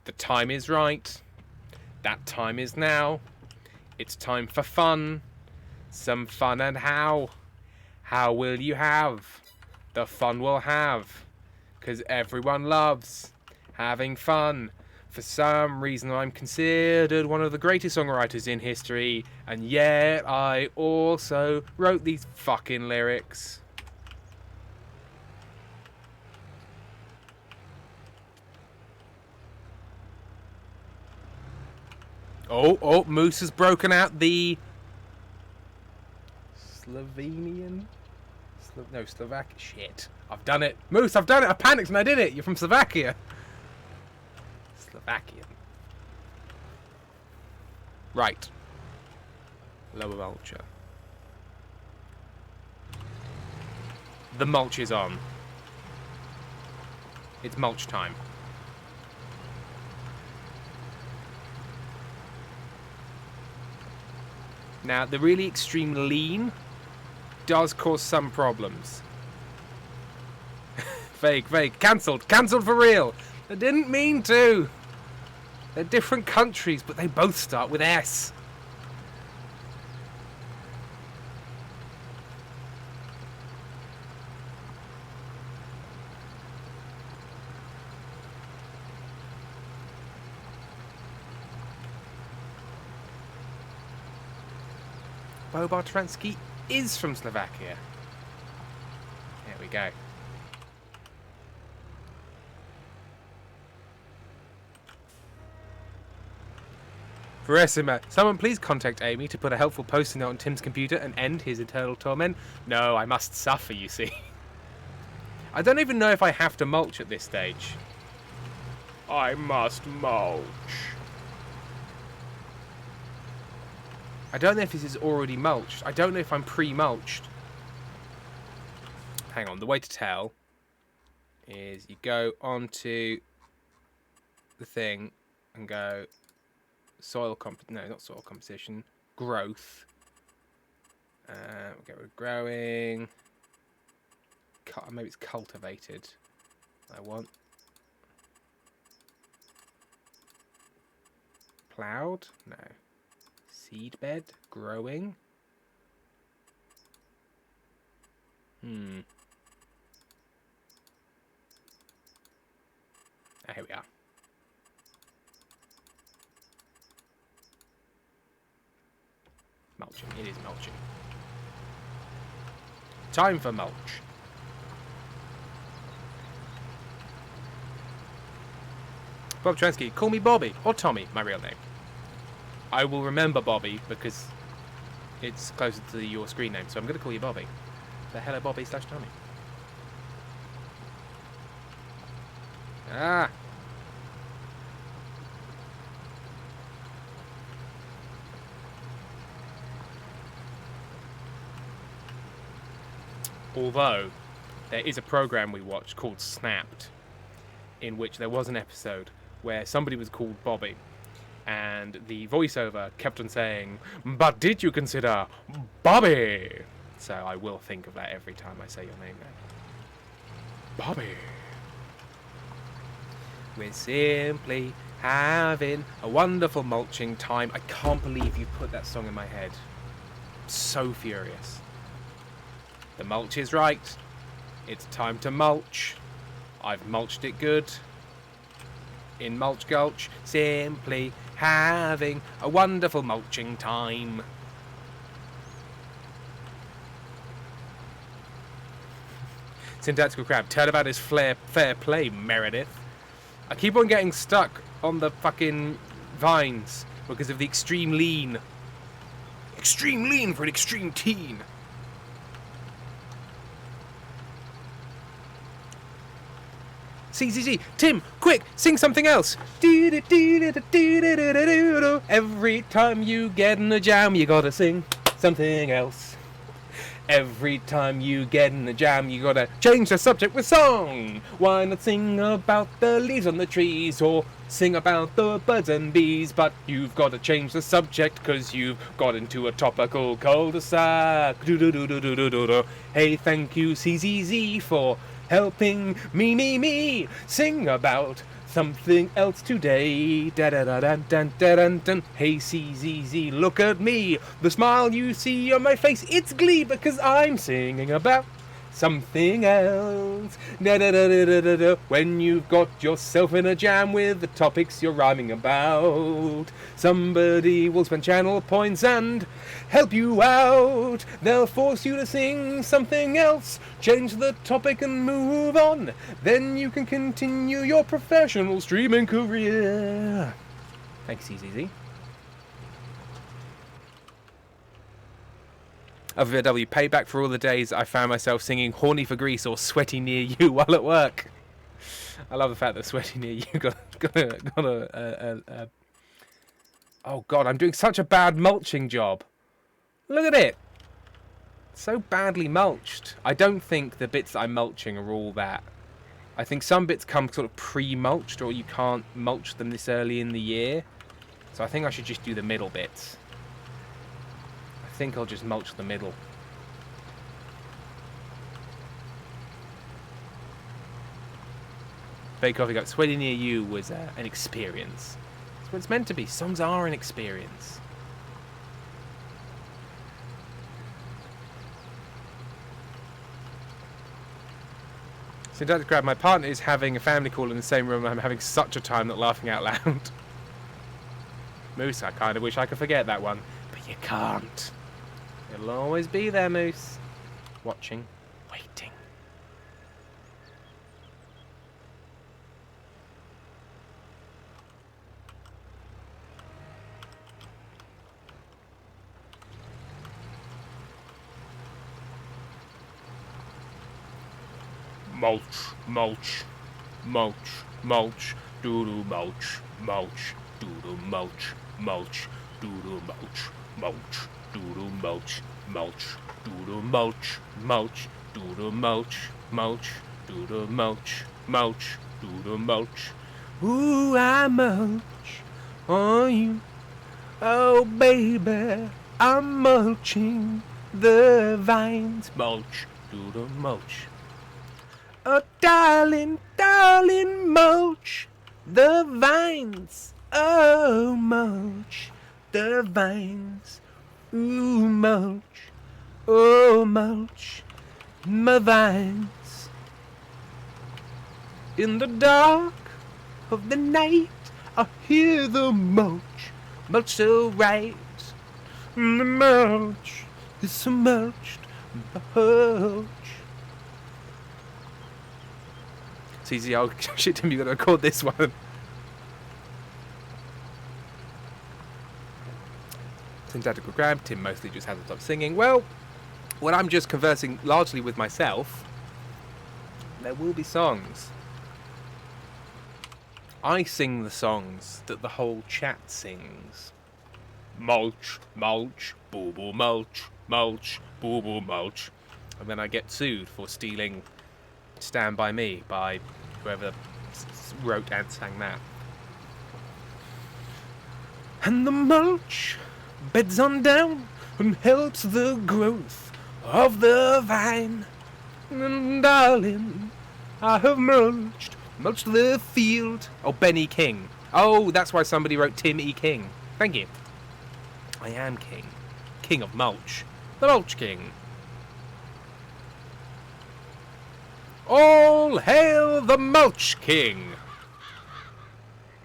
The time is right. That time is now. It's time for fun. Some fun and how? How will you have? The fun we'll have. 'Cause everyone loves having fun. For some reason, I'm considered one of the greatest songwriters in history, and yet I also wrote these fucking lyrics. Oh, Moose has broken out the Slovenian? Slovak. Shit. I've done it. Moose, I've done it. I panicked and I did it. You're from Slovakia. Slovakian. Right. Lower mulcher. The mulch is on. It's mulch time. Now, the really extreme lean does cause some problems. Fake. Cancelled for real. I didn't mean to. They're different countries, but they both start with S. Bobart Turansky is from Slovakia. There we go. Verissima, someone please contact Amy to put a helpful post-it note on Tim's computer and end his eternal torment. No, I must suffer, you see. I don't even know if I have to mulch at this stage. I must mulch. I don't know if this is already mulched. I don't know if I'm pre-mulched. Hang on, the way to tell is you go onto the thing and go soil not soil composition, growth. We'll get rid of growing. Maybe it's cultivated. I want plowed. No. Seedbed, growing. Ah, here we are. Mulching. It is mulching. Time for mulch. Bob Transky, call me Bobby or Tommy, my real name. I will remember Bobby because it's closer to your screen name, so I'm going to call you Bobby. So hello Bobby / Tommy. Ah. Although, there is a program we watched called Snapped, in which there was an episode where somebody was called Bobby, and the voiceover kept on saying, "But did you consider Bobby?" So I will think of that every time I say your name now. Bobby. We're simply having a wonderful mulching time. I can't believe you put that song in my head. I'm so furious. The mulch is right. It's time to mulch. I've mulched it good. In Mulch Gulch, simply having a wonderful mulching time. Syntactical Crab, turn about his fair play, Meredith. I keep on getting stuck on the fucking vines because of the extreme lean. Extreme lean for an extreme teen. CZZ, Tim, quick, sing something else. Every time you get in a jam, you gotta sing something else. Every time you get in a jam, you gotta change the subject with song. Why not sing about the leaves on the trees or sing about the birds and bees? But you've gotta change the subject cause you've got into a topical cul-de-sac. Hey, thank you CZZ for helping me sing about something else today. Da da da da da da da da. Hey CZZ, look at me. The smile you see on my face, it's glee because I'm singing about something else. Da da da da da da. When you've got yourself in a jam with the topics you're rhyming about, somebody will spend channel points and help you out. They'll force you to sing something else, change the topic and move on. Then you can continue your professional streaming career. Thanks, CZZ. OVW, payback for all the days I found myself singing Horny for Grease or Sweaty Near You while at work. I love the fact that Sweaty Near You got a oh god, I'm doing such a bad mulching job. Look at it. So badly mulched. I don't think the bits that I'm mulching are all that. I think some bits come sort of pre-mulched, or you can't mulch them this early in the year. So I think I should just do the middle bits. I think I'll just mulch the middle. Fake Coffee got Sweaty Near You was an experience. That's what it's meant to be. Songs are an experience. So Dr. Crab, my partner is having a family call in the same room. I'm having such a time not laughing out loud. Moose, I kind of wish I could forget that one, but you can't. It'll always be there, Moose. Watching, waiting. Mulch, mulch, mulch, mulch, doodle mulch, mulch, doodle mulch, mulch, doodle mulch, mulch, doodle mulch, mulch, doodle mulch, mulch, doodle mulch, mulch, doodle mulch, mulch, doodle mulch. Ooh, I mulch on you. Oh, baby, I'm mulching the vines. Mulch, doodle mulch. Oh, darling, darling, mulch the vines. Oh, mulch the vines. Ooh, mulch. Oh, mulch. my vines. In the dark of the night, I hear the mulch so right. The mulch is so mulched, mulch. It's easy, oh shit, Tim, you gotta record this one. Tim's had a good grab. Tim mostly just hasn't stopped singing. Well, when I'm just conversing largely with myself, there will be songs. I sing the songs that the whole chat sings. Mulch, mulch, boo boo mulch, mulch, boo boo mulch. And then I get sued for stealing Stand By Me by whoever wrote and sang that. And the mulch beds on down and helps the growth of the vine. And darling, I have mulched the field. Oh, Benny King. Oh, that's why somebody wrote Tim E. King. Thank you. I am king. King of mulch. The Mulch King. All hail the Mulch King.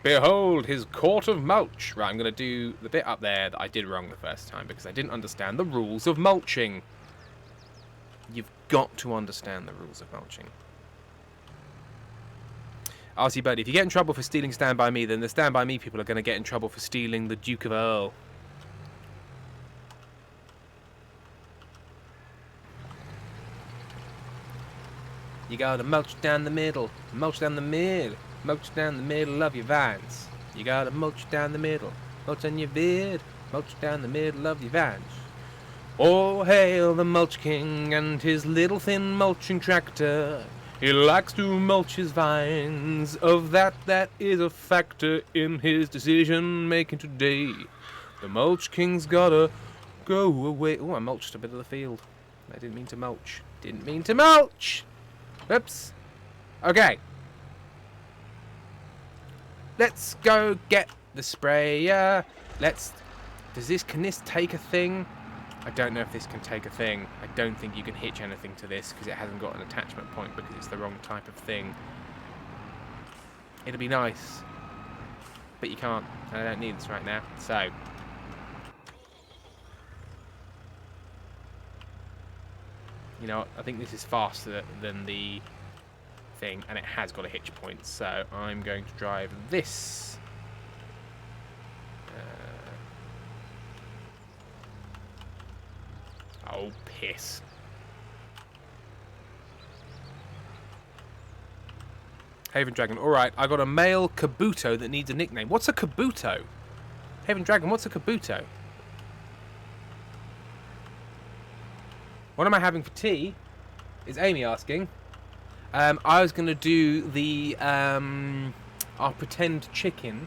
Behold his court of mulch. Right, I'm going to do the bit up there that I did wrong the first time because I didn't understand the rules of mulching. You've got to understand the rules of mulching. RC Birdie, if you get in trouble for stealing Stand By Me, then the Stand By Me people are going to get in trouble for stealing the Duke of Earl. You gotta mulch down the middle, mulch down the middle, mulch down the middle of your vines. You gotta mulch down the middle, mulch on your vid, mulch down the middle of your vines. Oh, hail the Mulch King and his little thin mulching tractor. He likes to mulch his vines, of that is a factor in his decision making today. The Mulch King's gotta go away. Oh, I mulched a bit of the field. I didn't mean to mulch. Didn't mean to mulch! Oops. Okay. Let's go get the sprayer. Can this take a thing? I don't know if this can take a thing. I don't think you can hitch anything to this because it hasn't got an attachment point because it's the wrong type of thing. It'll be nice. But you can't. And I don't need this right now. So. You know, I think this is faster than the thing, and it has got a hitch point, so I'm going to drive this. Oh, piss. Haven Dragon, alright, I got a male Kabuto that needs a nickname. What's a Kabuto? Haven Dragon, what's a Kabuto? What am I having for tea? Is Amy asking. I was going to do the our pretend chicken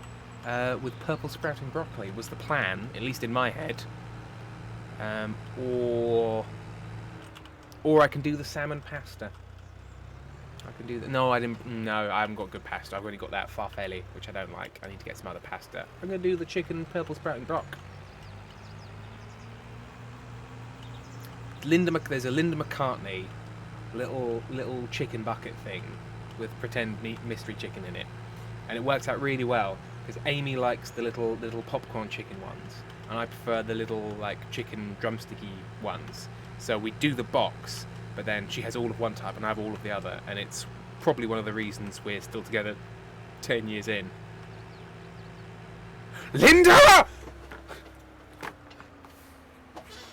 with purple sprouting broccoli was the plan, at least in my head. Or I can do the salmon pasta. I can do that. No, I didn't. No, I haven't got good pasta. I've only got that farfalle, which I don't like. I need to get some other pasta. I'm going to do the chicken purple sprouting broccoli. There's a Linda McCartney little chicken bucket thing with pretend meat mystery chicken in it, and it works out really well because Amy likes the little popcorn chicken ones, and I prefer the little like chicken drumsticky ones. So we do the box, but then she has all of one type and I have all of the other, and it's probably one of the reasons we're still together 10 years in. Linda!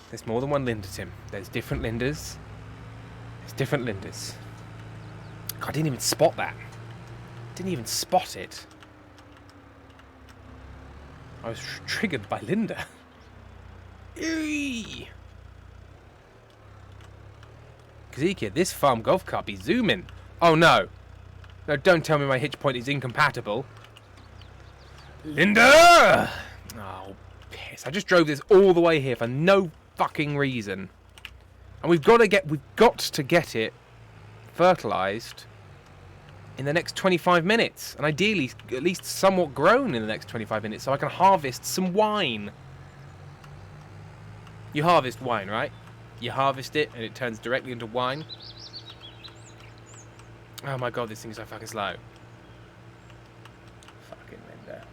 There's more than one Linda, Tim. There's different Lindas. There's different Lindas. God, I didn't even spot that. Didn't even spot it. I was triggered by Linda. Eee! Kazika, this farm golf cart be zooming. Oh no. No, don't tell me my hitch point is incompatible. Linda! Oh, piss. I just drove this all the way here for no fucking reason, and we've got to get it fertilized in the next 25 minutes, and ideally at least somewhat grown in the next 25 minutes so I can harvest some wine. You harvest wine, right? You harvest it and it turns directly into wine. Oh my god, this thing's so fucking slow. Fucking Linda.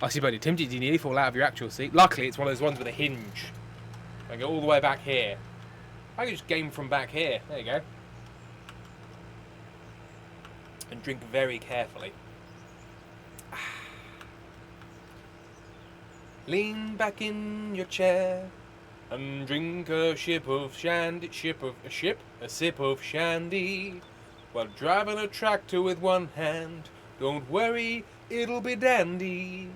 I see, buddy. Tim, did you nearly fall out of your actual seat? Luckily, it's one of those ones with a hinge. I go all the way back here. I can just game from back here. There you go. And drink very carefully. Lean back in your chair and drink a sip of shandy. A sip of shandy. While driving a tractor with one hand. Don't worry, it'll be dandy.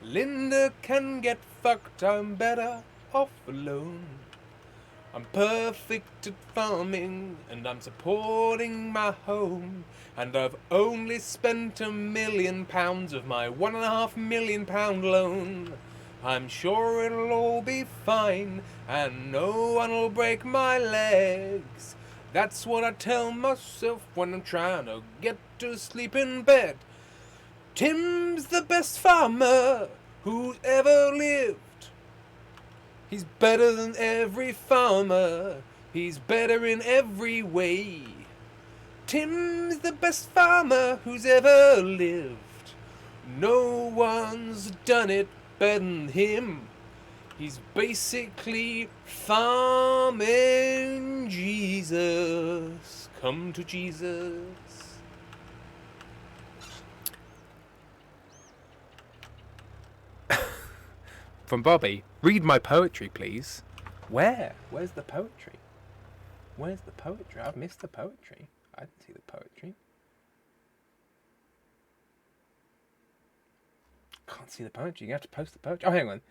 Linda can get fucked, I'm better off alone. I'm perfect at farming, and I'm supporting my home. And I've only spent £1 million of my £1.5 million loan. I'm sure it'll all be fine, and no one'll break my legs. That's what I tell myself when I'm trying to get to sleep in bed. Tim's the best farmer who's ever lived. He's better than every farmer. He's better in every way. Tim's the best farmer who's ever lived. No one's done it better than him. He's basically farming Jesus. Come to Jesus. From Bobby, read my poetry, please. Where? Where's the poetry? Where's the poetry? I've missed the poetry. I didn't see the poetry. Can't see the poetry. You have to post the poetry. Oh, hang on.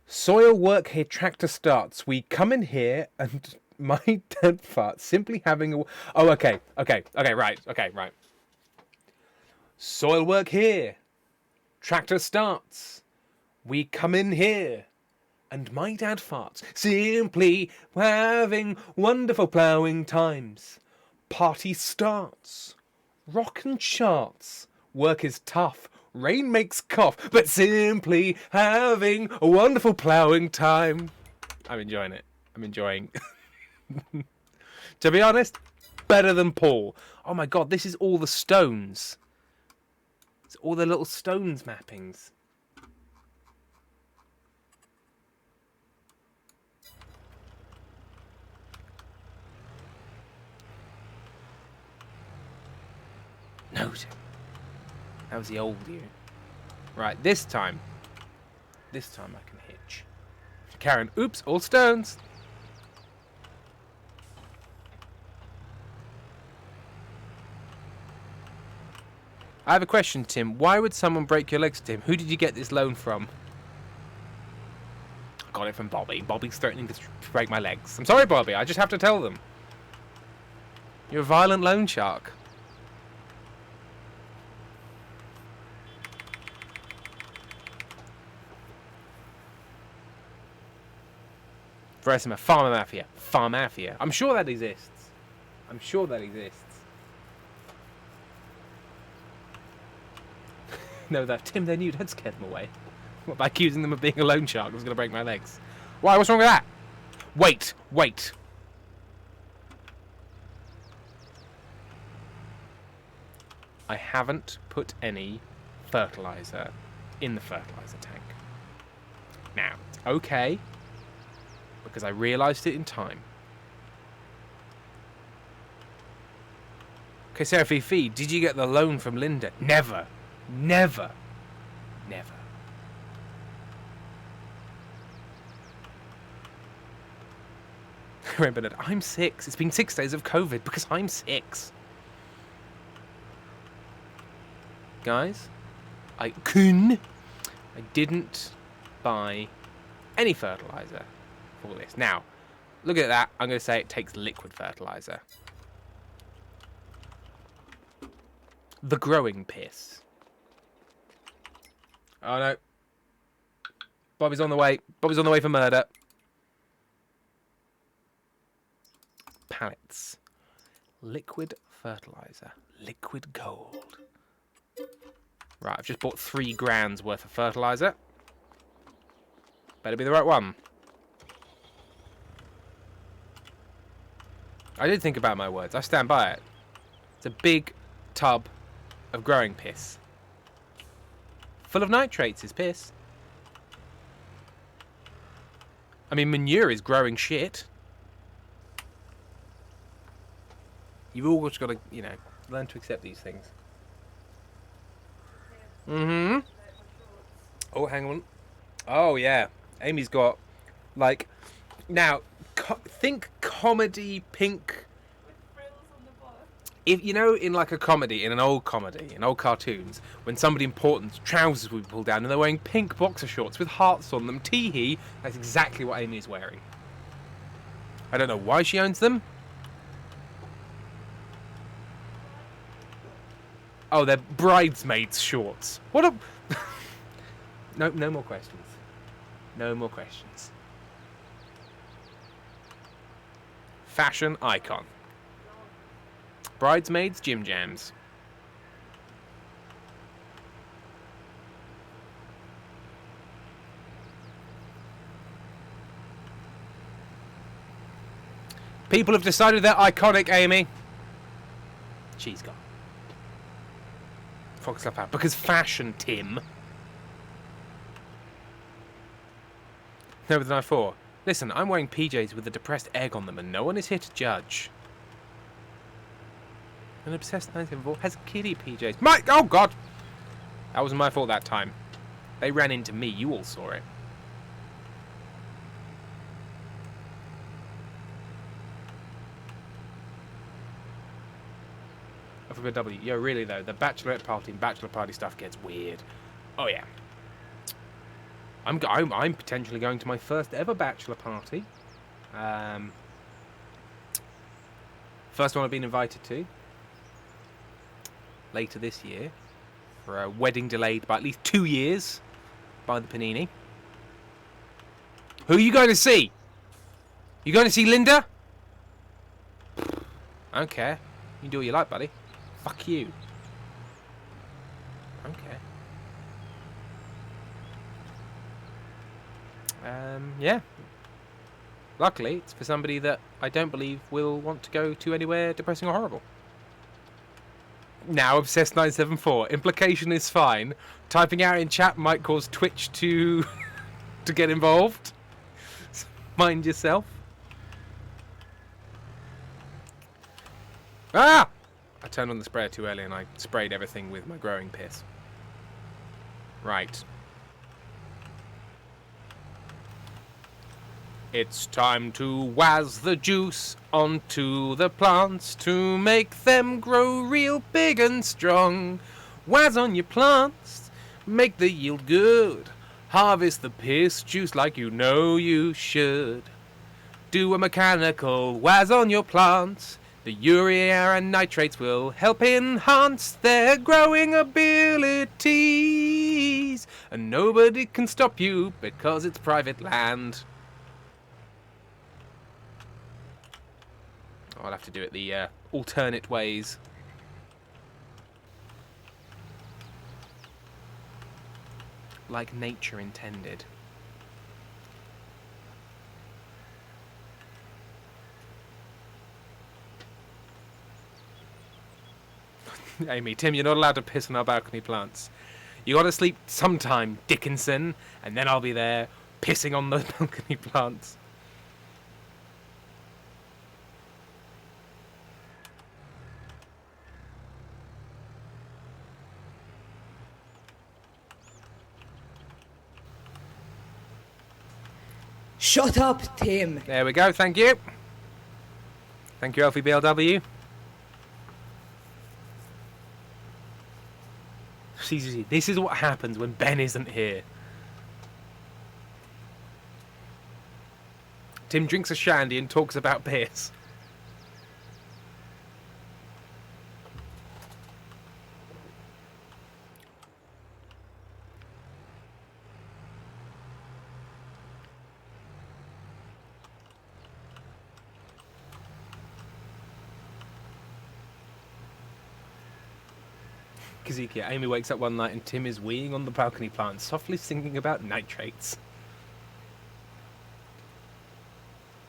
Soil work here, tractor starts. We come in here and my dad farts. Simply having a... Oh, okay, right. Soil work here. Tractor starts. We come in here, and my dad farts, simply having wonderful ploughing times. Party starts, rockin' charts, work is tough, rain makes cough, but simply having a wonderful ploughing time. I'm enjoying it. I'm enjoying. To be honest, better than Paul. Oh my god, this is all the stones. It's all the little stones mappings. No, Tim. That was the old you. Right, this time I can hitch. Karen, oops, all stones. I have a question, Tim. Why would someone break your legs, Tim? Who did you get this loan from? I got it from Bobby. Bobby's threatening to break my legs. I'm sorry, Bobby. I just have to tell them. You're a violent loan shark. Verisima, Farmer Mafia. Farm Mafia. I'm sure that exists. No, that Tim, they knew. Don't scare them away. What, by accusing them of being a loan shark was going to break my legs? Why? What's wrong with that? Wait. I haven't put any fertilizer in the fertilizer tank. Now, it's okay, because I realised it in time. Okay, Sarah Fifi, did you get the loan from Linda? Never. Remember that I'm 6. It's been 6 days of COVID because I'm 6. Guys, I didn't buy any fertilizer for this. Now, look at that. I'm going to say it takes liquid fertilizer. The growing piss. Oh no. Bobby's on the way. Bobby's on the way for murder. Pallets. Liquid fertilizer. Liquid gold. Right, I've just bought 3 grand's worth of fertilizer. Better be the right one. I did think about my words. I stand by it. It's a big tub of growing piss. Full of nitrates is piss. I mean, manure is growing shit. You've all just got to, you know, learn to accept these things. Mm-hmm. Oh, hang on. Oh, yeah. Amy's got, like... Now, think comedy pink... If you know, in like a comedy, in old cartoons, when somebody important's trousers would be pulled down and they're wearing pink boxer shorts with hearts on them, tee-hee, that's exactly what Amy is wearing. I don't know why she owns them. Oh, they're bridesmaids shorts. What a... No more questions. No more questions. Fashion icon. Bridesmaids, gym jams. People have decided they're iconic, Amy. She's gone. Fox left out. Because fashion, Tim. No, with the knife 4. Listen, I'm wearing PJs with a depressed egg on them and no one is here to judge. An obsessed 974 has kiddie PJs. Mike! Oh, God! That wasn't my fault that time. They ran into me. You all saw it. Alphabet W. Yo, really, though, the bachelorette party and bachelor party stuff gets weird. Oh, yeah. I'm potentially going to my first ever bachelor party. First one I've been invited to. Later this year, for a wedding delayed by at least 2 years by the Panini. Who are you going to see? You going to see Linda? I don't care. You can do what you like, buddy. Fuck you. Okay. Yeah. Luckily, it's for somebody that I don't believe will want to go to anywhere depressing or horrible. Now, Obsessed 974. Implication is fine. Typing out in chat might cause Twitch to to get involved. Mind yourself. Ah! I turned on the sprayer too early and I sprayed everything with my growing piss. Right. It's time to waz the juice onto the plants to make them grow real big and strong. Waz on your plants, make the yield good. Harvest the piss juice like you know you should. Do a mechanical waz on your plants. The urea and nitrates will help enhance their growing abilities. And nobody can stop you because it's private land. I'll have to do it the alternate ways. Like nature intended. Amy, Tim, you're not allowed to piss on our balcony plants. You gotta sleep sometime, Dickinson, and then I'll be there pissing on the balcony plants. Shut up, Tim. There we go, thank you. Thank you, Alfie BLW. See, this is what happens when Ben isn't here. Tim drinks a shandy and talks about piss. Kazikia, Amy wakes up one night and Tim is weeing on the balcony plant, softly singing about nitrates.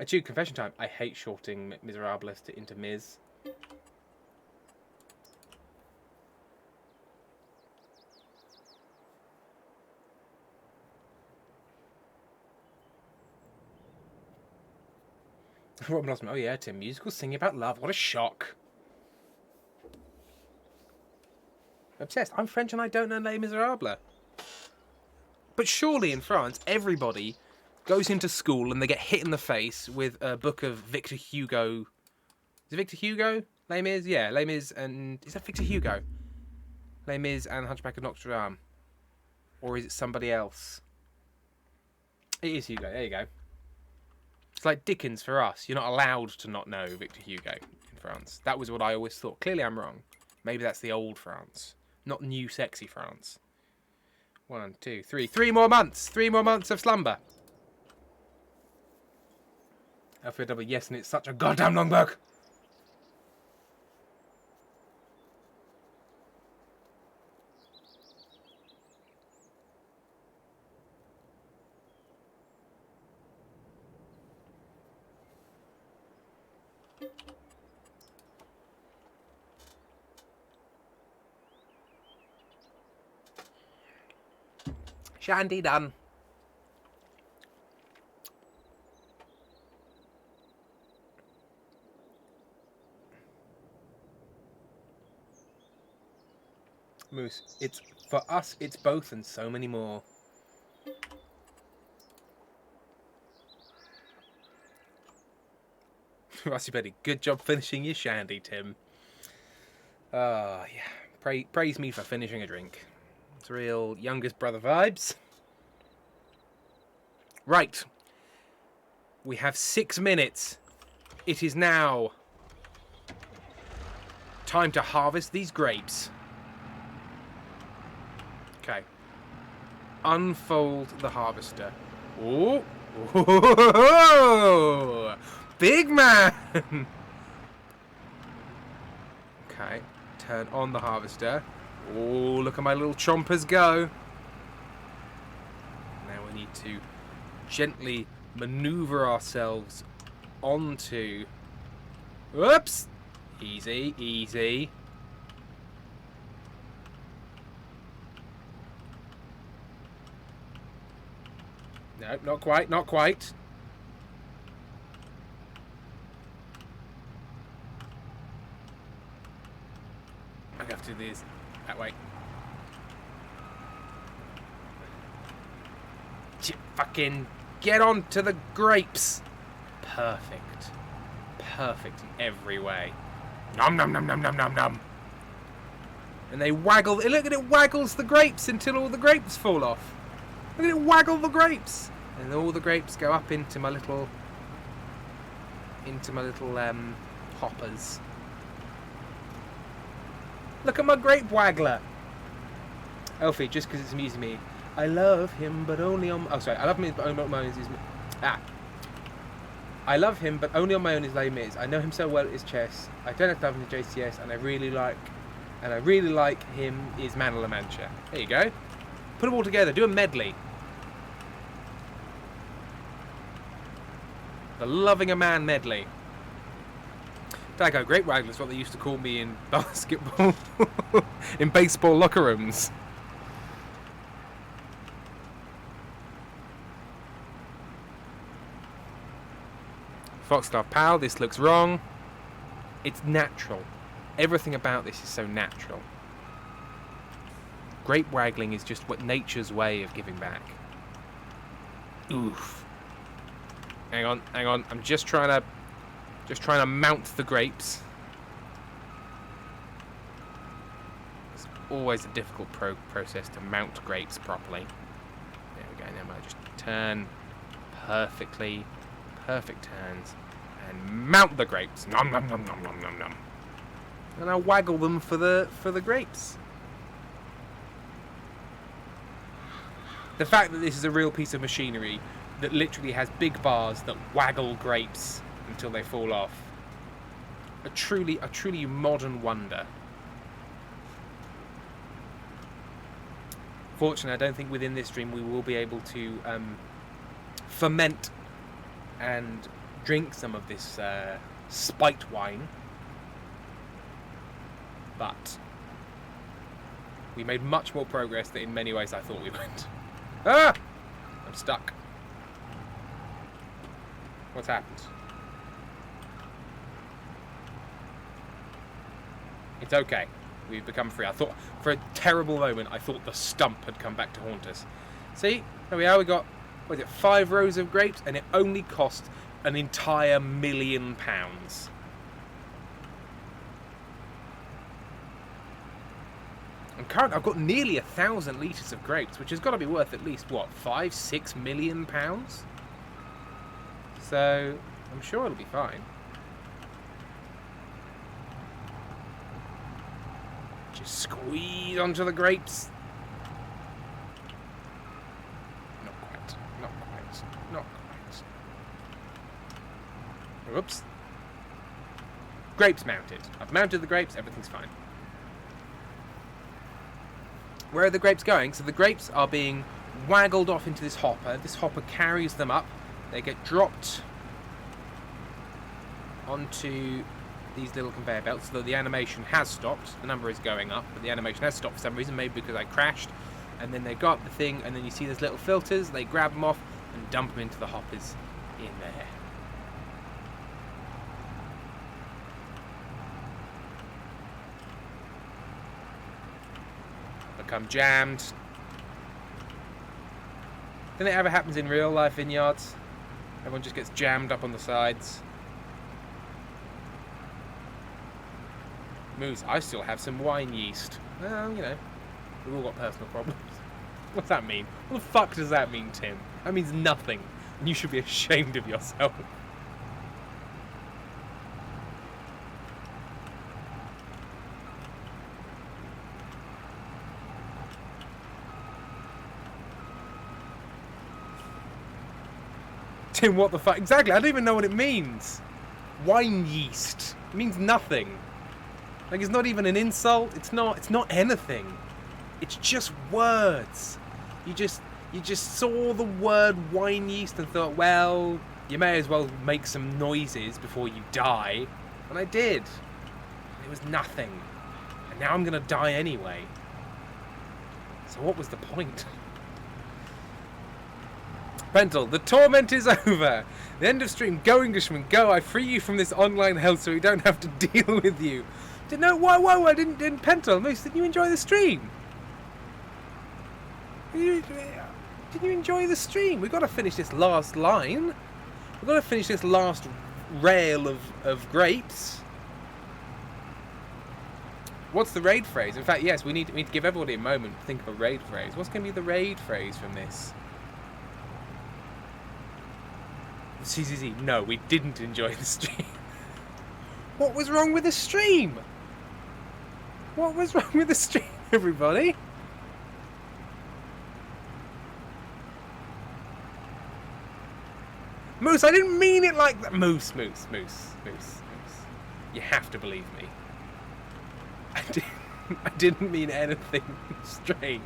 Actually, confession time. I hate shorting Miserables into Ms. Robin Osmond. Oh yeah, Tim. Musical singing about love. What a shock. Obsessed. I'm French and I don't know Les Miserables. But surely in France, everybody goes into school and they get hit in the face with a book of Victor Hugo. Is it Victor Hugo? Les Mis? Yeah, Les Mis and... Is that Victor Hugo? Les Mis and Hunchback of Notre Dame. Or is it somebody else? It is Hugo. There you go. It's like Dickens for us. You're not allowed to not know Victor Hugo in France. That was what I always thought. Clearly I'm wrong. Maybe that's the old France. Not new sexy France. 1, 2, 3. 3 more months. 3 more months of slumber. Alpha double yes, and it's such a goddamn long book. Shandy done. Moose, it's for us, it's both and so many more. Rusty Betty, good job finishing your shandy, Tim. Yeah. Praise me for finishing a drink. It's real youngest brother vibes. Right. We have 6 minutes. It is now time to harvest these grapes. Okay. Unfold the harvester. Oh. Oh. Big man. Okay. Turn on the harvester. Oh, look at my little chompers go. Now we need to gently maneuver ourselves onto... Whoops! Easy, easy. No, not quite, not quite. I have to do this that way. Fucking get on to the grapes. Perfect. Perfect in every way. Nom nom nom nom nom nom nom. And they waggle. Look at it, waggles the grapes until all the grapes fall off. Look at it waggle the grapes, and all the grapes go up into my little hoppers. Look at my grape waggler. Elfie, just because it's amusing me. I love him, but only on... Oh, sorry. I love him, but only on my own is... I love him, but only on my own is Les Mis. I know him so well at his chess. I don't have to have him in JCS, and I really like him is Man of La Mancha. There you go. Put them all together. Do a medley. The Loving a Man medley. Dago, Grape Waggler is what they used to call me in basketball, in baseball locker rooms. Foxglove Pal, this looks wrong. It's natural. Everything about this is so natural. Grape waggling is just what nature's way of giving back. Oof. Hang on, hang on. I'm just trying to mount the grapes. It's always a difficult process to mount grapes properly. There we go. Now I just turn perfectly, perfect turns, and mount the grapes. Nom nom nom nom nom nom nom. And I waggle them for the grapes. The fact that this is a real piece of machinery that literally has big bars that waggle grapes until they fall off. A truly modern wonder. Fortunately, I don't think within this stream we will be able to ferment and drink some of this spite wine. But we made much more progress than in many ways I thought we would. Ah! I'm stuck. What's happened? It's okay. We've become free. I thought, for a terrible moment, I thought the stump had come back to haunt us. See? There we are. We got, what is it, 5 rows of grapes, and it only cost an entire £1 million. I've got nearly 1,000 litres of grapes, which has got to be worth at least, what, £5-6 million? So, I'm sure it'll be fine. Just squeeze onto the grapes. Not quite. Not quite. Not quite. Oops. Grapes mounted. I've mounted the grapes. Everything's fine. Where are the grapes going? So the grapes are being waggled off into this hopper. This hopper carries them up. They get dropped onto these little conveyor belts, so that the animation has stopped. The number is going up, but the animation has stopped for some reason, maybe because I crashed. And then they got up the thing, and then you see those little filters. They grab them off and dump them into the hoppers in there. Become jammed. Don't it ever happens in real life vineyards? Everyone just gets jammed up on the sides. Moose, I still have some wine yeast. Well, you know, we've all got personal problems. What's that mean? What the fuck does that mean, Tim? That means nothing. And you should be ashamed of yourself. Tim, what the fuck? Exactly, I don't even know what it means. Wine yeast. It means nothing. Like, it's not even an insult. It's not anything. It's just words. You just saw the word wine yeast and thought, well, you may as well make some noises before you die. And I did. It was nothing. And now I'm gonna die anyway. So what was the point? Pentel, the torment is over. The end of stream. Go, Englishman, go. I free you from this online hell so we don't have to deal with you. No, whoa, I didn't Pentel. Moose, didn't you enjoy the stream? Did you enjoy the stream? We've got to finish this last line. We've got to finish this last rail of grapes. What's the raid phrase? In fact, yes, we need to give everybody a moment to think of a raid phrase. What's going to be the raid phrase from this? CCC, no, we didn't enjoy the stream. What was wrong with the stream? What was wrong with the stream, everybody? Moose, I didn't mean it like that. Moose. You have to believe me. I didn't mean anything strange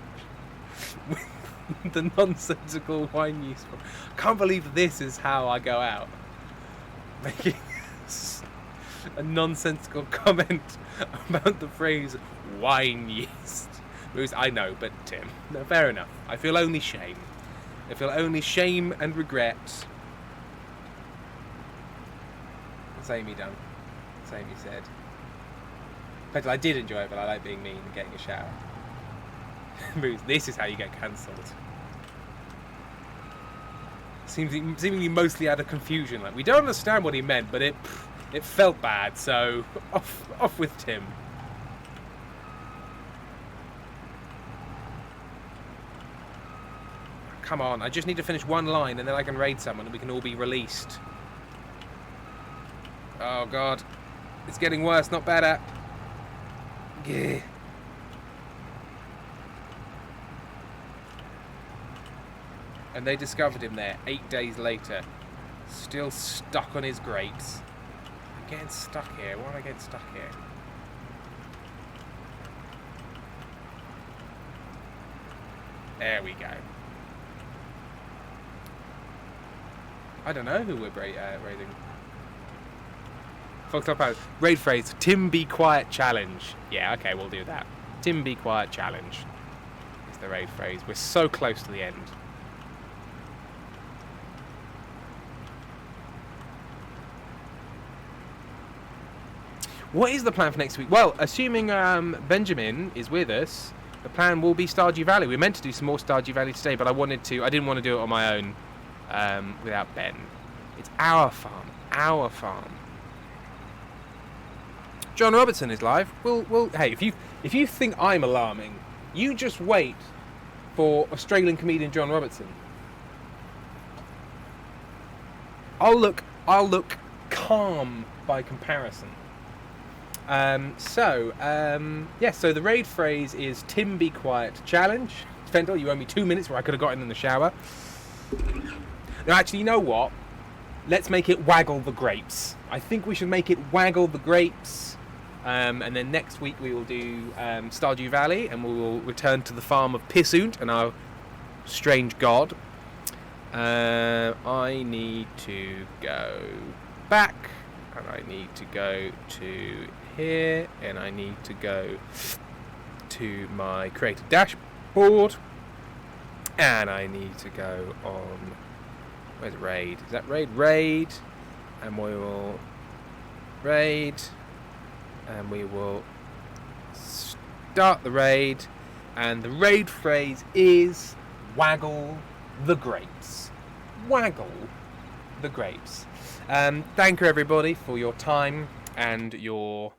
with the nonsensical wine yeast. I can't believe this is how I go out. Making a nonsensical comment about the phrase wine yeast. Moose, I know, but Tim, no, fair enough. I feel only shame. I feel only shame and regret. What's Amy done? What's Amy said? Petal, I did enjoy it, but I like being mean and getting a shower. Moose, this is how you get cancelled. Seemingly mostly out of confusion. Like, we don't understand what he meant, but it felt bad, so off with Tim. Come on, I just need to finish one line and then I can raid someone and we can all be released. Oh god. It's getting worse, not better. Yeah. And they discovered him there 8 days later. Still stuck on his grapes. I'm getting stuck here. Why am I getting stuck here? There we go. I don't know who we're raiding. Fox Top House. Raid phrase, Tim Be Quiet Challenge. Yeah, okay, we'll do that. Tim Be Quiet Challenge is the raid phrase. We're so close to the end. What is the plan for next week? Well, assuming Benjamin is with us, the plan will be Stardew Valley. We meant to do some more Stardew Valley today, but I didn't want to do it on my own without Ben. It's our farm. Our farm. John Robertson is live. Hey, if you think I'm alarming, you just wait for Australian comedian John Robertson. I'll look calm by comparison. So the raid phrase is Tim Be Quiet Challenge. Fendel, you owe me 2 minutes where I could have gotten in the shower. Now, actually, you know what? Let's make it Waggle the Grapes. I think we should make it Waggle the Grapes. And then next week we will do Stardew Valley, and we will return to the farm of Pissunt and our strange god. I need to go back, and I need to go to here, and I need to go to my creator dashboard, and I need to go on, where's raid? Is that raid? Raid, and we will raid, and we will start the raid, and the raid phrase is Waggle the Grapes. Waggle the Grapes. Thank you everybody for your time and your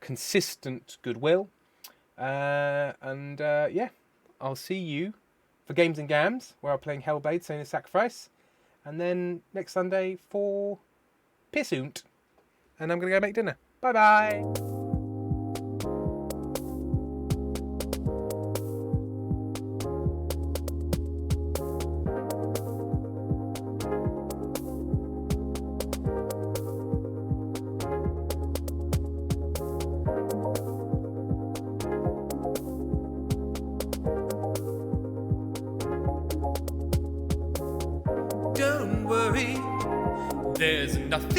consistent goodwill. Yeah, I'll see you for Games and Gams, where I'm playing Hellblade, Senua's Sacrifice. And then next Sunday for Pissunt. And I'm going to go make dinner. Bye-bye. Don't worry, there's nothing.